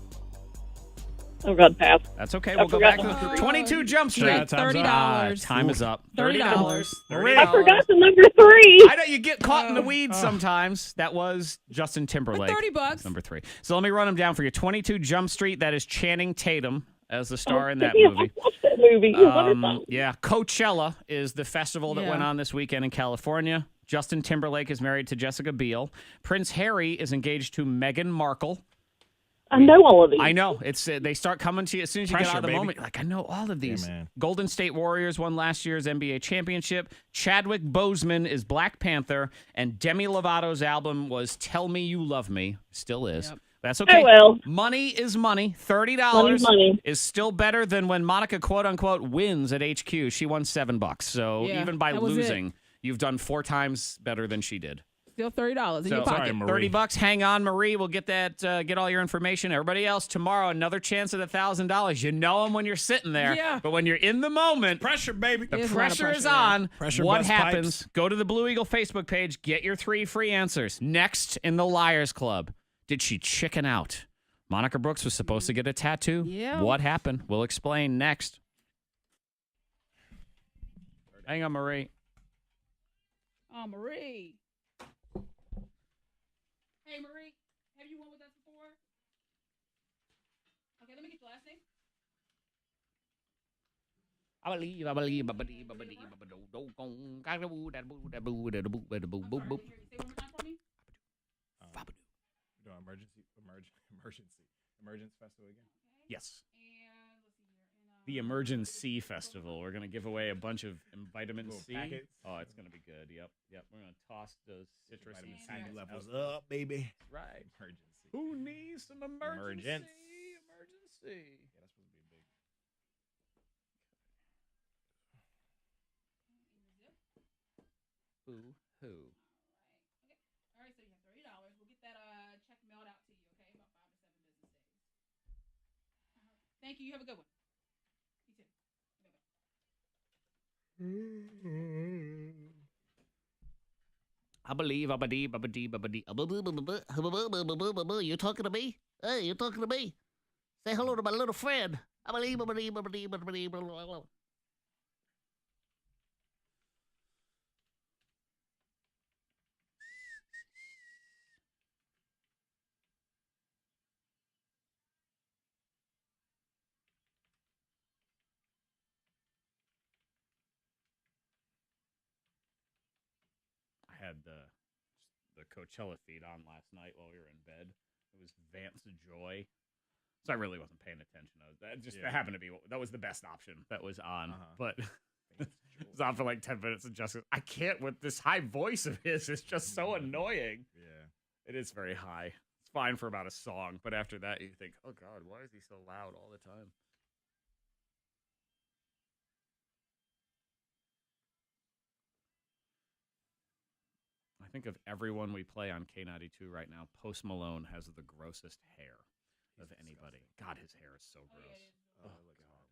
Oh, God. Pass. That's okay. I We'll go back forgot to number 22 Jump Street. Yeah, $30. Time is up. $30. I forgot the number 3. I know you get caught in the weeds sometimes. That was Justin Timberlake. For $30. That's number 3. So let me run them down for you. 22 Jump Street. That is Channing Tatum as the star in that Yeah, movie. I watched that movie. Wonderful. Yeah, Coachella is the festival that Yeah. went on this weekend in California. Justin Timberlake is married to Jessica Biel. Prince Harry is engaged to Meghan Markle. I know all of these. I know. It's they start coming to you as soon as you get Pressure, out of the baby. moment. Like, I know all of these. man. Golden State Warriors won last year's NBA championship. Chadwick Boseman is Black Panther. And Demi Lovato's album was Tell Me You Love Me. Still is. Yep. That's okay. Oh, well. Money is money. $30 Money's money. is still better than when Monica, quote unquote, wins at HQ. She won $7. So Yeah, even by that was it. losing, you've done 4 times better than she did. Still $30 in So your pocket. sorry, Marie. $30. Hang on, Marie. We'll get that. Get all your information. Everybody else tomorrow. Another chance at $1,000. You know them when you're sitting there. Yeah. But when you're in the moment, Pressure, baby. the There's a lot of pressure is pressure there. on. Pressure What bust happens? pipes. Go to the Blue Eagle Facebook page. Get your 3 free answers. Next in the Liars Club. Did she chicken out? Monica Brooks was supposed to get a tattoo. Yeah. What happened? We'll explain next. Hang on, Marie. Oh, Marie. Hey, Marie. Have you won with us before? Okay, let me get your last name. I believe. Say it one more time for me. No, emergence festival again. Yes. And let's see here. The Emergency Festival. We're going to give away a bunch of vitamin Little C. packets. Oh, it's going to be good. Yep. We're going to toss those citrus Vitamin C packets levels out. up, baby. Right. Emergency. Who needs some emergency? Emergence. Emergency. Yeah, that's supposed to be big. Who? All right, so you have $30. We'll get that check mailed out to you, okay? About 5 to 7 business days. Thank you. You have a good one. You too. I believe. You talking to me? Hey, you talking to me? Say hello to my little friend. I believe. I had the Coachella feed on last night while we were in bed. It was Vance Joy. So I really wasn't paying attention. That happened to be that was the best option that was on. But it was on for like 10 minutes and just I can't with this high voice of his. It's just so annoying. Yeah. It is very high. It's fine for about a song, but after that you think, oh God, why is he so loud all the time? I think of everyone we play on K92 right now, Post Malone has the grossest hair of anybody. God, his hair is so gross. Oh, God.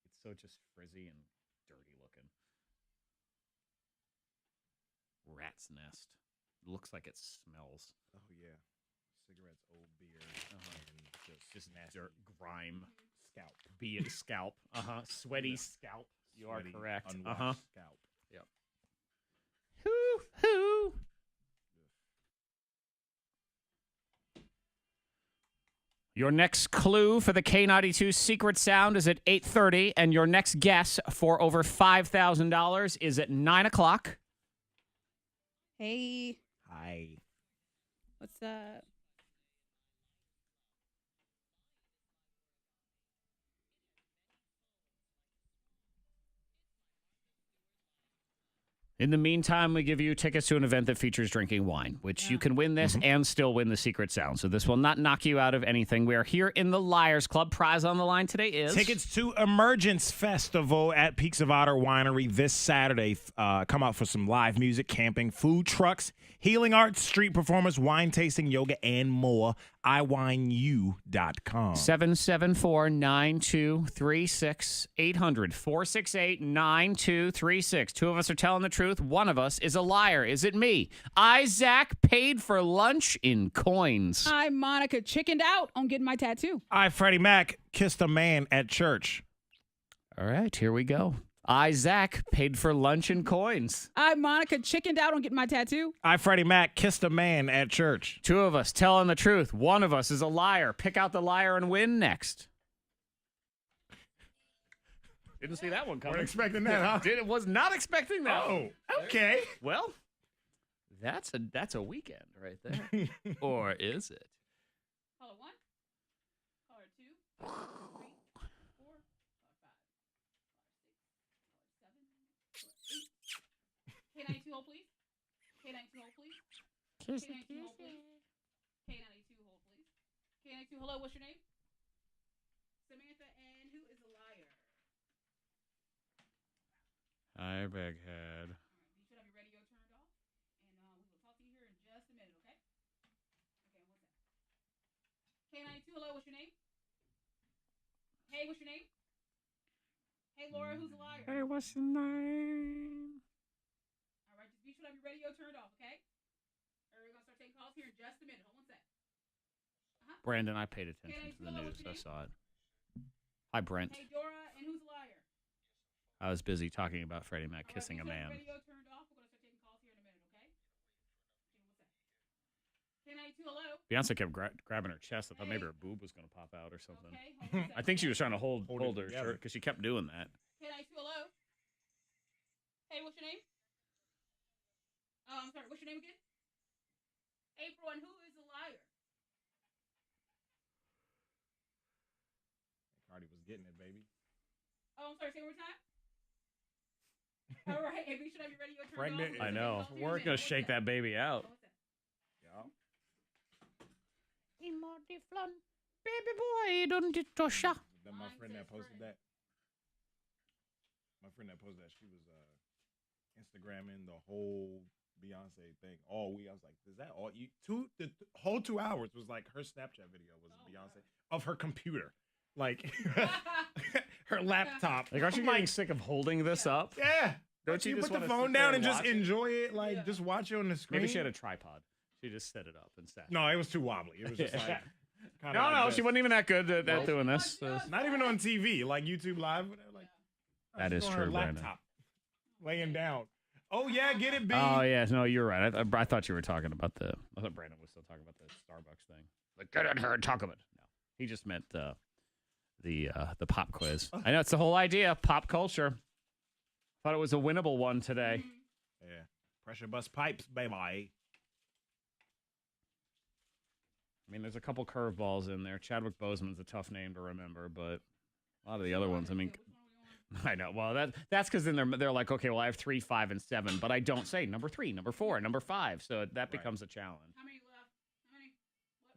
It's so just frizzy and dirty looking. Rat's nest. Looks like it smells. Oh yeah, cigarettes, old beer, and Just nasty. Dirt, grime. scalp. Be it scalp. Sweaty scalp. You Sweaty, are correct. unwashed scalp. Yep. Hoo-hoo. Your next clue for the K92 secret sound is at 8:30, and your next guess for over $5,000 is at 9 o'clock. Hey, Hi. what's up? In the meantime, we give you tickets to an event that features drinking wine, which you can win this and still win the secret sound. So this will not knock you out of anything. We are here in the Liars Club. Prize on the line today is Tickets to Emergence Festival at Peaks of Otter Winery this Saturday. Come out for some live music, camping, food trucks, healing arts, street performance, wine tasting, yoga, and more. iwineyou.com. 774-9236, 800-468-9236. Two of us are telling the truth. One of us is a liar. Is it me? Zack, paid for lunch in coins. I'm Monica, chickened out on getting my tattoo. I, Freddy Mac, kissed a man at church. All right, here we go. Zack, paid for lunch in coins. I'm Monica, chickened out on getting my tattoo. I, Freddy Mac, kissed a man at church. Two of us telling the truth. One of us is a liar. Pick out the liar and win next. Didn't see that one coming. Weren't expecting that, huh? Was not expecting that. Oh, okay. Well, that's a weekend right there. Or is it? Caller 1, caller 2, 3, 4, 5, 6, 7, 8. K92 hold, please. K92 hold, please. K92 hold, please. K92 hold, please. K92, hello, what's your name? Samantha, and who is a liar? Hi, Baghead. You should have your radio turned off, and we will talk to you here in just a minute, okay? Okay, what's that? K92, hello, what's your name? Hey, what's your name? Hey, Laura, who's a liar? Hey, what's your name? All right, just be sure to have your radio turned off, okay? Or we're going to start taking calls here in just a minute. Hold on a sec. Brandon, I paid attention to the news. I saw it. Hi, Brent. Hey, Dora, and who's a liar? I was busy talking about Freddy Mac kissing a All right, man. be sure to have your radio turned off. We're going to start taking calls here in a minute, okay? Okay, what's that? K92, hello? Beyonce kept grabbing her chest. I thought maybe her boob was going to pop out or something. Okay, hold on a I think she was trying to hold Hold her it together. shirt because she kept doing that. K92, hello? Hey, what's your name? Oh, I'm sorry. What's your name again? April, and who is a liar? Cardi was getting it, baby. Oh, I'm sorry. Say it one more time. All right, and we should have your radio turned Pregnant. off. I know. We're going to shake that baby out. Yeah. Baby boy, don't it tosha. Then my friend that posted that. My friend that posted that, she was Instagramming the whole Beyonce thing all week. I was like, is that all you the whole 2 hours was like her Snapchat video was Beyonce of her computer. Like her laptop. Like, aren't you getting sick of holding this up? Yeah. Don't you just put the wanna phone sit there down and and just watch it? enjoy it? Like just watch it on the screen. Maybe she had a tripod. She just set it up and sat. No, it was too wobbly. It was just like No, she wasn't even that good at doing this. not even on TV, like YouTube Live, whatever. Like That is on true, her Brandon. laptop, laying down. Oh yeah, get it, B. Oh yeah, no, you're right. I thought you were talking about the. I thought Brandon was still talking about the Starbucks thing. Like, get in here and talk about it. No, he just meant the pop quiz. I know it's the whole idea, pop culture. Thought it was a winnable one today. Yeah, pressure bust pipes, baby. I mean, there's a couple curveballs in there. Chadwick Boseman's a tough name to remember, but a lot of the other ones, I mean, I know. Well, that's because then they're like, okay, well, I have 3, 5, and 7, but I don't say number 3, number 4, number 5, so that becomes a challenge. How many left? How many?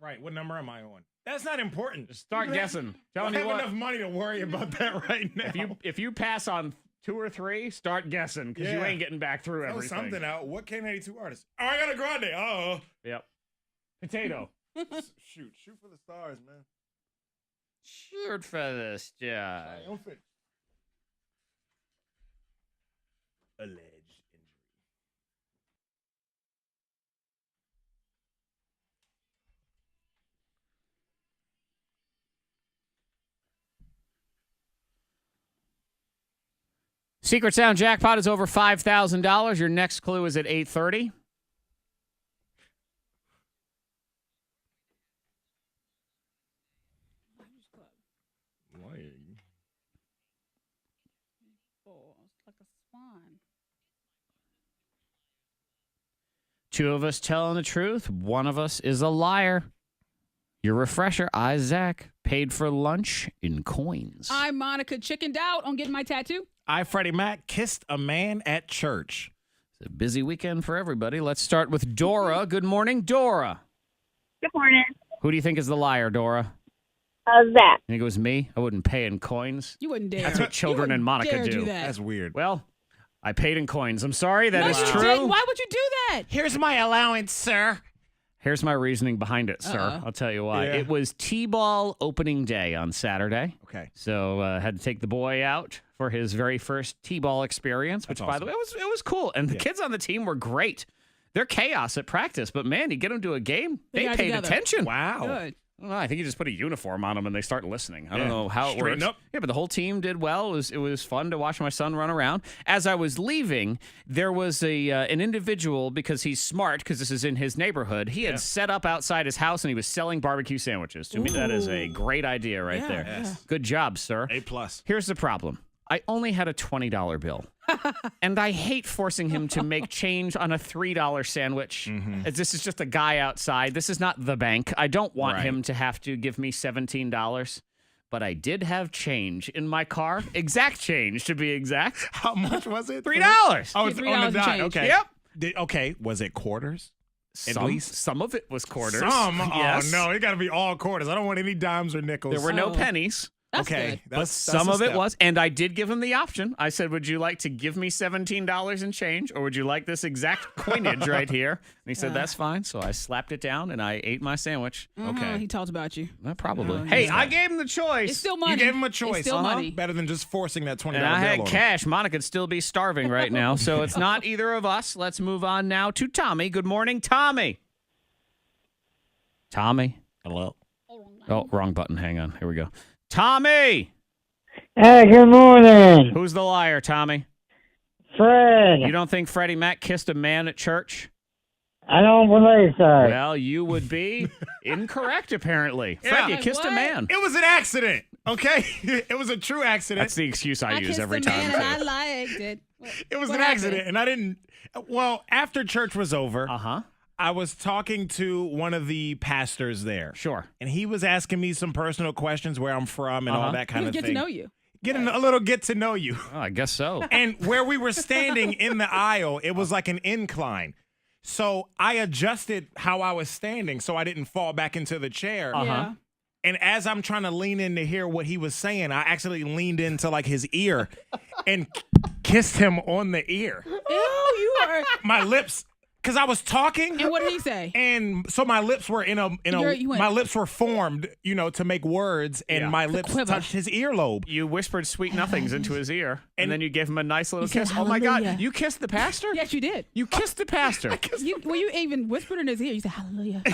Right, what number am I on? That's not important. Just start guessing. I Telling don't you have what, enough money to worry about that right now. if you pass on 2 or 3, start guessing because you Yeah. ain't getting back through Throw everything. something out. What K92 artist? Oh, I got a Grande. Oh, Yep. Potato. shoot for the stars, man. Cheered for this job. Alleged injury. Secret Sound jackpot is over $5,000. Your next clue is at 8:30. Oh, it's like a swan. Two of us telling the truth. One of us is a liar. Your refresher, Zack, paid for lunch in coins. I'm Monica, chickened out on getting my tattoo. I, Freddy Mac, kissed a man at church. It's a busy weekend for everybody. Let's start with Dora. Good morning, Dora. Good morning. Who do you think is the liar, Dora? Zach. You think it was me? I wouldn't pay in coins. You wouldn't dare. That's what children You and wouldn't Monica dare do. that. That's weird. Well, I paid in coins. I'm sorry, that No, is you true. didn't. Why would you do that? Here's my allowance, sir. Here's my reasoning behind it, sir. Uh-oh. I'll tell you why. Yeah. It was T-ball opening day on Saturday. Okay. So had to take the boy out for his very first T-ball experience, which, That's by the way, it was cool. And the kids on the team were great. They're chaos at practice, but man, you get them to a game, they got paid together. attention. Wow. Good. Well, I think you just put a uniform on them and they start listening. I don't Yeah. know how it Straighten works. up. Yeah, but the whole team did well. It was fun to watch my son run around. As I was leaving, there was an individual, because he's smart, because this is in his neighborhood. He had set up outside his house and he was selling barbecue sandwiches. To me, that is a great idea right there. Yes. Good job, sir. A+. Here's the problem. I only had a $20 bill. And I hate forcing him to make change on a $3 sandwich. As this is just a guy outside. This is not the bank. I don't want Right. him to have to give me $17. But I did have change in my car. Exact change, to be exact. How much was it? $3. Oh, Yeah, it's $3 on the and dot. change. Okay. Yep. Okay. Was it quarters? Some, least? some of it was quarters. Some? Yes. Oh, no. It got to be all quarters. I don't want any dimes or nickels. There were no Oh. pennies. That's okay. good. But some of it was, and I did give him the option. I said, would you like to give me $17 in change, or would you like this exact coinage right here? And he said, that's fine. So I slapped it down, and I ate my sandwich. Okay. He talked about you. Probably. Oh, Hey, yeah. I gave him the choice. It's still money. You gave him a choice. It's still money. Better than just forcing that $20 and I bill had on him. cash. Monica'd still be starving right now. So it's not either of us. Let's move on now to Tommy. Good morning, Tommy. Tommy. Hello. Oh, wrong button. Hang on. Here we go. Tommy. Hey, good morning, Who's the liar, Tommy? Fred. You don't think Freddy Mac kissed a man at church? I don't believe so. Well, you would be incorrect, apparently. Fred, you Wait, kissed a what? man. It was an accident. Okay. It was a true accident. That's the excuse I use kissed every a time. man and I liked it. It was What an happened? accident, and I didn't. Well, after church was over, Uh-huh. I was talking to one of the pastors there. Sure. And he was asking me some personal questions, where I'm from and all that kind of Get thing. to know you. Getting a little get to know you. Oh, I guess so. And where we were standing in the aisle, it was like an incline. So I adjusted how I was standing so I didn't fall back into the chair. Yeah. And as I'm trying to lean in to hear what he was saying, I actually leaned into like his ear and kissed him on the ear. Ew, you are. My lips, because I was talking. And what did he say? And so my lips were you went- my lips were formed, to make words, and Yeah. my lips quiver. touched his earlobe. You whispered sweet nothings into his ear, and then you gave him a nice little You said kiss. Oh, my God. hallelujah. You kissed the pastor? Yes, you did. You kissed the pastor. You even whispered in his ear. You said, hallelujah.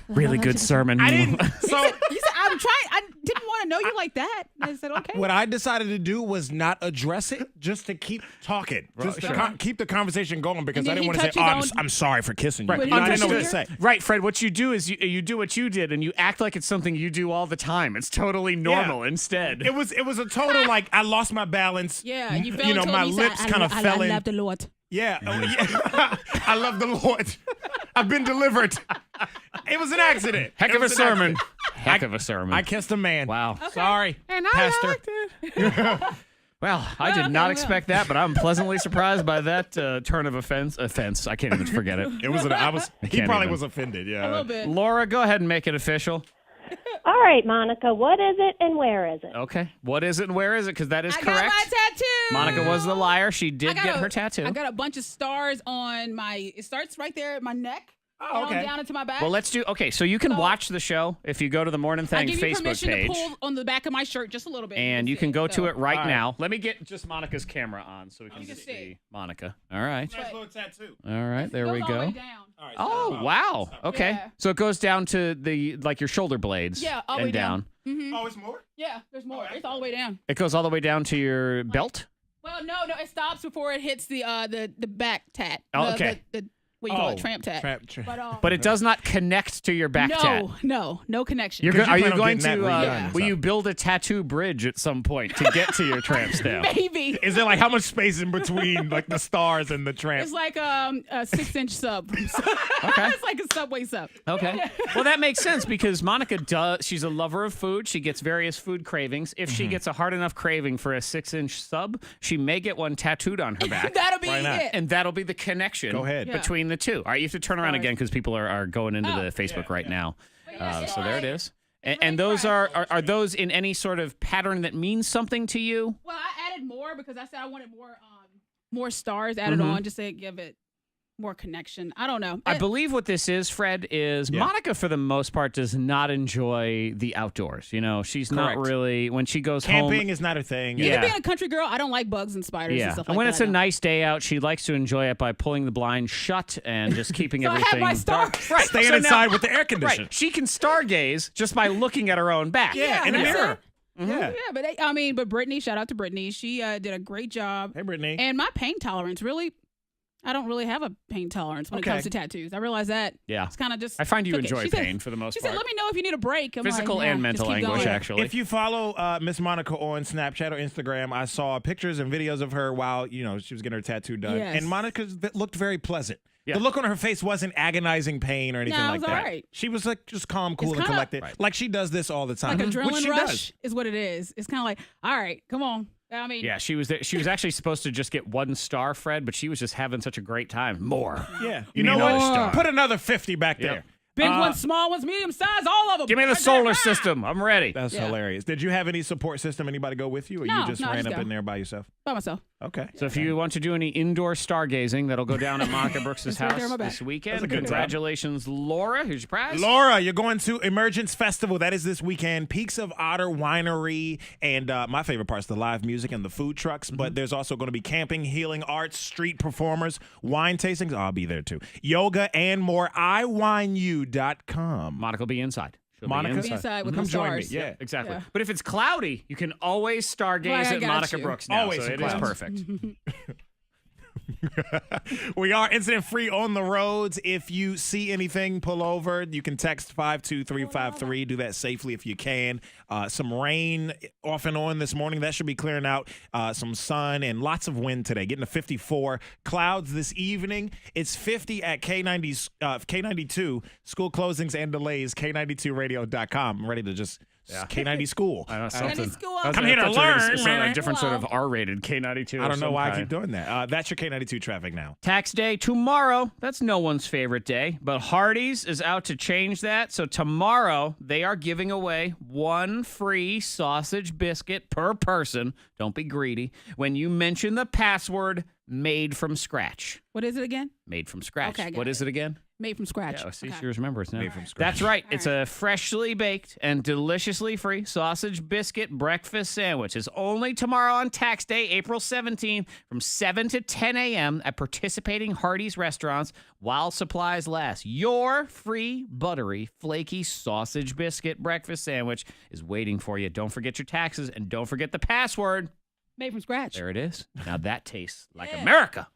Really good sermon. I didn't. So You said, I'm trying. I didn't want to know you like that. I said, okay. what I decided to do was not address it, just to keep talking, just to sure. keep the conversation going, because And I then didn't he want to say, touched "Oh, his I'm sorry for kissing you." Right. You know, I didn't know what to Understood. say. Right, Fred, what you do is you do what you did, and you act like it's something you do all the time. It's totally normal instead. It was a total like I lost my balance. Yeah, you fell into my him, you said, lips kind of fell I in. love the Lord. Yeah. Oh, yeah. I love the Lord. I've been delivered. It was an accident. Heck It of a was an sermon. accident. Heck of a sermon. I kissed a man. Wow. Sorry, And I Pastor. liked it. Well, I did not expect that, but I'm pleasantly surprised by that turn of offense. I can't even forget it. It was. He can't probably even. was offended. Yeah. A little bit. Laura, go ahead and make it official. All right, Monica, what is it and where is it? Okay. What is it and where is it? Because that is I correct. got my tattoo. Monica was the liar. She I did got get her tattoo. I got a bunch of stars on my. It starts right there at my neck. Oh, okay. Down into my back. Well, let's do. Okay, so you can watch the show if you go to the Morning Thang I give you Facebook permission page. to pull on the back of my shirt just a little bit. And you can go to it right All right. now. Let me get just Monica's camera on so we can just see see. Monica. All right. Nice little tattoo. All right, there It we goes all the go. way down. All right, Oh, wow. Okay. Yeah. So it goes down to the your shoulder blades Yeah, all the and way down. Oh, it's more? Yeah, there's more. It's all the way down. It goes all the way down to your belt? Well, no, it stops before it hits the back tat. Oh, okay. The what do you call it? Tramp tat. But it does not connect to your back tat. No connection. Are plan you on going getting to? that redone, Will so. you build a tattoo bridge at some point to get to your tramp stamp? Maybe. Is there like how much space in between like the stars and the tramp? It's like a 6-inch sub. Okay. It's like a Subway sub. Okay. Well, that makes sense because Monica does. She's a lover of food. She gets various food cravings. If she gets a hard enough craving for a 6-inch sub, she may get one tattooed on her back. That'll be Why not? it. And that'll be the connection Go ahead. between the two. All right, you have to turn around again because people are going into the Facebook right now. So there it is. And those are those in any sort of pattern that means something to you? Well, I added more because I said I wanted more stars added on just to give it more connection. I don't know. I believe what this is, Fred, is Monica, for the most part, does not enjoy the outdoors. You know, she's not Correct. really, when she goes home. Camping is not her thing. Yeah. Even being a country girl, I don't like bugs and spiders and Yeah, stuff and like when that. it's a nice day out, she likes to enjoy it by pulling the blinds shut and just keeping So I have everything my stars. dark. Right, Staying so now- inside with the air conditioner. Right, she can stargaze just by looking at her own back. Yeah, in the that's mirror. it. Yeah. Yeah, but Brittany, shout out to Brittany. She did a great job. Hey, Brittany. And my pain tolerance, really, I don't really have a pain tolerance when it comes to tattoos. I realize that. Yeah. It's kind of just. I find you took it. enjoy She said- pain for the most She part. said, let me know if you need a break. I'm Physical like, and nah, mental just keep anguish, going. actually. If you follow Miss Monica on Snapchat or Instagram, I saw pictures and videos of her while she was getting her tattoo done, Yes. and Monica looked very pleasant. Yeah. The look on her face wasn't agonizing pain or anything No, it like was that. all right. She was like just calm, cool, and kinda- collected, like she does this all the time. Like which adrenaline she rush does. is what it is. It's kind of like, all right, come on. I mean, Yeah, she was there. She was actually supposed to just get 1 star, Fred, but she was just having such a great time. More. Yeah, You you need know another what? star. Put another 50 back Yep. there. big ones, small ones, medium size, all of them. Give me the Right there. solar Ah! system. I'm ready. That's Yeah. hilarious. Did you have any support system? Anybody go with you, or No, you just no, I ran just up go. in there by yourself? By myself. Okay. So if you want to do any indoor stargazing, that'll go down at Monica Brooks' It's right there on house my back. this weekend. That's a good time. Congratulations, Laura. Here's your prize. Laura, you're going to Emergence Festival. That is this weekend. Peaks of Otter Winery. And my favorite part is the live music and the food trucks. But there's also going to be camping, healing arts, street performers, wine tastings. I'll be there too. Yoga and more. iwineyou.com. Monica will be inside. She'll Monica? be Be inside with Come the join me. stars. Yeah. Exactly. Yeah. But if it's cloudy, you can always stargaze Right, I at got Monica you. Brooks now. Always so in it is clouds. perfect. We are incident free on the roads. If you see anything, pull over. You can text 52353. Do that safely if you can. Some rain off and on this morning. That should be clearing out. Some sun and lots of wind today. Getting to 54. Clouds this evening. It's 50 at K92. School closings and delays. K92radio.com. I'm ready to just K90 school. I know, K90 something. school. I was Come gonna- here to I thought you were gonna learn, say a man. different sort of Wow. R-rated K92. I don't know of why I some keep kind. doing that. That's your K92 traffic now. Tax day tomorrow. That's no one's favorite day, but Hardee's is out to change that. So tomorrow they are giving away 1 free sausage biscuit per person. Don't be greedy. When you mention the password made from scratch. What is it again? Made from scratch. Okay, I got What is it. it again? Made from scratch. Yeah, see, Okay. she remembers now. Made from scratch. That's right. All It's a freshly baked and deliciously free sausage biscuit breakfast sandwich. It's only tomorrow on tax day, April 17th, from 7 to 10 a.m. at participating Hardee's restaurants while supplies last. Your free, buttery, flaky sausage biscuit breakfast sandwich is waiting for you. Don't forget your taxes and don't forget the password. Made from scratch. There it is. Now that tastes like Yeah. America.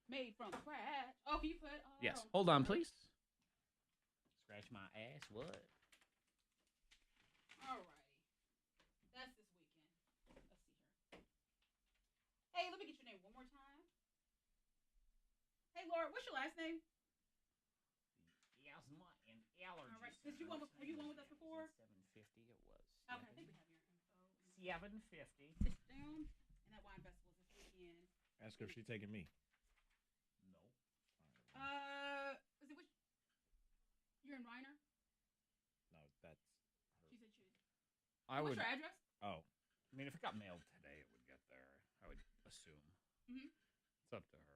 Made from scratch. Oh, can you put? Yes. Hold on, please. Scratch my ass. What? Alrighty. That's this weekend. Let's see here. Hey, let me get your name one more time. Hey, Laura, what's your last name? All right. Were you one with us before? 750 it was. Okay, I think we have your info. 750. Sit down. And that wine festival is this weekend. Ask her if she's taking me. Is it which? You're in Reiner? No, that's. She said choose. I What's would. your address? Oh. I mean, if it got mailed today, it would get there. I would assume. Mhm. It's up to her.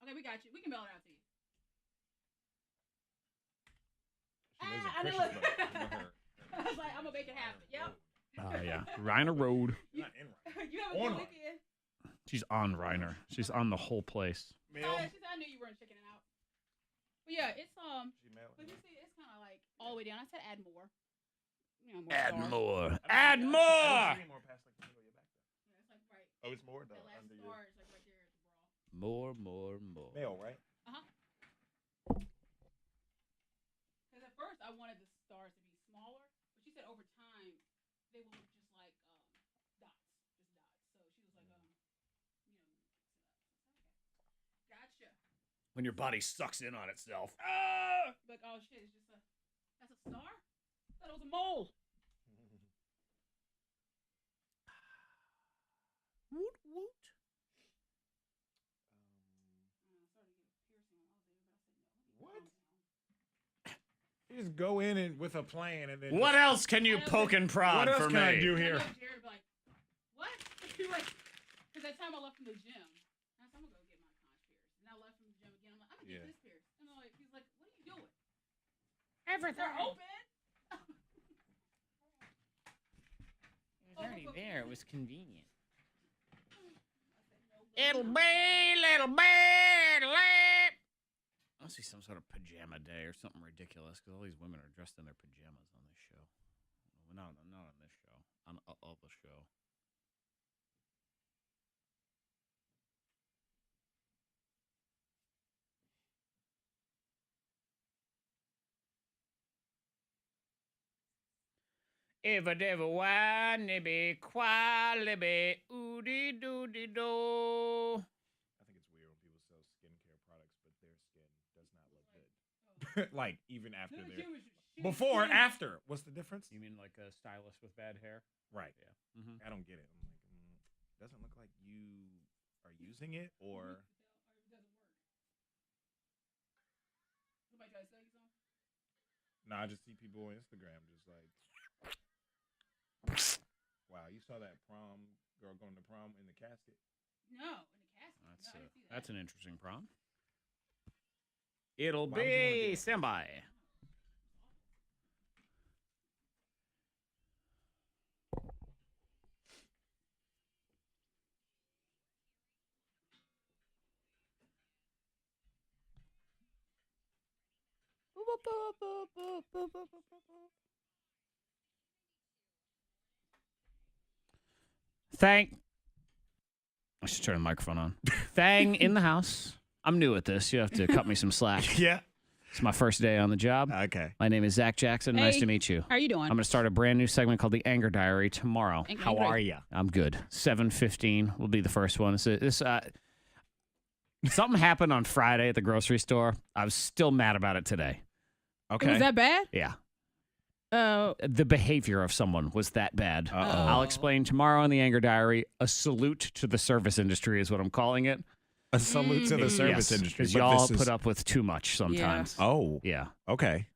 Okay, we got you. We can mail it out to you. She lives in I didn't Christiansburg. look. I was like, I'm gonna make it happen. Yep. Oh, yeah. Reiner Road. Not in right. You have a good weekend. She's on Reiner. She's on the whole place. She said, I knew you weren't checking it out. But yeah, it's but you see, it's kind of like all the way down. I said add more. You know, more Add stars. more. Add more. Yeah, it's like right. Oh, it's more? That last Under star is like right there at the bra. More. Male, right? Because at first I wanted the stars to be smaller, but she said over time they will look just like dots, just dots. So she was like, gotcha. When your body sucks in on itself. Like, oh shit, it's just that's a star? I thought it was a mole. Woot woot. What? You just go in and with a plan and then. What else can you poke and prod What else for can me? I do here? Jared would be like, what? Because that time I left from the gym, I said, I'm gonna go get my conch pierced. And I left from the gym again. I'm like, I'm gonna get this pierced. And he's like, what are you doing? Everything. They're open. It was already there. It was convenient. It'll be little late. I'll see some sort of pajama day or something ridiculous because all these women are dressed in their pajamas on this show. Well, not on this show. On the show. If I ever want nibby quality oodie doodie do. I think it's weird when people sell skincare products, but their skin does not look good. Like, even after before, after. What's the difference? You mean like a stylist with bad hair? Right. Yeah. Mm-hmm. I don't get it. I'm like, doesn't look like you are using it or. Somebody try to sell you something? Nah, I just see people on Instagram just like. Wow, you saw that prom girl going to prom in the casket? No, in the casket. No, I didn't see that. That's an interesting prom. It'll Why would you wanna do be that? stand by. I should turn the microphone on. Thang in the house. I'm new at this. You have to cut me some slack. Yeah. It's my first day on the job. Okay. My name is Zack Jackson. Nice Hey, to meet you. How are you doing? I'm going to start a brand new segment called The Anger Diary tomorrow. How are you? I'm good. 7:15 will be the first one. Something happened on Friday at the grocery store. I was still mad about it today. Okay. Was that bad? Yeah. Oh. The behavior of someone was that bad. Uh-oh. I'll explain tomorrow in The Anger Diary. A salute to the service industry is what I'm calling it. A salute to the service Yes, industry. because but y'all this is- put up with too much sometimes. Oh. Yeah. Okay.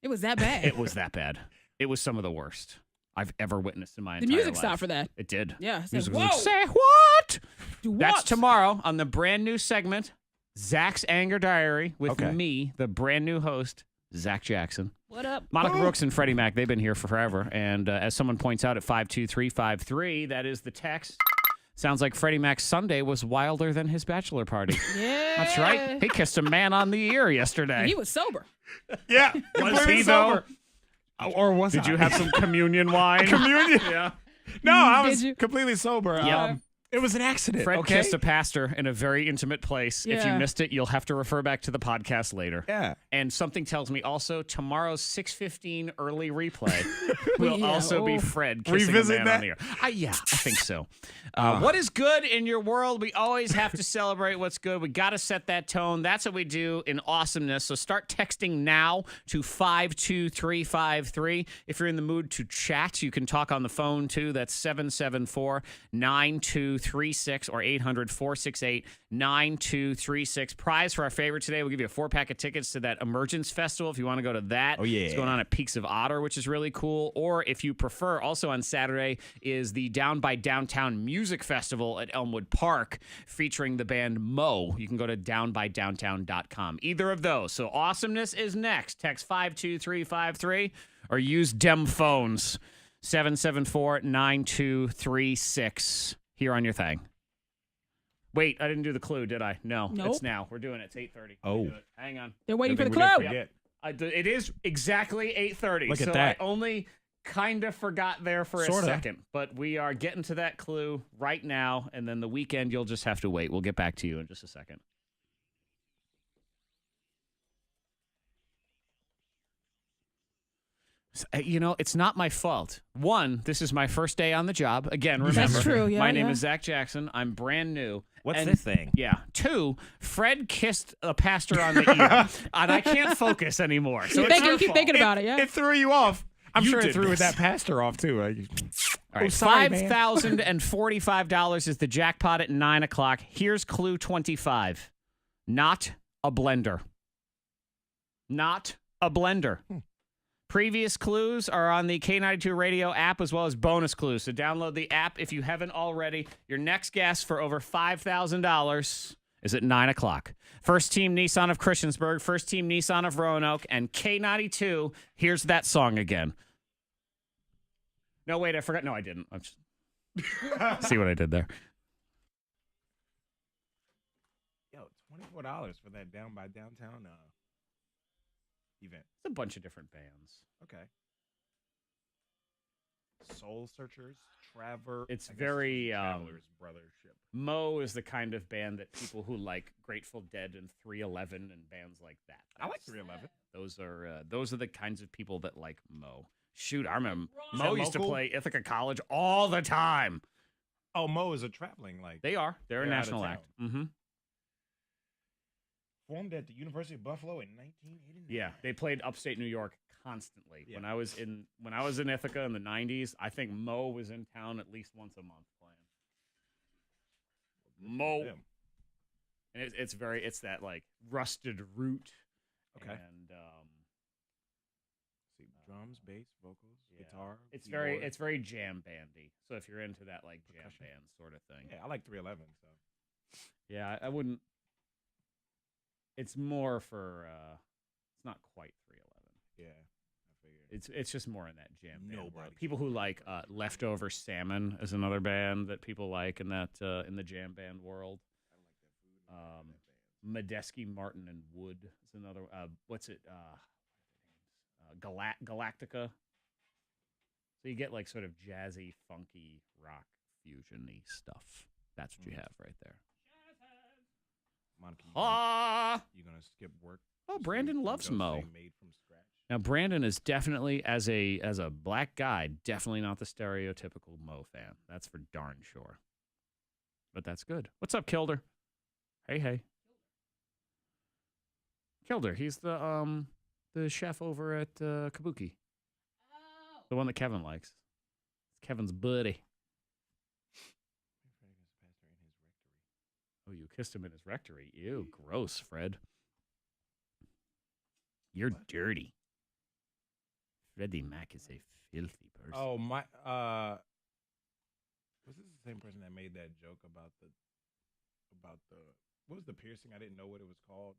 It was that bad. It was that bad. It was some of the worst I've ever witnessed in my The entire music life. stopped for that. It did. Yeah. It Music said, was whoa. like, say what? Do That's what? tomorrow on the brand new segment, Zack's Anger Diary, with Okay. me, the brand new host, Zack Jackson. What up? Monica Brooks and Freddy Mac, they've been here forever. And as someone points out at 52353, that is the text. Sounds like Freddy Mac's Sunday was wilder than his bachelor party. Yeah. That's right. He kissed a man on the ear yesterday. He was sober. Yeah. Was completely he, though? sober. Or was Did I? you have some communion wine? Communion? Yeah. No, I Did was you? completely sober. Yep. It was an accident. Fred okay? kissed a pastor in a very intimate place. If you Yeah. missed it, you'll have to refer back to the podcast later. Yeah. And something tells me also tomorrow's 6:15 early replay will Yeah, also be oh. Fred kissing Revisit a man that? on the ear. Yeah, I think so. What is good in your world? We always have to celebrate what's good. We got to set that tone. That's what we do in Awesomeness. So start texting now to 52353. If you're in the mood to chat, you can talk on the phone too. That's 774-923. 9236 or 800-468-9236. Prize for our favorite today. We'll give you a 4-pack of tickets to that Emergence Festival if you want to go to that. Oh, yeah. It's going on at Peaks of Otter, which is really cool. Or if you prefer, also on Saturday is the Down by Downtown Music Festival at Elmwood Park featuring the band Mo. You can go to downbydowntown.com. Either of those. So Awesomeness is next. Text 52353 or use Dem Phones 774-9236 here on your thing. Wait, I didn't do the clue, did I? No, Nope. It's now. We're doing it. It's 8:30. Oh. Hang on. They're waiting for the Good thing we clue. didn't forget. It is exactly 8:30. Look at so that. I only kind of forgot there for Sorta. a second. But we are getting to that clue right now. And then the weekend, you'll just have to wait. We'll get back to you in just a second. It's not my fault. One, this is my first day on the job. Again, remember, That's true, yeah, my name yeah. is Zack Jackson. I'm brand new. What's And- this thing? Yeah. Two, Fred kissed a pastor on the ear, and I can't focus anymore. So it's your Keep fault. thinking about it, yeah. It threw you off. I'm You sure it did threw this. that pastor off, too. All right, sorry, man. $5,045 is the jackpot at 9 o'clock. Here's clue 25. Not a blender. Not a blender. Previous clues are on the K92 radio app as well as bonus clues. So download the app if you haven't already. Your next guess for over $5,000 is at 9 o'clock. First Team Nissan of Christiansburg, First Team Nissan of Roanoke, and K92. Here's that song again. No, wait, I forgot. No, I didn't. I'm just... See what I did there. Yo, $24 for that Down by Downtown event. It's a bunch of different bands. Okay. Soul Searchers, Traver. It's I guess very, Travelers Brothership. Mo is the kind of band that people who like Grateful Dead and 311 and bands like that. I like 311. Those are the kinds of people that like Mo. Shoot, I remember Is Mo that used to local? play Ithaca College all the time. Oh, Mo is a traveling like. They're a They're out of national town. act. Mm-hmm. Formed at the University of Buffalo in 1989. Yeah, they played upstate New York constantly. Yeah. When I was in Ithaca in the 90s, I think Mo was in town at least once a month playing. Mo. Them. And it's that like rusted root. Okay. And See, drums, bass, vocals, yeah. guitar. It's keyboard. very jam bandy. So if you're into that like jam Percussion. band sort of thing. Yeah, I like 311. So Yeah, I wouldn't. It's more for. It's not quite 311. yeah, I figured. It's just more in that jam band world. Nobody. People who like Leftover Salmon is another band that people like in that in the jam band world. Medeski, Martin, and Wood is another. What's it? Galactica. So you get like sort of jazzy, funky, rock fusion-y stuff. That's what you have right there. Monica, you gonna skip work? Oh, so Brandon you loves don't Mo. say Made from scratch. Now, Brandon is definitely, as a black guy, definitely not the stereotypical Mo fan. That's for darn sure. But that's good. What's up, Kilder? Hey. Kilder, he's the chef over at Kabuki. Oh. The one that Kevin likes. It's Kevin's buddy. Oh, you kissed him in his rectory. Ew, gross, Fred. You're dirty. Freddy Mac is a filthy person. Oh my! Was this the same person that made that joke about the what was the piercing? I didn't know what it was called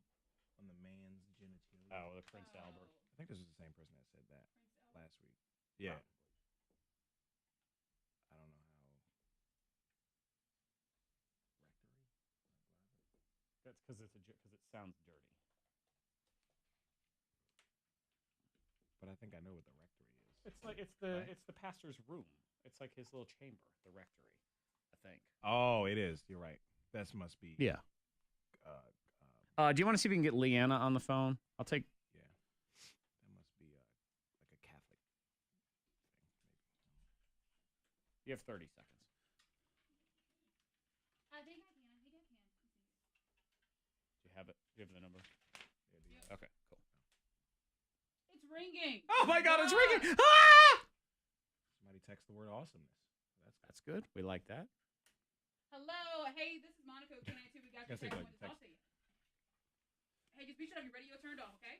on the man's genitalia. Oh, the Prince Albert. I think this was the same person that said that last week. Yeah. I don't know how. That's because it sounds dirty. But I think I know what the rectory is. It's like it's the pastor's room. It's like his little chamber, the rectory, I think. Oh, it is. You're right. That must be. Yeah. Do you want to see if we can get Leanna on the phone? I'll take. Yeah. That must be like a Catholic thing. Maybe. You have 30 seconds. I think I can. Do you have it? Do you have the number? Yep. Okay, cool. It's ringing. Oh my God, it's ringing! Ah! Somebody text the word awesomeness. That's good. We like that. Hello. Hey, this is Monica with K92. We got your second one. I'll see you. Hey, just be sure to have your radio turned off, okay?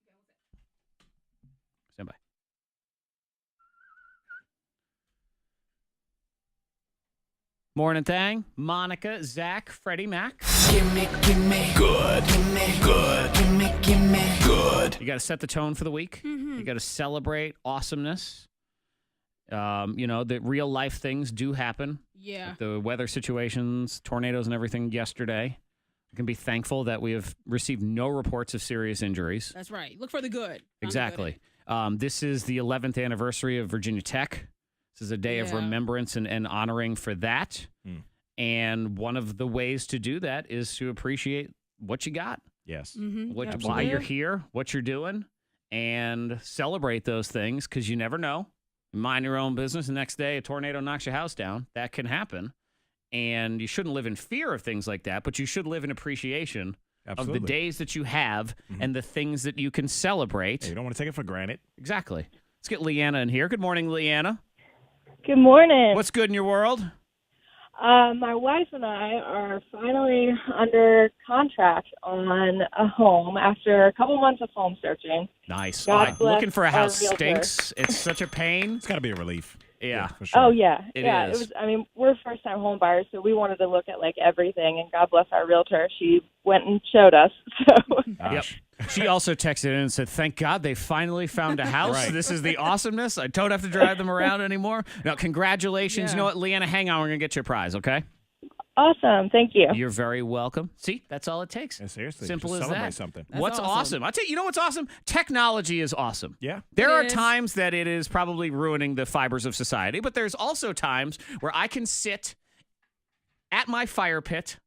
Okay, what's that? Stand by. Morning Thang, Monica, Zack, Freddy Mac. Gimme good. Gimme good. You got to set the tone for the week. You got to celebrate awesomeness. The real life things do happen. Yeah. Like the weather situations, tornadoes and everything yesterday. We can be thankful that we have received no reports of serious injuries. That's right. Look for the good. Exactly. This is the 11th anniversary of Virginia Tech. This is a day of remembrance and honoring for that. And one of the ways to do that is to appreciate what you got. Yes. Why you're here, what you're doing, and celebrate those things because you never know. Mind your own business. The next day, a tornado knocks your house down. That can happen. And you shouldn't live in fear of things like that, but you should live in appreciation of the days that you have and the things that you can celebrate. Hey, you don't want to take it for granted. Exactly. Let's get Leanna in here. Good morning, Leanna. Good morning. What's good in your world? My wife and I are finally under contract on a home after a couple months of home searching. Nice. God bless looking for a house our realtor. stinks. It's such a pain. It's got to be a relief. Yeah. For sure. Oh yeah, It yeah. is. It was. I mean, we're first-time home buyers, so we wanted to look at like everything. And God bless our realtor. She went and showed us. So. Yep. She also texted in and said, "Thank God they finally found a house. Right. This is the awesomeness. I don't have to drive them around anymore." Now, congratulations. Yeah. You know what, Leanna? Hang on. We're gonna get you a prize. Okay. Awesome. Thank you. You're very welcome. See, that's all it takes. Yeah, seriously. Simple just as celebrate that. something. That's What's awesome. awesome? I'll tell you, you know what's awesome? Technology is awesome. Yeah. There It are is. times that it is probably ruining the fibers of society, but there's also times where I can sit at my fire pit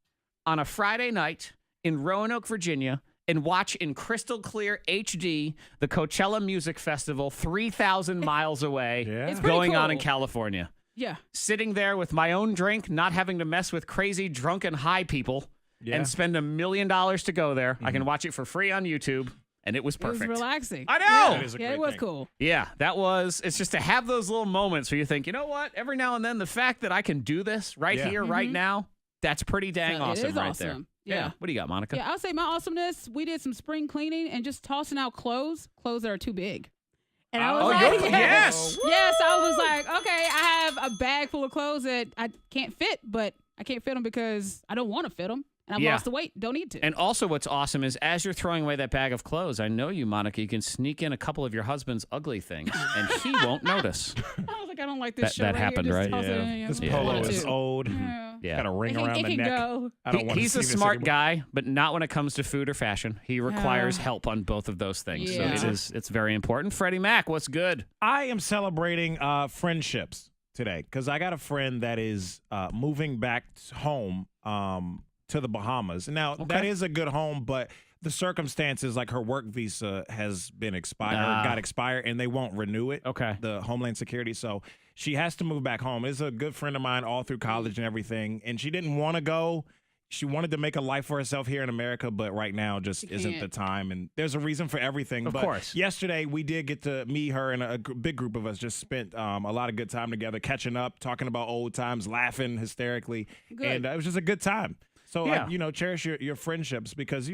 on a Friday night in Roanoke, Virginia, and watch in crystal clear HD the Coachella Music Festival 3,000 miles away Yeah. It's pretty going on cool. in California. Yeah. Sitting there with my own drink, not having to mess with crazy, drunken, high people, and spend $1 million to go there. I can watch it for free on YouTube, and it was perfect. It was relaxing. I know. Yeah, That is a yeah, great it was thing. cool. Yeah, it's just to have those little moments where you think, you know what? Every now and then, the fact that I can do this right Yeah. here, right now, that's pretty dang So awesome it is right awesome. there. Yeah. What do you got, Monica? Yeah, I'll say my awesomeness. We did some spring cleaning and just tossing out clothes that are too big. And I was like, yes. Yes, I was like, okay, I have a bag full of clothes that I can't fit, but I can't fit them because I don't want to fit them. And I've Yeah. lost the weight. Don't need to. And also what's awesome is as you're throwing away that bag of clothes, I know you, Monica, you can sneak in a couple of your husband's ugly things, and he won't notice. I was like, I don't like this That- shirt that right happened, here. right? Just toss it Yeah. in. This I don't polo want is to. old. Yeah. Yeah. Got a ring It can- around it the can neck. go. I don't want to He's see a this smart anymore. guy, but not when it comes to food or fashion. He requires help on both of those things. Yeah. So it's very important. Freddie Mac, what's good? I am celebrating friendships today because I got a friend that is moving back home to the Bahamas. Now, that is a good home, but the circumstances, like her work visa has been got expired, and they won't renew it. Okay. The Homeland Security. So she has to move back home. It's a good friend of mine all through college and everything, and she didn't want to go. She wanted to make a life for herself here in America, but right now just isn't the time. And there's a reason for everything. Of course. Yesterday, we did get to meet her, and a big group of us just spent a lot of good time together, catching up, talking about old times, laughing hysterically. Good. And it was just a good time. So, Yeah. cherish your friendships because,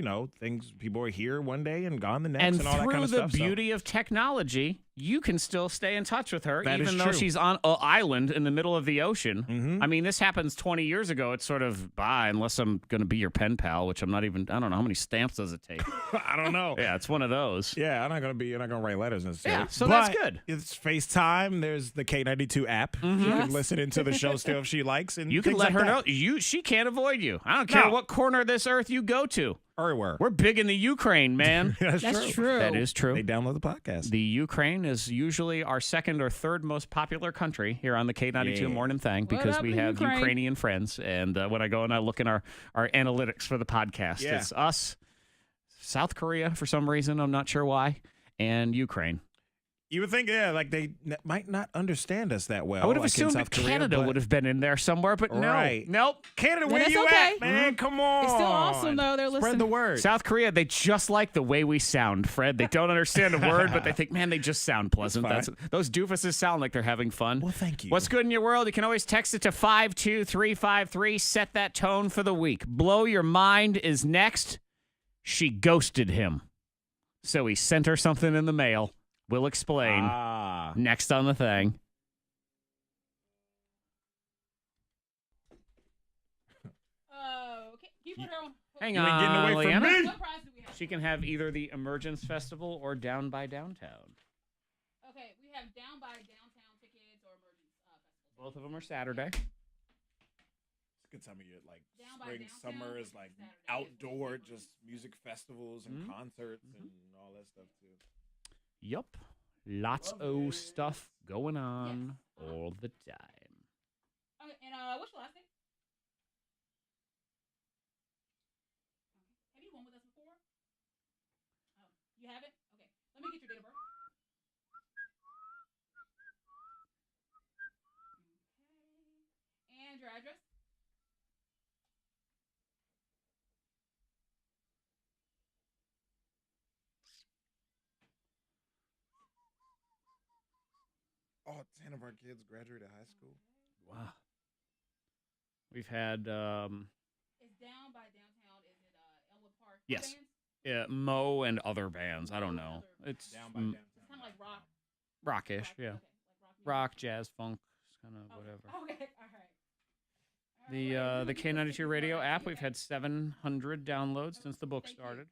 people are here one day and gone the next And and all that through kind of the stuff. beauty of technology, you can still stay in touch with her, That is even though true. she's on an island in the middle of the ocean. Mhm. I mean, this happens 20 years ago. It's sort of bye, unless I'm going to be your pen pal, which I'm not even. I don't know how many stamps does it take. I don't know. Yeah, it's one of those. Yeah, you're not gonna write letters necessarily. Yeah, so But that's good. It's FaceTime. There's the K92 app. You can listen into the show still if she likes, and You can things let like her that. know she can't avoid you. I don't care No. what corner of this earth you go to. Everywhere. We're big in the Ukraine, man. That's true. That is true. They download the podcast. The Ukraine is usually our second or third most popular country here on the K92 Yeah. Morning Thang What because up, we the have Ukraine? Ukrainian friends. And when I go and I look in our analytics for the podcast, Yeah. it's us, South Korea for some reason, I'm not sure why, and Ukraine. You would think, like they might not understand us that well. I would have like in assumed South that Korea, Canada but- would have been in there somewhere, but Right. no. Nope. Canada, where That's you okay. at, man? Come on. It's still awesome, though. They're listening. Spread the word. South Korea, they just like the way we sound, Fred. They don't understand a word, but they think, man, they just sound pleasant. That's Those doofuses sound like they're having fun. Well, thank you. What's good in your world? You can always text it to 52353. Set that tone for the week. Blow Your Mind is next. She ghosted him. So he sent her something in the mail. We'll explain next on the thing. Okay. Can you put her on? Hang You ain't on, getting away from Leanna. me. What prize do we have? She can have either the Emergence Festival or Down by Downtown. Okay, we have Down by Downtown tickets or Emergence Festival. Both of them are Saturday. It's a good time of year. Like Down by spring, Downtown, summer is like Saturday. outdoor, just music festivals and concerts and all that stuff too. Yup. Lots of stuff going on all the time. Okay, and what's your last name? Okay. Have you won with us before? Oh, you haven't? Okay. Let me get your date of birth. Okay. And your address? Oh, 10 of our kids graduated high school. Wow. We've had It's Down by Downtown. Is it Elwood Park? Yes. Bands? Mo and other bands. I don't know. It's Down by downtown. It's kind of like rock. rockish, yeah. Okay, like rock music. Rock, jazz, funk, kind of whatever. Okay, all right. The K92 radio app, we've had 700 downloads since the book started.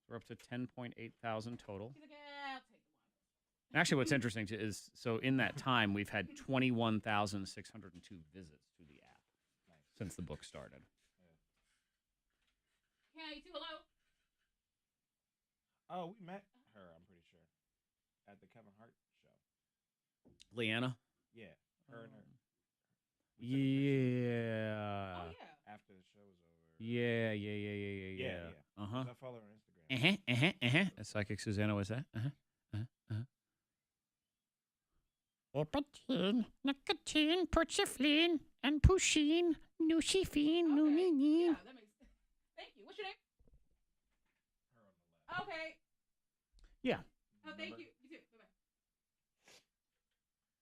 We're up to 10.8 thousand total. He's like, yeah, I'll take the one. Actually, what's interesting is, so in that time, we've had 21,602 visits to the app since the book started. K92, hello. Oh, we met her, I'm pretty sure, at the Kevin Hart show. Leanna? Yeah, her and her. Yeah. Oh, yeah. After the show was over. Yeah. Yeah. Uh-huh. I follow her on Instagram. Psychic Susanna, what's that? Opatin, nicotine, porciflin, and pusheen, nushifin, Yeah, that makes sense. Thank you. What's your name? Her on the left. Okay. Yeah. Oh, thank you. You too. Bye-bye. That was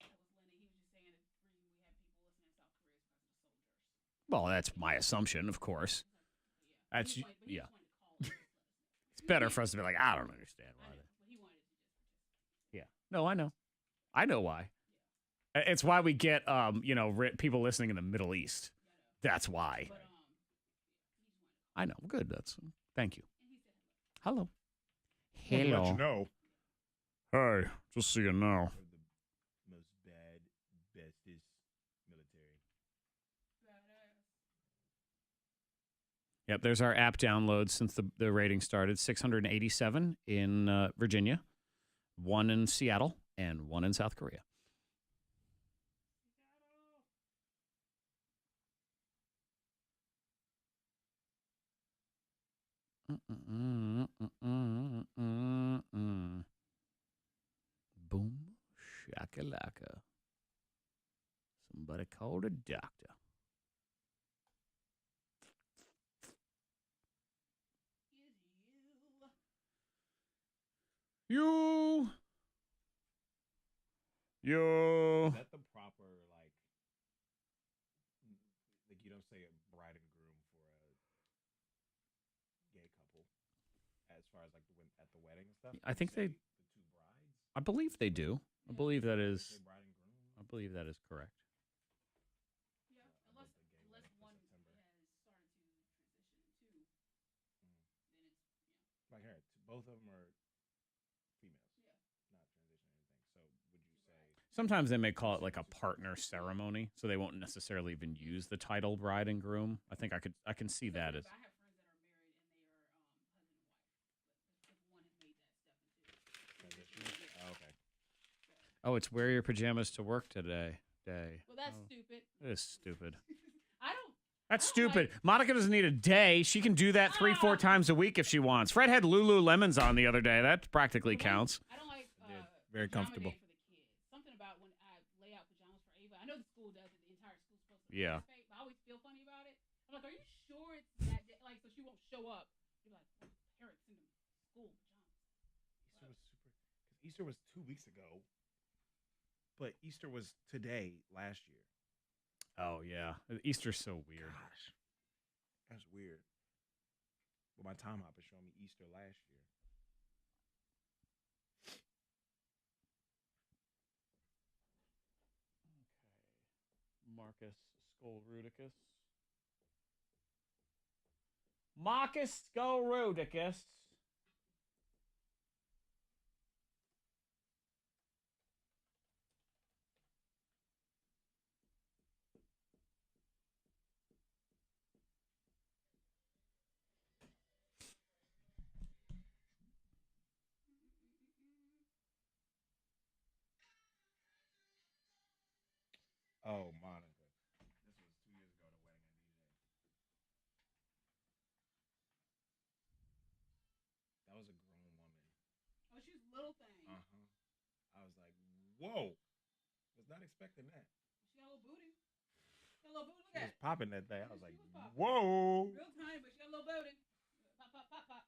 Lenny. He was just saying that we have people listening in South Korea because of the soldiers. Well, that's my assumption, of course. That's, But he yeah. just wanted to call us. It's better for us to be like, I don't understand why. I know, but he wanted to just. Yeah. No, I know. I know why. It's why we get, people listening in the Middle East. That's why. But I know. Good. Thank you. Hello. Let you know. Hey, just so you know. The most bestest military. Yep, there's our app downloads since the rating started. 687 in Virginia, 1 in Seattle, and 1 in South Korea. Boom, shakalaka. Somebody called a doctor. You. Is that the proper, like you don't say a bride and groom for a gay couple as far as like at the wedding and stuff? I think the two brides? I believe they do. I believe that is. Say bride and groom? I believe that is correct. Yeah, unless one has started to transition too, then it's Like her, both of them are females. Yeah. Not transition or anything. So would you say Sometimes they may call it like a partner ceremony, so they won't necessarily even use the title bride and groom. I think I can see that as. I have friends that are married and they are husband and wife, but one has made that step into transition? Oh, okay. Oh, it's wear your pajamas to work today. Well, that's Oh, stupid. it is stupid. I don't. That's I don't stupid. Monica doesn't need a day. She can do that 3-4 times a week if she wants. Fred had Lululemons on the other day. That practically counts. I don't like Very comfortable. For the kids. Something about when I lay out pajamas for Ava. I know the school does it. The entire school's supposed to. Yeah. Participate, but I always feel funny about it. I'm like, are you sure it's that day? Like, so she won't show up. You're like, oh, parents in the school pajamas. Easter was 2 weeks ago, but Easter was today last year. Oh, yeah. Easter's so weird. Gosh, that's weird. But my time hop is showing me Easter last year. Marcus Skolrudicus. Marcus Skolrudicus. Oh, Monica. This was 2 years ago, the wedding at DJ. That was a grown woman. Oh, she's a little thing. Uh-huh. I was like, whoa. Was not expecting that. She got a little booty. Got a little booty. Look She at was popping that thing. I was like, popping. whoa. Real tiny, but she got a little booty. Pop, pop, pop, pop.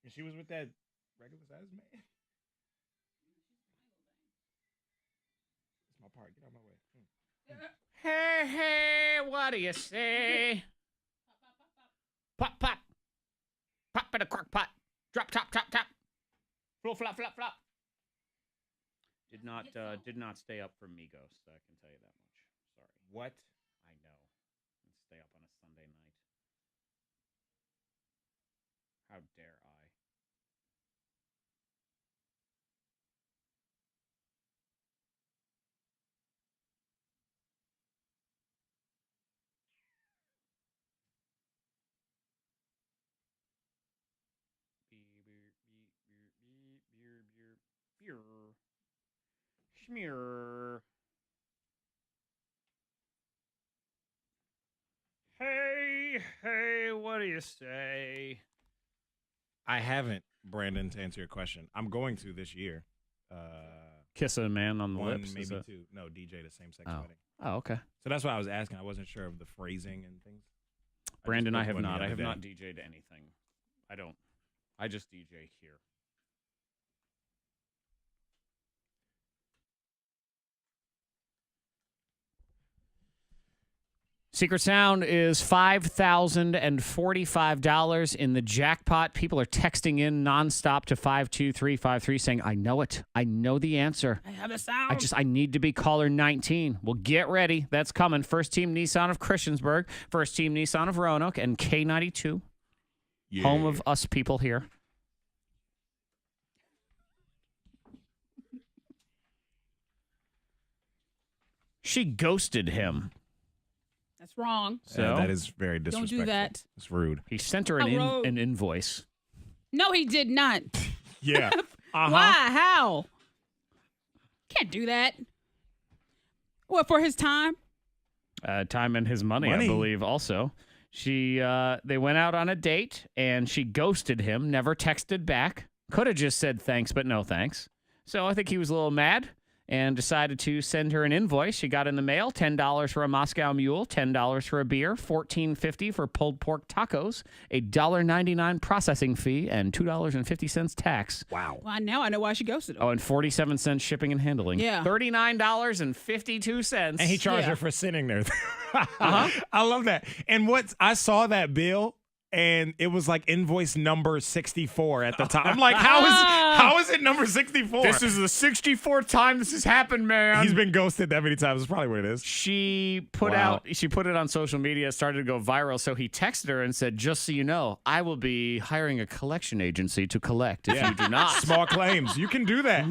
And she was with that regular sized man. My part. Get out of my way. Hey, hey, what do you say? Pop, pop. Pop in a crock pot. Drop, top, top, top. Flop, flop, flop, flop. Did not stay up for Migos, I can tell you that much. Sorry. What? I know. Didn't stay up on a Sunday night. How dare I? Schmear. Hey, hey, what do you say? I haven't, Brandon, to answer your question. I'm going to this year. Kiss a man on the One, lips? maybe two. No, DJ, the same sex wedding. Oh, okay. So that's why I was asking. I wasn't sure of the phrasing and things. Brandon, I have one the not. I other have day. not DJ'd anything. I don't. I just DJ here. Secret Sound is $5,045 in the jackpot. People are texting in nonstop to 52353 saying, I know it. I know the answer. I have a sound. I need to be caller 19. Well, get ready. That's coming. First Team Nissan of Christiansburg, First Team Nissan of Roanoke, and K92, home of us people here. She ghosted him. That's wrong. So that is very disrespectful. Don't do that. It's rude. He sent her an invoice. No, he did not. Yeah. Why? How? Can't do that. What, for his time? Time and his money, I believe, also. They went out on a date, and she ghosted him, never texted back. Could have just said thanks, but no thanks. So I think he was a little mad and decided to send her an invoice. She got in the mail, $10 for a Moscow Mule, $10 for a beer, $14.50 for pulled pork tacos, a $1.99 processing fee, and $2.50 tax. Wow. Well, now I know why she ghosted him. Oh, and 47 cents shipping and handling. Yeah. $39.52. And he charged her for sitting there. I love that. And I saw that bill, and it was like invoice number 64 at the time. I'm like, how is it number 64? This is the 64th time this has happened, man. He's been ghosted that many times. That's probably what it is. She put it on social media, started to go viral. So he texted her and said, just so you know, I will be hiring a collection agency to collect if you do not. Small claims. You can do that.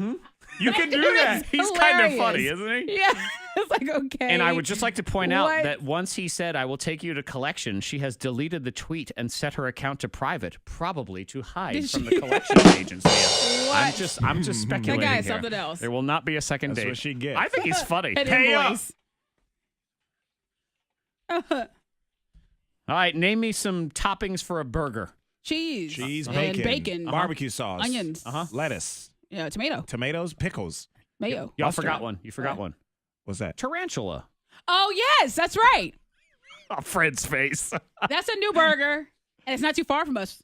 You can do that. He's kind of funny, isn't he? Yeah. It's like, okay. And I would just like to point out that once he said, I will take you to collection, she has deleted the tweet and set her account to private, probably to hide from the collection agency. I'm just speculating That guy here. is something else. There will not be a second date. That's what she gets. I think he's funny. An Hey, invoice. all right, name me some toppings for a burger. cheese, and bacon, bacon, barbecue sauce, onions, lettuce, tomatoes, pickles, mayo. Y'all forgot one. You forgot one. What's that? Tarantula. Oh yes, that's right. Oh, Fred's face. That's a new burger, and it's not too far from us.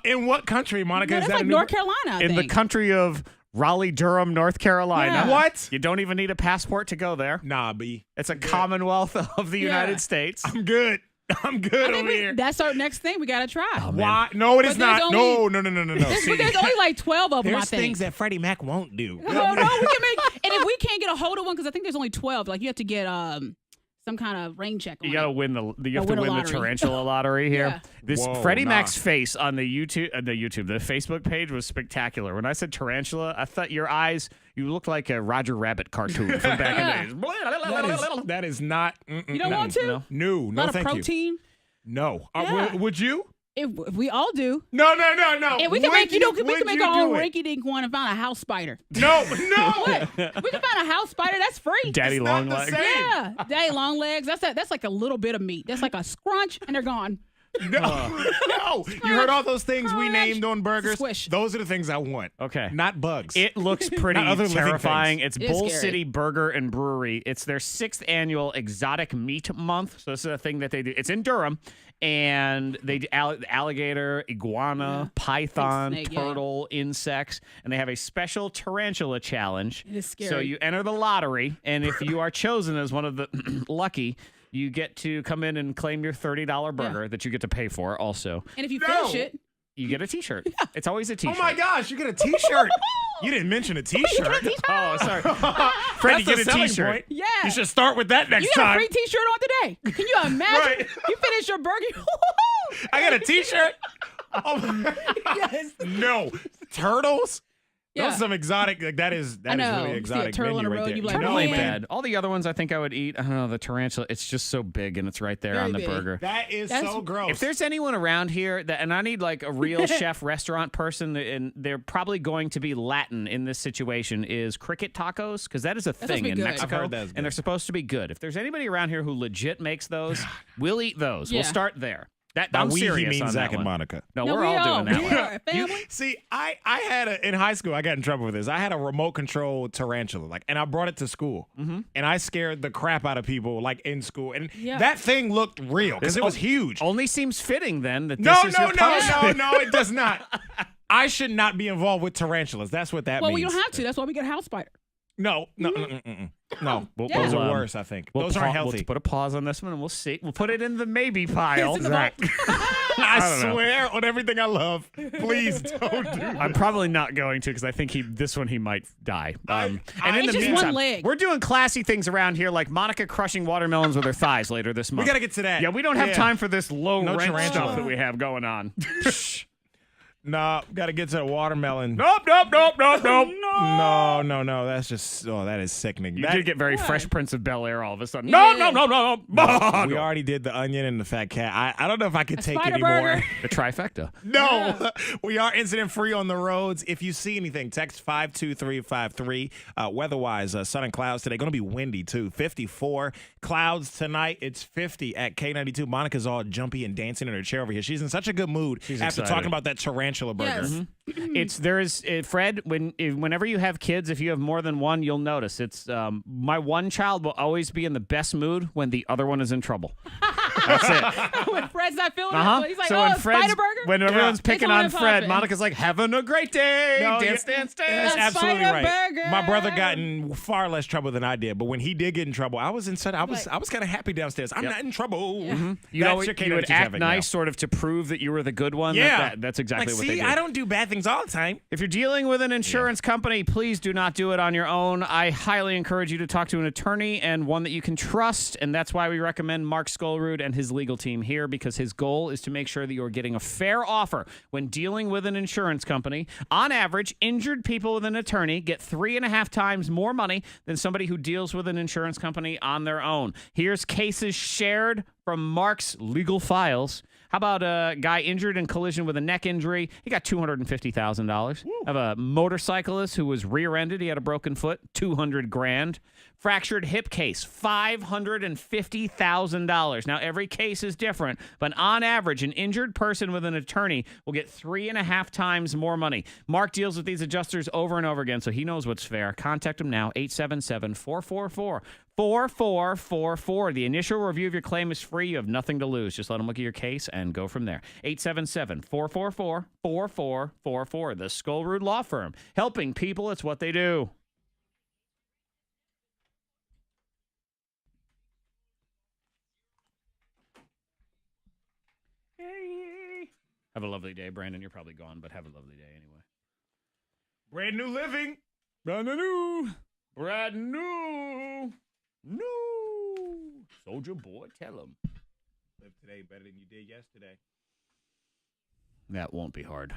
In what country, Monica? No, is that's that like a new North Carolina. I In the think. country of Raleigh, Durham, North Carolina. Yeah. What? You don't even need a passport to go there. Nah, B. It's a commonwealth of the United States. I'm good. I'm good over here. That's our next thing we gotta try. Why? No, it is But not. there's No. But there's only like 12 of them. I There's think. things that Freddie Mac won't do. No, we can make. And if we can't get a hold of one, because I think there's only 12. Like you have to get some kind of rain check. On You gotta it. win you have to win a win the lottery. tarantula lottery here. Yeah. This Whoa, Freddie nah. Mac's face on the the Facebook page was spectacular. When I said tarantula, I thought your eyes, you looked like a Roger Rabbit cartoon from back in the days. That is not. You don't want to? No, A lot of thank you. protein. No. Yeah. Would you? If we all do. No. And we can Would make, we can would make you our own do it? rinky-dink one and find a house spider. No. What? We can find a house spider. That's free. Daddy It's not long the legs. same. Yeah, daddy long legs. That's like a little bit of meat. That's like a scrunch, and they're gone. No. You heard all those things we named on burgers? Squish. Those are the things I want. Okay. Not bugs. It looks pretty Not other living terrifying. things. It's It is Bull scary. City Burger and Brewery. It's their 6th annual Exotic Meat Month. So this is a thing that they do. It's in Durham, and they do alligator, iguana, python, Snake, yeah. turtle, insects, and they have a special tarantula challenge. It is scary. So you enter the lottery, and if you are chosen as one of the lucky, you get to come in and claim your $30 burger that you get to pay for also. And if you finish it, You get a T-shirt. It's always a T-shirt. Oh my gosh, you get a T-shirt. You didn't mention a T-shirt. Oh, sorry. Freddie, That's get a selling T-shirt. point. yeah. You should start with that next You got a time. free T-shirt on today. Can you imagine? Right. You finish your burger. I got a T-shirt. Oh my Yes. No. Turtles? Yeah. Those are some exotic. Like that is I know. really See a exotic turtle menu on the right road, there. you be like, Turtle oh, ain't man. bad. All the other ones I think I would eat. I don't know, the tarantula, it's just so big and it's right there Very on the big. burger. That is That's- so gross. If there's anyone around here that, and I need like a real chef restaurant person, and they're probably going to be Latin in this situation, is cricket tacos, because that is a supposed thing to be in good. Mexico, I've heard that's and good. they're supposed to be good. If there's anybody around here who legit makes those, we'll eat those. Yeah. We'll start there. By I'm we, serious he means on Zack that and one. Monica. No, No, we're we all are. doing that We one. are a family. See, I had in high school, I got in trouble for this. I had a remote control tarantula, and I brought it to school, and I scared the crap out of people, in school, and Yeah. that thing looked real because it was huge. Only seems fitting then that No, this is your punishment. no, it does not. I should not be involved with tarantulas. That's what that Well, means. we don't have to. That's why we get a house spider. No. No. Yeah. Those are We'll, worse, I think. We'll Those aren't We'll healthy. put a pause on this one, and we'll see. We'll put it in the maybe pile. It's in the Zack. I don't know. swear on everything I love, please don't do I'm probably not going to because I think this one he might die. And in It's the just one meantime, leg. we're doing classy things around here, like Monica crushing watermelons with her thighs later this month. We got to get to that. Yeah, we don't have time for this low No rent tarantula. stuff that we have going on. No, got to get to the watermelon. Nope. No. That's just, that is sickening. You That- did get very Fresh Prince of Bel-Air all of a sudden. Yeah. No. We already did the onion and the fat cat. I don't know if I could take spider any more. burger. The trifecta. No, we are incident free on the roads. If you see anything, text 52353. Weather-wise, sun and clouds today. Going to be windy too. 54 clouds tonight. It's 50 at K92. Monica's all jumpy and dancing in her chair over here. She's in such a good mood after excited. talking about that tarantula burger. Yes. Fred, whenever you have kids, if you have more than one, you'll notice it's my one child will always be in the best mood when the other one is in trouble. That's it. When Fred's not feeling it, he's like, So oh, when Fred's, spider burger? when everyone's It's picking on on and Fred, popping. Monica's like, having a great day. No, Dance. That's A absolutely spider right. burger. My brother got in far less trouble than I did, but when he did get in trouble, I was I was kind of happy downstairs. I'm not in trouble. You know, That's your you would K92 act traffic now. nice sort of to prove that you were the good one. Yeah. That's exactly what they see, do. I don't do bad things all the time. If you're dealing with an insurance company, please do not do it on your own. I highly encourage you to talk to an attorney and one that you can trust, and that's why we recommend Mark Skolrud and his legal team here, because his goal is to make sure that you're getting a fair offer when dealing with an insurance company. On average, injured people with an attorney get 3.5 times more money than somebody who deals with an insurance company on their own. Here's cases shared from Mark's legal files. How about a guy injured in collision with a neck injury? He got $250,000. Have a motorcyclist who was rear-ended. He had a broken foot, $200,000. Fractured hip case, $550,000. Now, every case is different, but on average, an injured person with an attorney will get 3.5 times more money. Mark deals with these adjusters over and over again, so he knows what's fair. Contact him now, 877-444-4444. The initial review of your claim is free. You have nothing to lose. Just let him look at your case and go from there. 877-444-4444. The Skullroot Law Firm. Helping people, it's what they do. Have a lovely day, Brandon. You're probably gone, but have a lovely day anyway. Brand new living. Brand new. Brand new. New. Soldier boy, tell him. Live today better than you did yesterday. That won't be hard.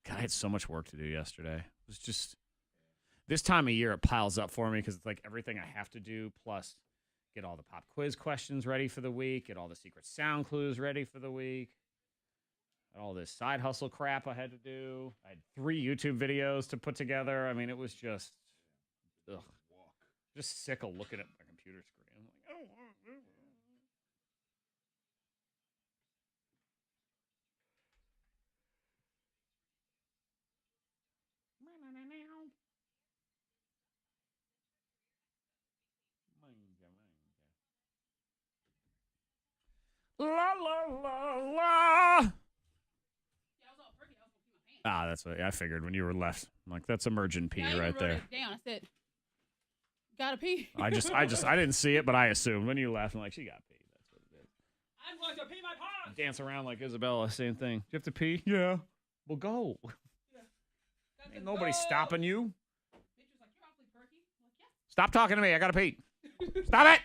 God, I had so much work to do yesterday. It was just, this time of year, it piles up for me because it's like everything I have to do, plus get all the pop quiz questions ready for the week, get all the secret sound clues ready for the week, all this side hustle crap I had to do. I had 3 YouTube videos to put together. I mean, it was just, just sick of looking at my computer screen. I'm like, I don't want to do it. La la la la. Ah, that's what I figured when you were left. I'm like, that's emergent pee right there. Down. I said, gotta pee. I didn't see it, but I assumed when you left, I'm like, she got pee. That's what it is. I'm going to pee my pants. Dance around like Isabella, same thing. Do you have to pee? Yeah. Well, go. Yeah. Ain't nobody stopping you. Like, you're awfully perky. Like, yeah. Stop talking to me. I gotta pee. Stop it.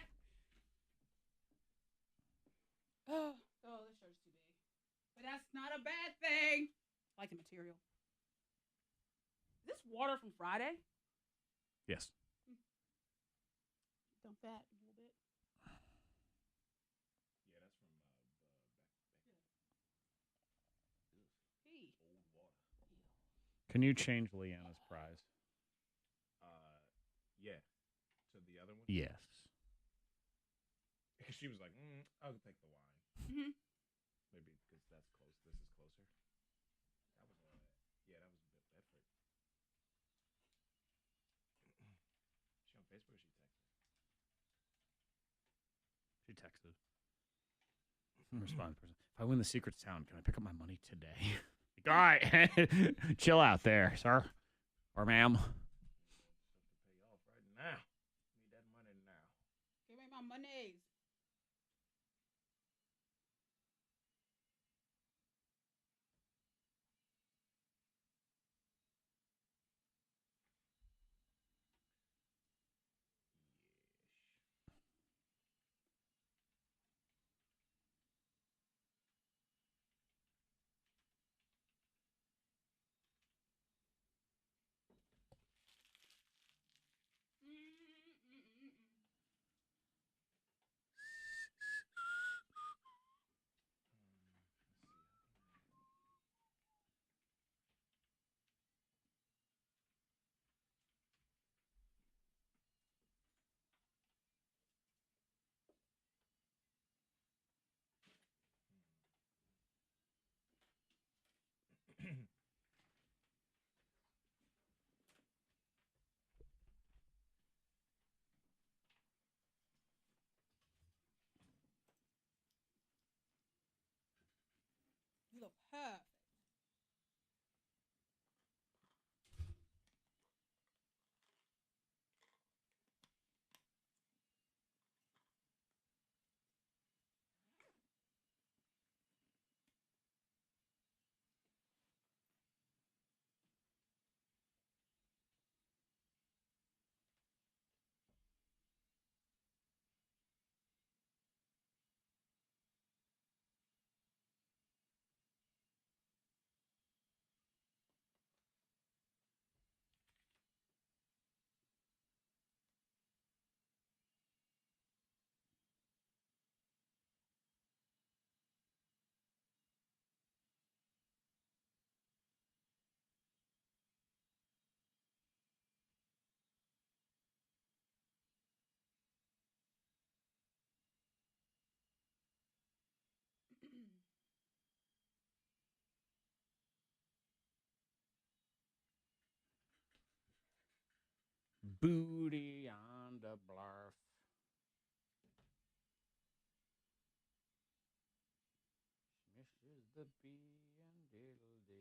Oh, this shirt's too big. But that's not a bad thing. I like the material. Is this water from Friday? Yes. Dump that a little bit. Yeah, that's from Old water. Can you change Leanna's prize? Yeah. To the other one? Yes. She was like, I'll take the wine. Mm-hmm. Maybe because that's close. This is closer. That was that was Bedford. She on Facebook or she texted? She texted. Respond person. If I win the secret sound, can I pick up my money today? Like, all right, chill out there, sir or ma'am. Pay off right now. Need that money now. Give me my monies. You look perfect. booty on the blarf. This is the B and diddle D.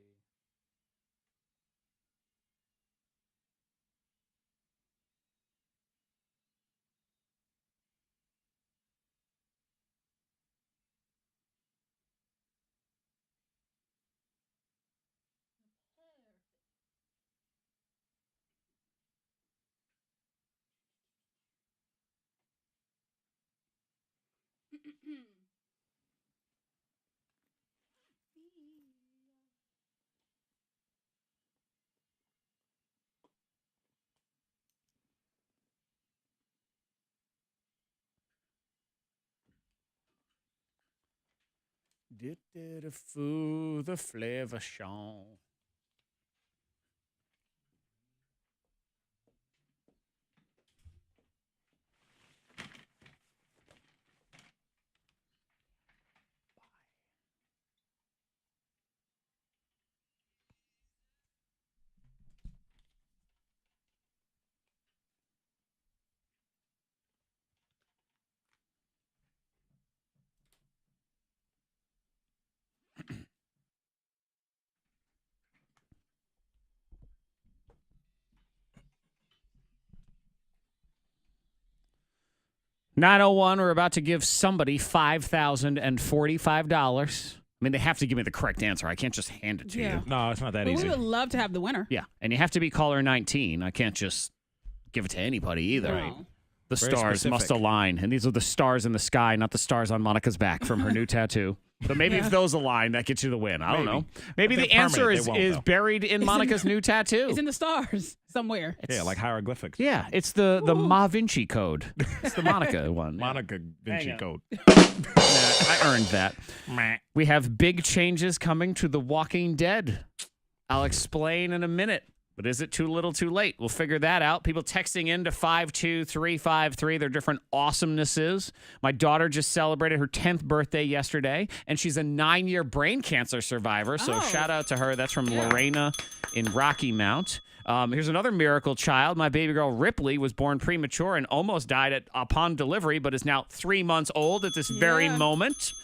Did it foo the flavor show. $901, we're about to give somebody $5,045. I mean, they have to give me the correct answer. I can't just hand it to you. No, it's not that easy. We would love to have the winner. Yeah, and you have to be caller 19. I can't just give it to anybody either. No. The Very stars specific. must align, and these are the stars in the sky, not the stars on Monica's back from her new tattoo. So maybe if those align, that gets you the win. I don't know. Maybe If the they're answer permanent, is they won't, though. buried in Monica's new tattoo. It's in the stars somewhere. Yeah, like hieroglyphics. Yeah, it's the Ma Vinci Code. It's the Monica one. Monica Vinci Hang on. Code. I earned that. We have big changes coming to The Walking Dead. I'll explain in a minute. But is it too little too late? We'll figure that out. People texting in to 52353 their different awesomenesses. My daughter just celebrated her 10th birthday yesterday, and she's a 9-year brain cancer survivor. So shout out to her. That's from Lorena in Rocky Mount. Here's another miracle child. My baby girl Ripley was born premature and almost died upon delivery, but is now 3 months old at this very moment.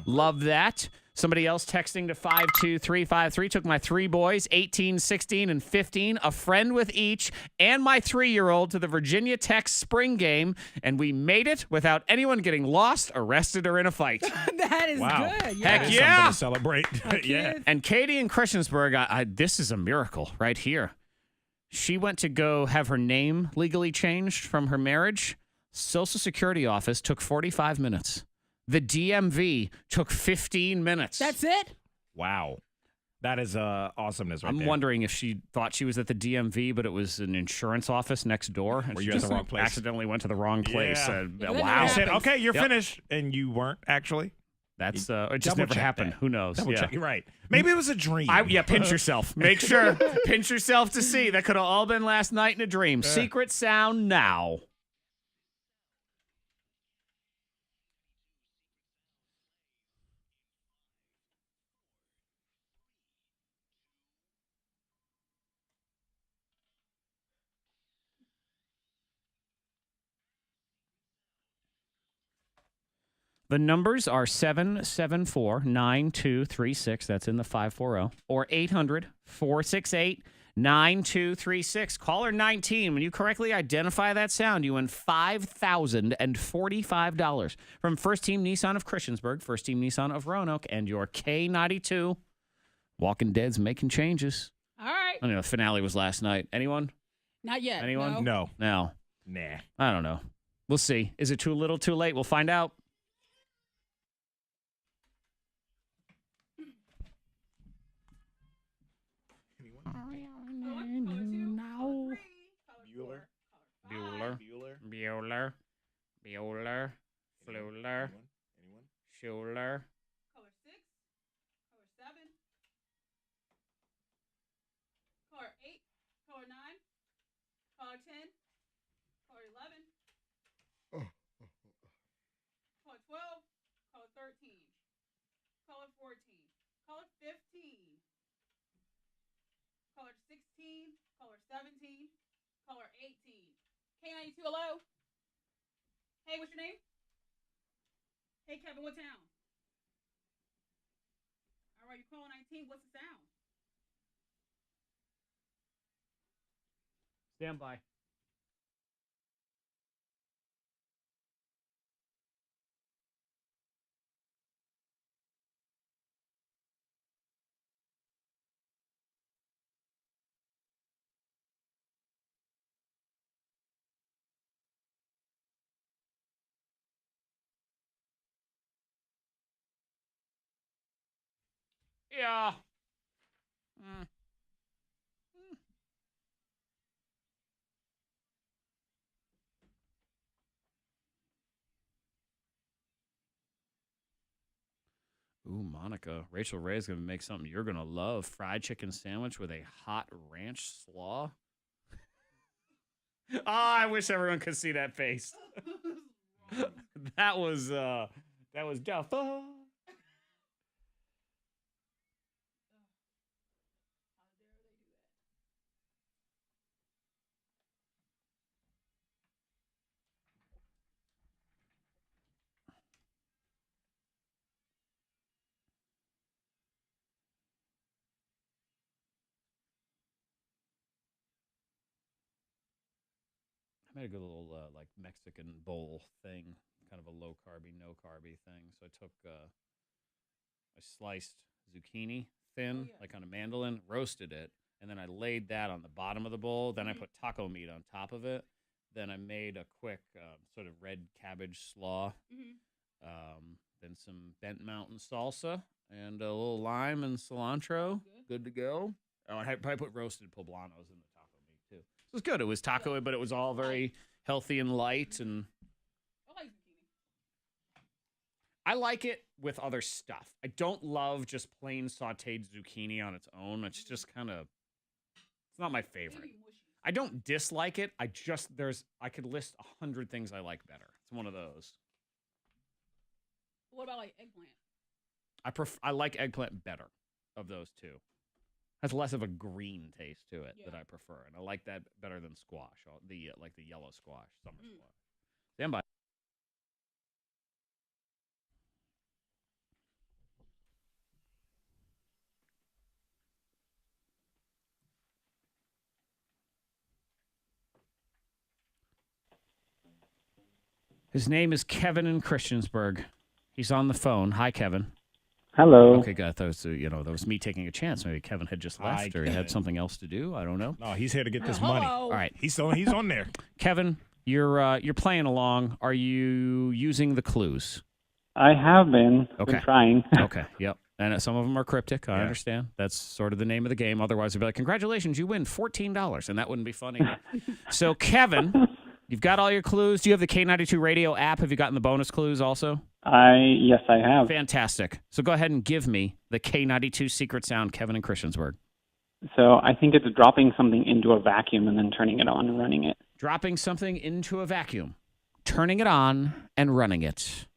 Love that. Somebody else texting to 52353 took my 3 boys, 18, 16, and 15, a friend with each, and my 3-year-old to the Virginia Tech spring game, and we made it without anyone getting lost, arrested, or in a fight. That is Wow. good. Heck That is yeah. something to celebrate. Yeah. And Katie in Christiansburg, this is a miracle right here. She went to go have her name legally changed from her marriage. Social Security office took 45 minutes. The DMV took 15 minutes. That's it? Wow. That is awesomeness right I'm there. wondering if she thought she was at the DMV, but it was an insurance office next door. And Were she you at the just wrong place? accidentally went to the wrong place. Yeah. Wow. You said, okay, you're Yep. finished, and you weren't actually. That's it just Double never check happened. that. Who knows? Double Yeah. check. You're right. Maybe it was a dream. Pinch yourself. Make sure. Pinch yourself to see. That could have all been last night in a dream. Secret sound now. The numbers are 774-9236. That's in the 540. Or 800-468-9236. Caller 19. When you correctly identify that sound, you win $5,045 from First Team Nissan of Christiansburg, First Team Nissan of Roanoke, and your K92. Walking Dead's making changes. All right. I don't know. The finale was last night. Anyone? Not yet. Anyone? No. No. No. Nah. I don't know. We'll see. Is it too little, too late? We'll find out. Bueller. Fluler. Schuler. Color 6, color 7, color 8, color 9, color 10, color 11, color 12, color 13, color 14, color 15, color 16, color 17, color 18, K92, hello? Hey, what's your name? Hey, Kevin, what town? All right, you're calling 19. What's the sound? Stand by. Yeah. Ooh, Monica. Rachel Ray's going to make something you're going to love. Fried chicken sandwich with a hot ranch slaw. Oh, I wish everyone could see that face. That was tough. I made a good little like Mexican bowl thing, kind of a low carby, no carby thing. So I took, I sliced zucchini thin, like on a mandolin, roasted it, and then I laid that on the bottom of the bowl. Then I put taco meat on top of it. Then I made a quick sort of red cabbage slaw. Then some bent mountain salsa and a little lime and cilantro. Good to go. Oh, I probably put roasted poblanos in the taco meat too. It was good. It was taco, but it was all very healthy and light. And I like zucchini. I like it with other stuff. I don't love just plain sauteed zucchini on its own. It's just kind of, it's not my favorite. I don't dislike it. I could list 100 things I like better. It's one of those. What about like eggplant? I like eggplant better of those two. Has less of a green taste to it that I prefer, and I like that better than squash. Like the yellow squash, summer squash. Stand by. His name is Kevin in Christiansburg. He's on the phone. Hi, Kevin. Hello. Okay, good. I thought that was me taking a chance. Maybe Kevin had just left or he had something else to do. I don't know. No, he's here to get this money. All right. He's on there. Kevin, you're playing along. Are you using the clues? I have been. Okay. Been trying. Okay, yep. And some of them are cryptic. I understand. That's sort of the name of the game. Otherwise, they'd be like, congratulations, you win $14. And that wouldn't be funny. So, Kevin, you've got all your clues. Do you have the K92 radio app? Have you gotten the bonus clues also? Yes, I have. Fantastic. So go ahead and give me the K92 secret sound, Kevin in Christiansburg. So I think it's dropping something into a vacuum and then turning it on and running it. Dropping something into a vacuum, turning it on, and running it.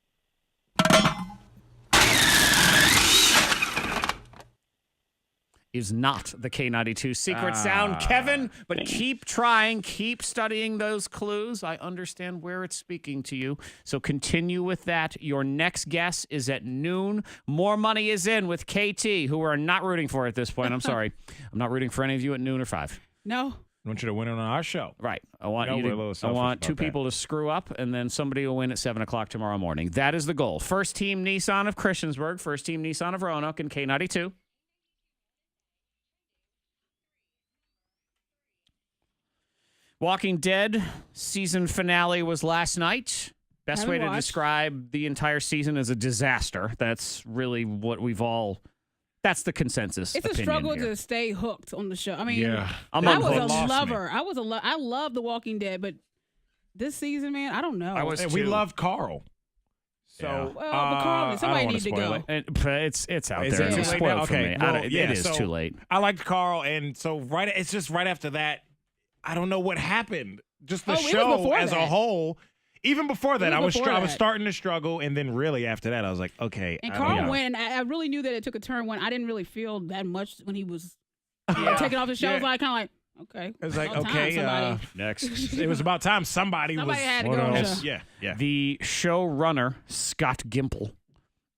Is not the K92 secret sound, Kevin, but keep trying, keep studying those clues. I understand where it's speaking to you, so continue with that. Your next guess is at noon. More money is in with KT, who we're not rooting for at this point. I'm sorry. I'm not rooting for any of you at noon or 5. No. I want you to win it on our show. Right. I want two people to screw up, and then somebody will win at 7 o'clock tomorrow morning. That is the goal. First Team Nissan of Christiansburg, First Team Nissan of Roanoke, and K92. Walking Dead season finale was last night. Best way to describe the entire season is a disaster. That's really what that's the consensus. It's a struggle to stay hooked on the show. I mean, I love The Walking Dead, but this season, man, I don't know. We loved Carl. So, but Carl, somebody needs to go. It's out there. It's spoiled for me. Well, it is too late. I liked Carl, and so it's just right after that. I don't know what happened. Just the show as a whole. Even before that, I was starting to struggle, and then really after that, I was like, okay. And Carl went. I really knew that it took a turn when I didn't really feel that much when he was taking off the show. I was like, kind of like, Okay. It's like, About time okay, somebody- Next. it was about time somebody had to was. go. Yeah. The showrunner, Scott Gimple,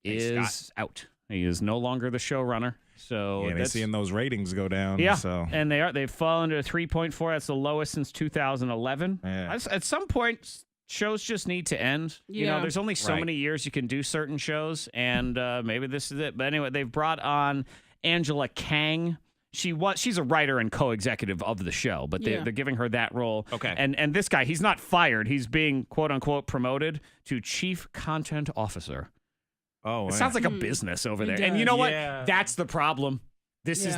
Hey, is Scott. out. He is no longer the showrunner. So Yeah, they're that's seeing those ratings go down. yeah, So. and they've fallen to a 3.4. That's the lowest since 2011. Yeah. At some point, shows just need to end. You know, Yeah. there's only so Right. many years you can do certain shows, and maybe this is it. But anyway, they've brought on Angela Kang. She's a writer and co-executive of the show, but they're giving her that role. Okay. And this guy, he's not fired. He's being quote unquote promoted to chief content officer. Oh, It sounds like a business over there. It And you know does. what? Yeah. That's the problem. This is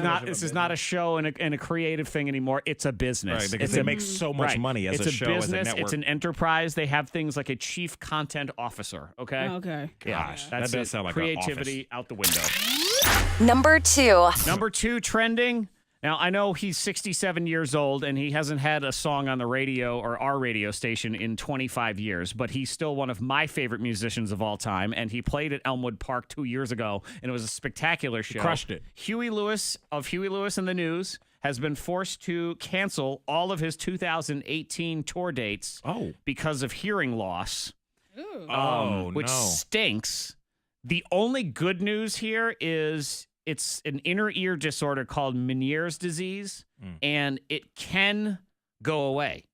not a show and a creative thing anymore. It's a business. Right, because it's they make so much right. money as it's a show, business, as a network. It's an enterprise. They have things like a chief content officer. Okay. Okay. Gosh, that's that does it. sound like an creativity out the window. Number 2. Number 2 trending. Now, I know he's 67 years old and he hasn't had a song on the radio or our radio station in 25 years, but he's still one of my favorite musicians of all time, and he played at Elmwood Park 2 years ago, and it was a spectacular show. Crushed it. Huey Lewis of Huey Lewis and the News has been forced to cancel all of his 2018 tour dates because of hearing loss, which stinks. The only good news here is it's an inner ear disorder called Meniere's disease, and it can go away.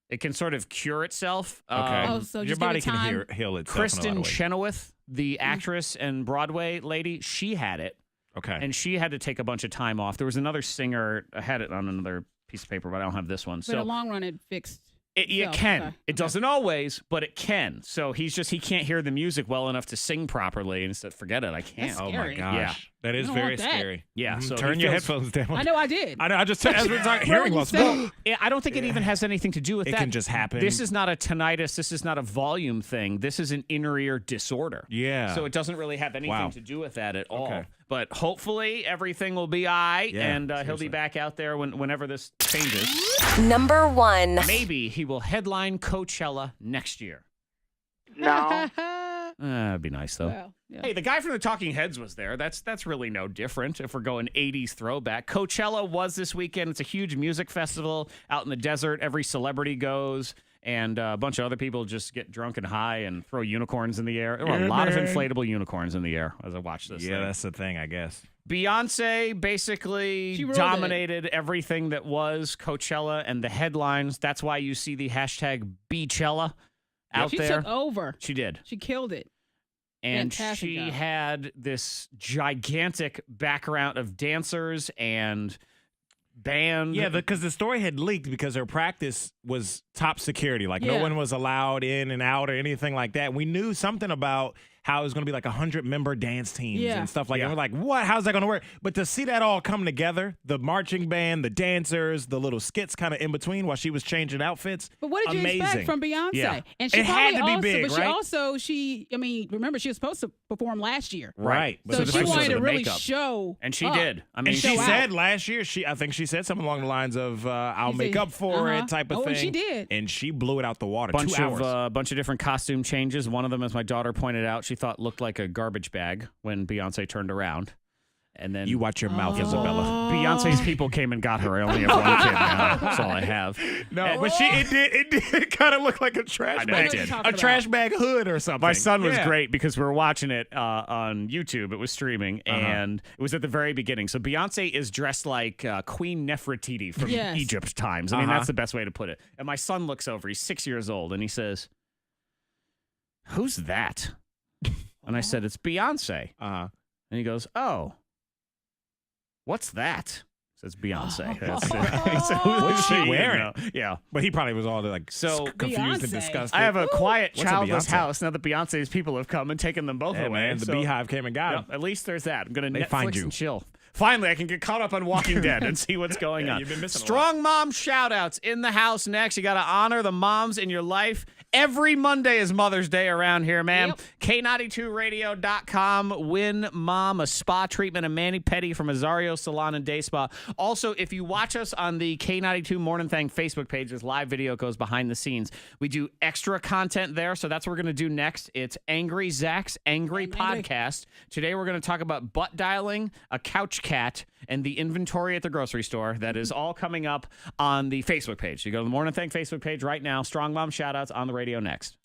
It can sort of cure itself. Okay. So your just body give it can time. heal itself. in a lot Kristen of ways. Chenoweth, the actress and Broadway lady, she had it, Okay. and she had to take a bunch of time off. There was another singer, I had it on another piece of paper, but I don't have this one. But in the long run, it fixed. It itself. can. Okay. It doesn't always, but it can. So he can't hear the music well enough to sing properly, and he said, forget it, I can't. That's Oh my scary. gosh. Yeah. That is You don't very want that. scary. Yeah, Mhm. so turn he your feels- headphones down. I know I did. I know. I just as we're talking hearing loss. I don't think it even has anything to do with It that. can just happen. This is not a tinnitus. This is not a volume thing. This is an inner ear disorder. Yeah. So it doesn't really have anything Wow. to do with that at all. Okay. But hopefully everything will be all right, Yeah, and he'll be seriously. back out there whenever this changes. Number 1. Maybe he will headline Coachella next year. No. That'd be nice, though. Well, yeah. Hey, the guy from the Talking Heads was there. That's really no different if we're going 80s throwback. Coachella was this weekend. It's a huge music festival out in the desert. Every celebrity goes, and a bunch of other people just get drunk and high and throw unicorns in the air. There were a lot of inflatable unicorns in the air as I watched this Yeah, thing. that's the thing, I guess. Beyonce basically She ruled dominated everything that was Coachella and the headlines. That's why you see the hashtag Beachella out She there. took over. She did. She killed it. And Fantastic she job. had this gigantic background of dancers and band. Yeah, because the story had leaked because her practice was top security. Like no Yeah. one was allowed in and out or anything like that. We knew something about how it was going to be like 100-member dance teams Yeah. and stuff like that. Yeah. We're like, what? How's that going to work? But to see that all come together, the marching band, the dancers, the little skits kind of in between while she was changing outfits. But what did you amazing. expect from Beyonce? Yeah. And she It had probably to be also, big, but she right? also, remember, she was supposed to perform last year. Right. So the she difference wanted was to the really makeup. show. And she up. did. I mean, And she show out. said last year, I think she said something along the lines of, I'll She make said, up for uh-huh. it type of Oh, thing. and she did. And she blew it out the water. bunch 2 hours. of bunch of different costume changes. One of them, as my daughter pointed out, she thought looked like a garbage bag when Beyonce turned around. And then You watch your mouth, Isabella. Beyonce's people came and got her. I only have one kid now. That's all I have. No, but it did kind of look like a trash I know bag. it did. A trash bag hood or something. My son was Yeah. great because we were watching it on YouTube. It was streaming, and it was at the very beginning. So Beyonce is dressed like Queen Nefertiti from Yes. Egypt times. I mean, Uh-huh. that's the best way to put it. And my son looks over. He's 6 years old, and he says, "Who's that?" And I said, "It's Beyonce." Uh-huh. And he goes, "Oh, what's that?" Says Beyonce. That's it. He said, What's she You wearing? know. Yeah. But he probably was all like So confused and Beyonce. disgusted. I have a quiet, What's a childless Beyonce? house now that Beyonce's people have come and taken them both Yeah, away. man, the So, Beehive came and got yeah, him. at least there's that. I'm going to They Netflix find you. and chill. Finally, I can get caught up on Walking Dead and see what's going on. you've been missing a Strong mom shout-outs in the house next. You got to honor the moms in your life. Every Monday is Mother's Day around here, man. Yep. K92radio.com. Win mom a spa treatment, a mani-pedi from Azario Salon and Day Spa. Also, if you watch us on the K92 Mornin Thang Facebook page, this live video goes behind the scenes. We do extra content there, so that's what we're going to do next. It's Angry Zack's Angry I'm angry. Podcast. Today we're going to talk about butt dialing, a couch cat, and the inventory at the grocery store. That is all coming up on the Facebook page. You go to the Morning Thang Facebook page right now. Strong Mom shout-outs on the radio next.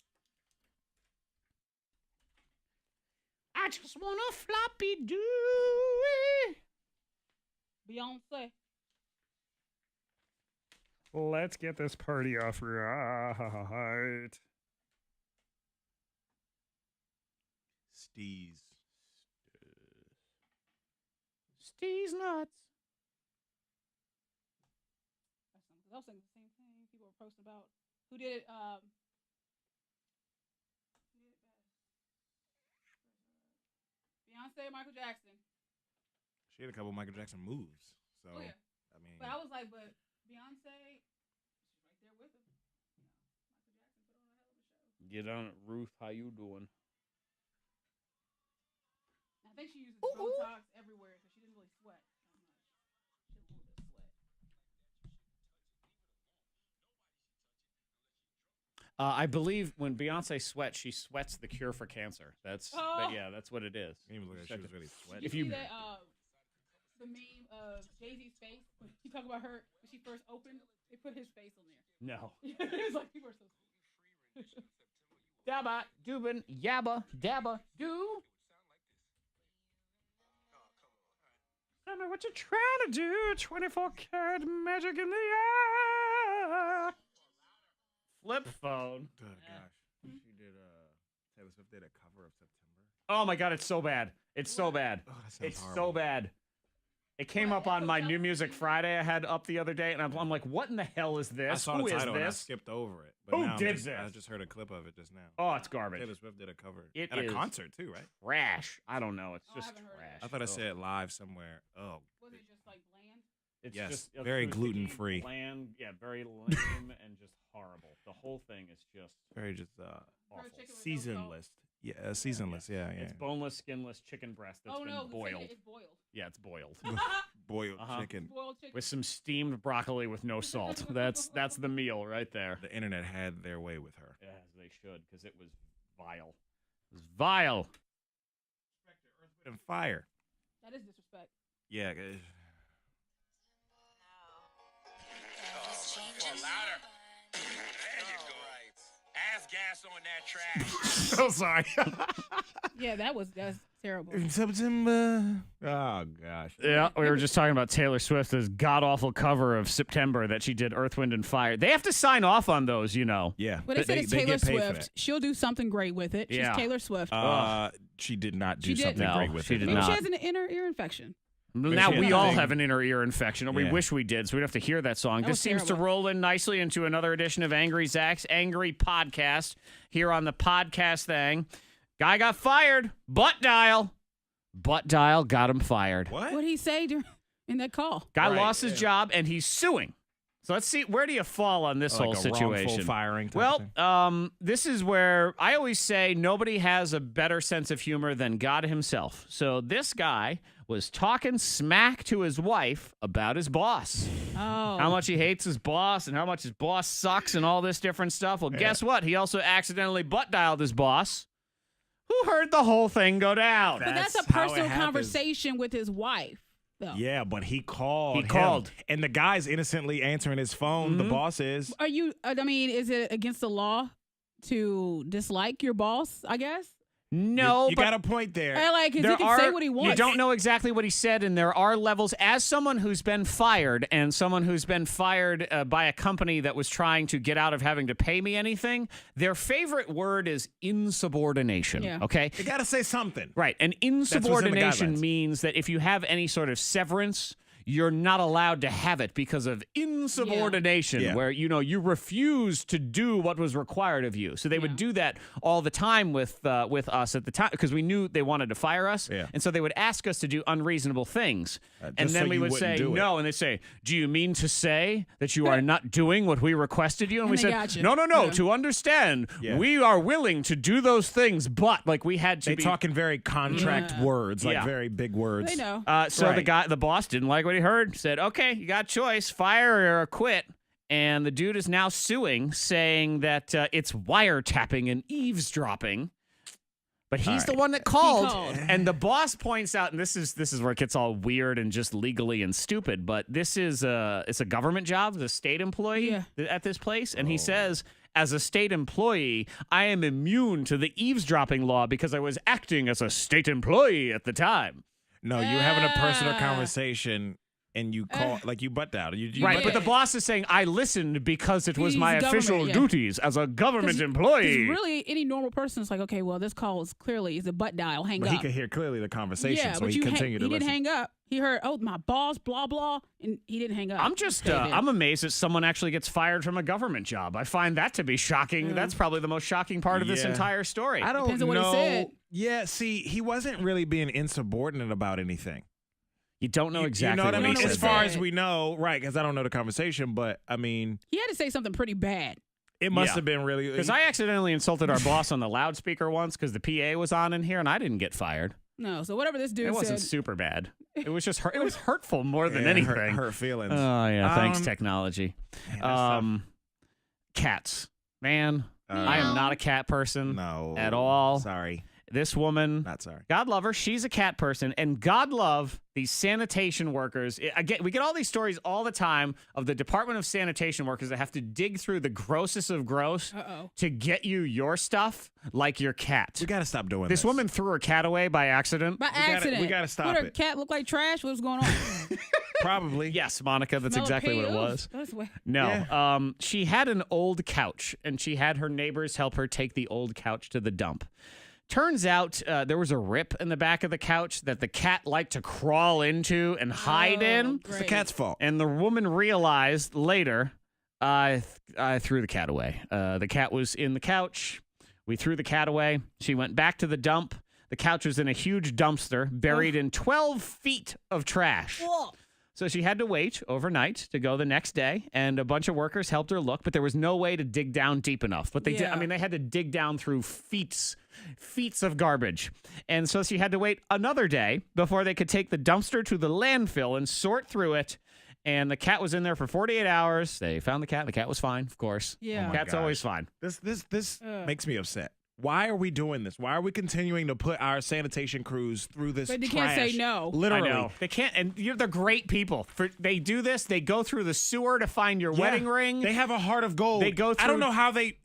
I just want a floppy doo. Beyonce. Let's get this party off right. Steez nuts. I was thinking the same thing. People were posting about who did it. Beyonce, Michael Jackson. She had a couple Michael Jackson moves. So, Oh, yeah. I mean. But I was like, but Beyonce, she's right there with him. Get on it, Ruth. How you doing? I think she uses Botox everywhere, so she didn't really sweat so much. She had a little bit of sweat. I believe when Beyonce sweats, she sweats the cure for cancer. That's that's what it is. It look like she was really sweating. If you see that, the meme of Jay-Z's face when you talk about her when she first opened, they put his face on there. No. It's like people are so sweet. Dabba, doobin, yabba, dabba, doo. Tell me what you're trying to do. 24 karat magic in the air. Flip phone. Oh, gosh. She did, Taylor Swift did a cover of September. Oh, my God. It's so bad. It's so bad. Oh, that sounds it's horrible. so bad. It came up on my New Music Friday I had up the other day, and I'm like, what in the hell is this? I saw Who the is title and I this? skipped over it. But Who now did this? this? I just heard a clip of it just now. Oh, it's garbage. Taylor Swift did a cover. It At is a concert, too, right? Trash. I don't know. It's I just haven't heard trash. I thought I said it live somewhere. Oh. Was it just like bland? It's Yes, just very acoustic-y, gluten-free. Bland, yeah, very lame and just horrible. The whole thing is just Very just awful. seasonless. Yeah, seasonless. Yeah. It's boneless, skinless chicken breast that's been boiled. It's boiled. Yeah, it's boiled. Boiled chicken. Boiled chicken. With some steamed broccoli with no salt. That's the meal right there. The internet had their way with her. Yes, they should, because it was vile. It was vile. And fire. That is disrespect. Yeah. louder. There you go. Ass gas on that track. So sorry. Yeah, that's terrible. In September. Oh, gosh. Yeah, we were just talking about Taylor Swift's god-awful cover of September that she did, Earth, Wind, and Fire. They have to sign off on those, you know. Yeah. But they said it's Taylor get paid for Swift. that. She'll do something great with it. Yeah. She's Taylor Swift. She did not do She did. something No, great with she it. did Maybe not. she has an inner ear infection. Now she we had a all thing. have an inner ear infection, or we Yeah. wish we did, so we'd have to hear that song. That This was seems to terrible. roll in nicely into another edition of Angry Zack's Angry Podcast here on the podcast thing. Guy got fired. Butt dial. Butt dial got him fired. What? What did he say in that call? Guy Right, lost his yeah. job, and he's suing. So let's see, where do you fall on this Like whole a wrongful situation? firing type Well, thing? this is where I always say nobody has a better sense of humor than God himself. So this guy was talking smack to his wife about his boss. Oh. How much he hates his boss and how much his boss sucks and all this different stuff. Well, guess what? He also accidentally butt dialed his boss, who heard the whole thing go down. But that's a That's how it personal happens. conversation with his wife, though. Yeah, but he called. He him. called. And the guy's innocently answering his phone. The boss is. Are you, I mean, is it against the law to dislike your boss, I guess? No, You but got a point there. And like, 'cause he can say what he wants. You don't know exactly what he said, and there are levels. As someone who's been fired, and someone who's been fired by a company that was trying to get out of having to pay me anything, their favorite word is insubordination. Yeah. Okay? You got to say something. Right. And within the insubordination guidelines. means that if you have any sort of severance, you're not allowed to have it because of insubordination, Yeah. where, you refuse to do what was required of you. So they would do that all the time with us at the time because we knew they wanted to fire us. Yeah. And so they would ask us to do unreasonable things. And just then so we you would wouldn't say do it. no. And they'd say, do you mean to say that you are not doing what we requested you? And we they said, got you. no. Yeah. To understand, Yeah. we are willing to do those things, but like we had to They be talk in very contract words, like Yeah. very big words. They know. So Right. the boss didn't like what he heard, said, okay, you got a choice, fire or quit. And the dude is now suing, saying that it's wiretapping and eavesdropping But he's the one that called, and the boss points out, and this is where it gets all weird and just legally and stupid. But this is it's a government job, the state employee at this place, and he says, as a state employee, I am immune to the eavesdropping law because I was acting as a state employee at the time. No, you're having a personal conversation. And you call, like you butt down. Right, but the boss is saying, I listened because it was my official duties as a government employee. Really, any normal person is like, okay, well, this call is clearly a butt dial. Hang up. But he could hear clearly the conversation, so he continued to listen. He didn't hang up. He heard, oh, my boss, blah, blah, and he didn't hang up. I'm just, I'm amazed that someone actually gets fired from a government job. I find that to be shocking. Yeah. That's probably the most shocking part of this entire story. I don't Depends know. on what he said. Yeah, see, he wasn't really being insubordinate about anything. You don't know exactly you know what I mean? As far as we know, right, because I don't know the conversation, but I mean. He had to say something pretty bad. It must have been really. Because I accidentally insulted our boss on the loudspeaker once because the PA was on in here and I didn't get fired. No, so whatever this dude said. It wasn't super bad. It was just it was hurtful more than anything. Hurt feelings. Oh, yeah. Thanks, technology. Cats. Man, I am not a cat person at all. Sorry. This woman, not sorry. God love her. She's a cat person, and God love these sanitation workers. We get all these stories all the time of the Department of Sanitation workers that have to dig through the grossest of gross to get you your stuff, like your cat. We got to stop doing this. This woman threw her cat away by accident. We got to stop it. Her cat look like trash? What's going on? Probably. Yes, Monica. That's exactly what it was. No. Yeah. She had an old couch, and she had her neighbors help her take the old couch to the dump. Turns out there was a rip in the back of the couch that the cat liked to crawl into and hide in. It's the cat's fault. And the woman realized later, I threw the cat away. The cat was in the couch. We threw the cat away. She went back to the dump. The couch was in a huge dumpster buried in 12 feet of trash. Whoa. So she had to wait overnight to go the next day, and a bunch of workers helped her look, but there was no way to dig down deep enough. But they did. I mean, they had to dig down through feet of garbage. And so she had to wait another day before they could take the dumpster to the landfill and sort through it. And the cat was in there for 48 hours. They found the cat. The cat was fine, of course. Yeah. Oh Cat's always fine. This makes me upset. Why are we doing this? Why are we continuing to put our sanitation crews through this But they trash? can't say no. Literally. I know. They can't. And they're great people. They do this. They go through the sewer to find your wedding ring. They have a heart of gold. They go through. I don't know how they.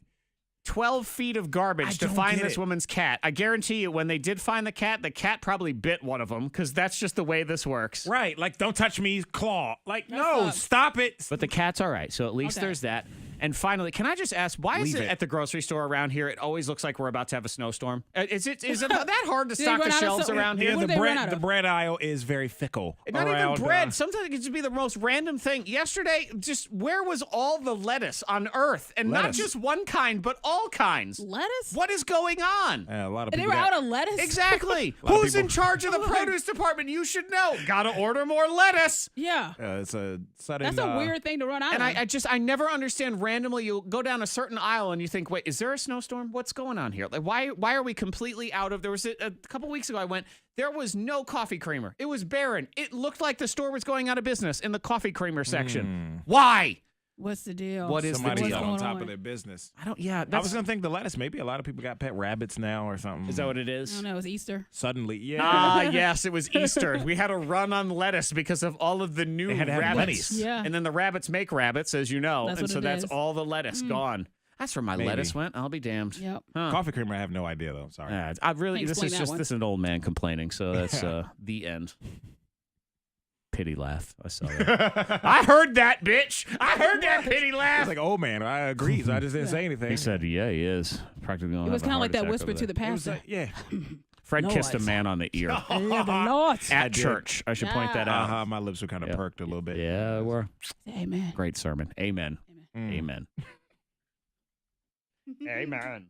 12 feet of garbage to find this woman's cat. I guarantee you, when they did find the cat probably bit one of them because that's just the way this works. Right. Like, don't touch me, claw. Like, That no, sucks. stop it. But the cat's all right. So at least there's that. And finally, can I just ask, why is it at the grocery store around here, it always looks like we're about to have a snowstorm? Is it that hard to stock the shelves around here? Yeah, the bread aisle is very fickle. Not even bread. Sometimes it can just be the most random thing. Yesterday, just where was all the lettuce on earth? And not just one kind, but all kinds. Lettuce? What is going on? A lot of They people were out of lettuce? Exactly. Who's in charge of the produce department? You should know. Gotta order more lettuce. Yeah. It's a sudden. That's a weird thing to run out And of. I never understand randomly you'll go down a certain aisle and you think, wait, is there a snowstorm? What's going on here? Like, why are we completely out of, there was a couple weeks ago I went, there was no coffee creamer. It was barren. It looked like the store was going out of business in the coffee creamer section. Why? What's the deal? What is Somebody the deal? on top of their business. I don't, yeah. I was going to think the lettuce. Maybe a lot of people got pet rabbits now or something. Is that what it is? I don't know. It's Easter. Suddenly, yeah. Ah, yes, it was Easter. We had a run on lettuce because of all of the new rabbits. Yeah. And then the rabbits make rabbits, as you know. That's and what so it that's is. all the lettuce gone. That's where my Maybe. lettuce went. I'll be damned. Yep. Huh. Coffee creamer, I have no idea, though. Sorry. I really, Can't this explain is that just one. this is an old man complaining. So that's the end. Pity laugh. I saw that. I heard that, bitch. I heard that pity laugh. It's like, oh, man, I agree. So I just didn't say anything. He said, yeah, he is. Practically It was kind of like that whisper to the pastor. Yeah. Fred kissed a man on the ear. At church. I should point that out. My lips were kind of perked a little bit. Yeah, we're. Amen. Great sermon. Amen. Amen. Amen. Amen.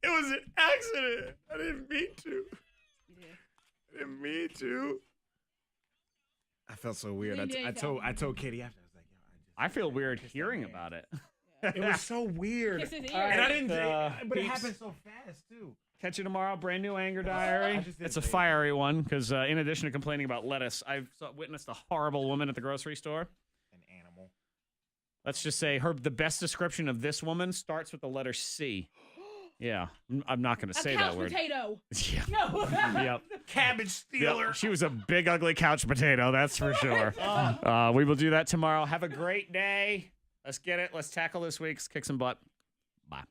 It was an accident. I didn't mean to. I didn't mean to. I felt so weird. I told Katie after. I was like, I feel weird hearing about it. it was so weird. Kiss his ear. And I didn't. But it happened so fast too. Catch you tomorrow. Brand new anger diary. It's a fiery one because in addition to complaining about lettuce, I've witnessed a horrible woman at the grocery store. An animal. Let's just say the best description of this woman starts with the letter C. Yeah, I'm not going to say that word. Potato. Yeah. No. Yep. Cabbage stealer. Yep. She was a big, ugly couch potato, that's for sure. We will do that tomorrow. Have a great day. Let's get it. Let's tackle this week. Let's kick some butt. Bye.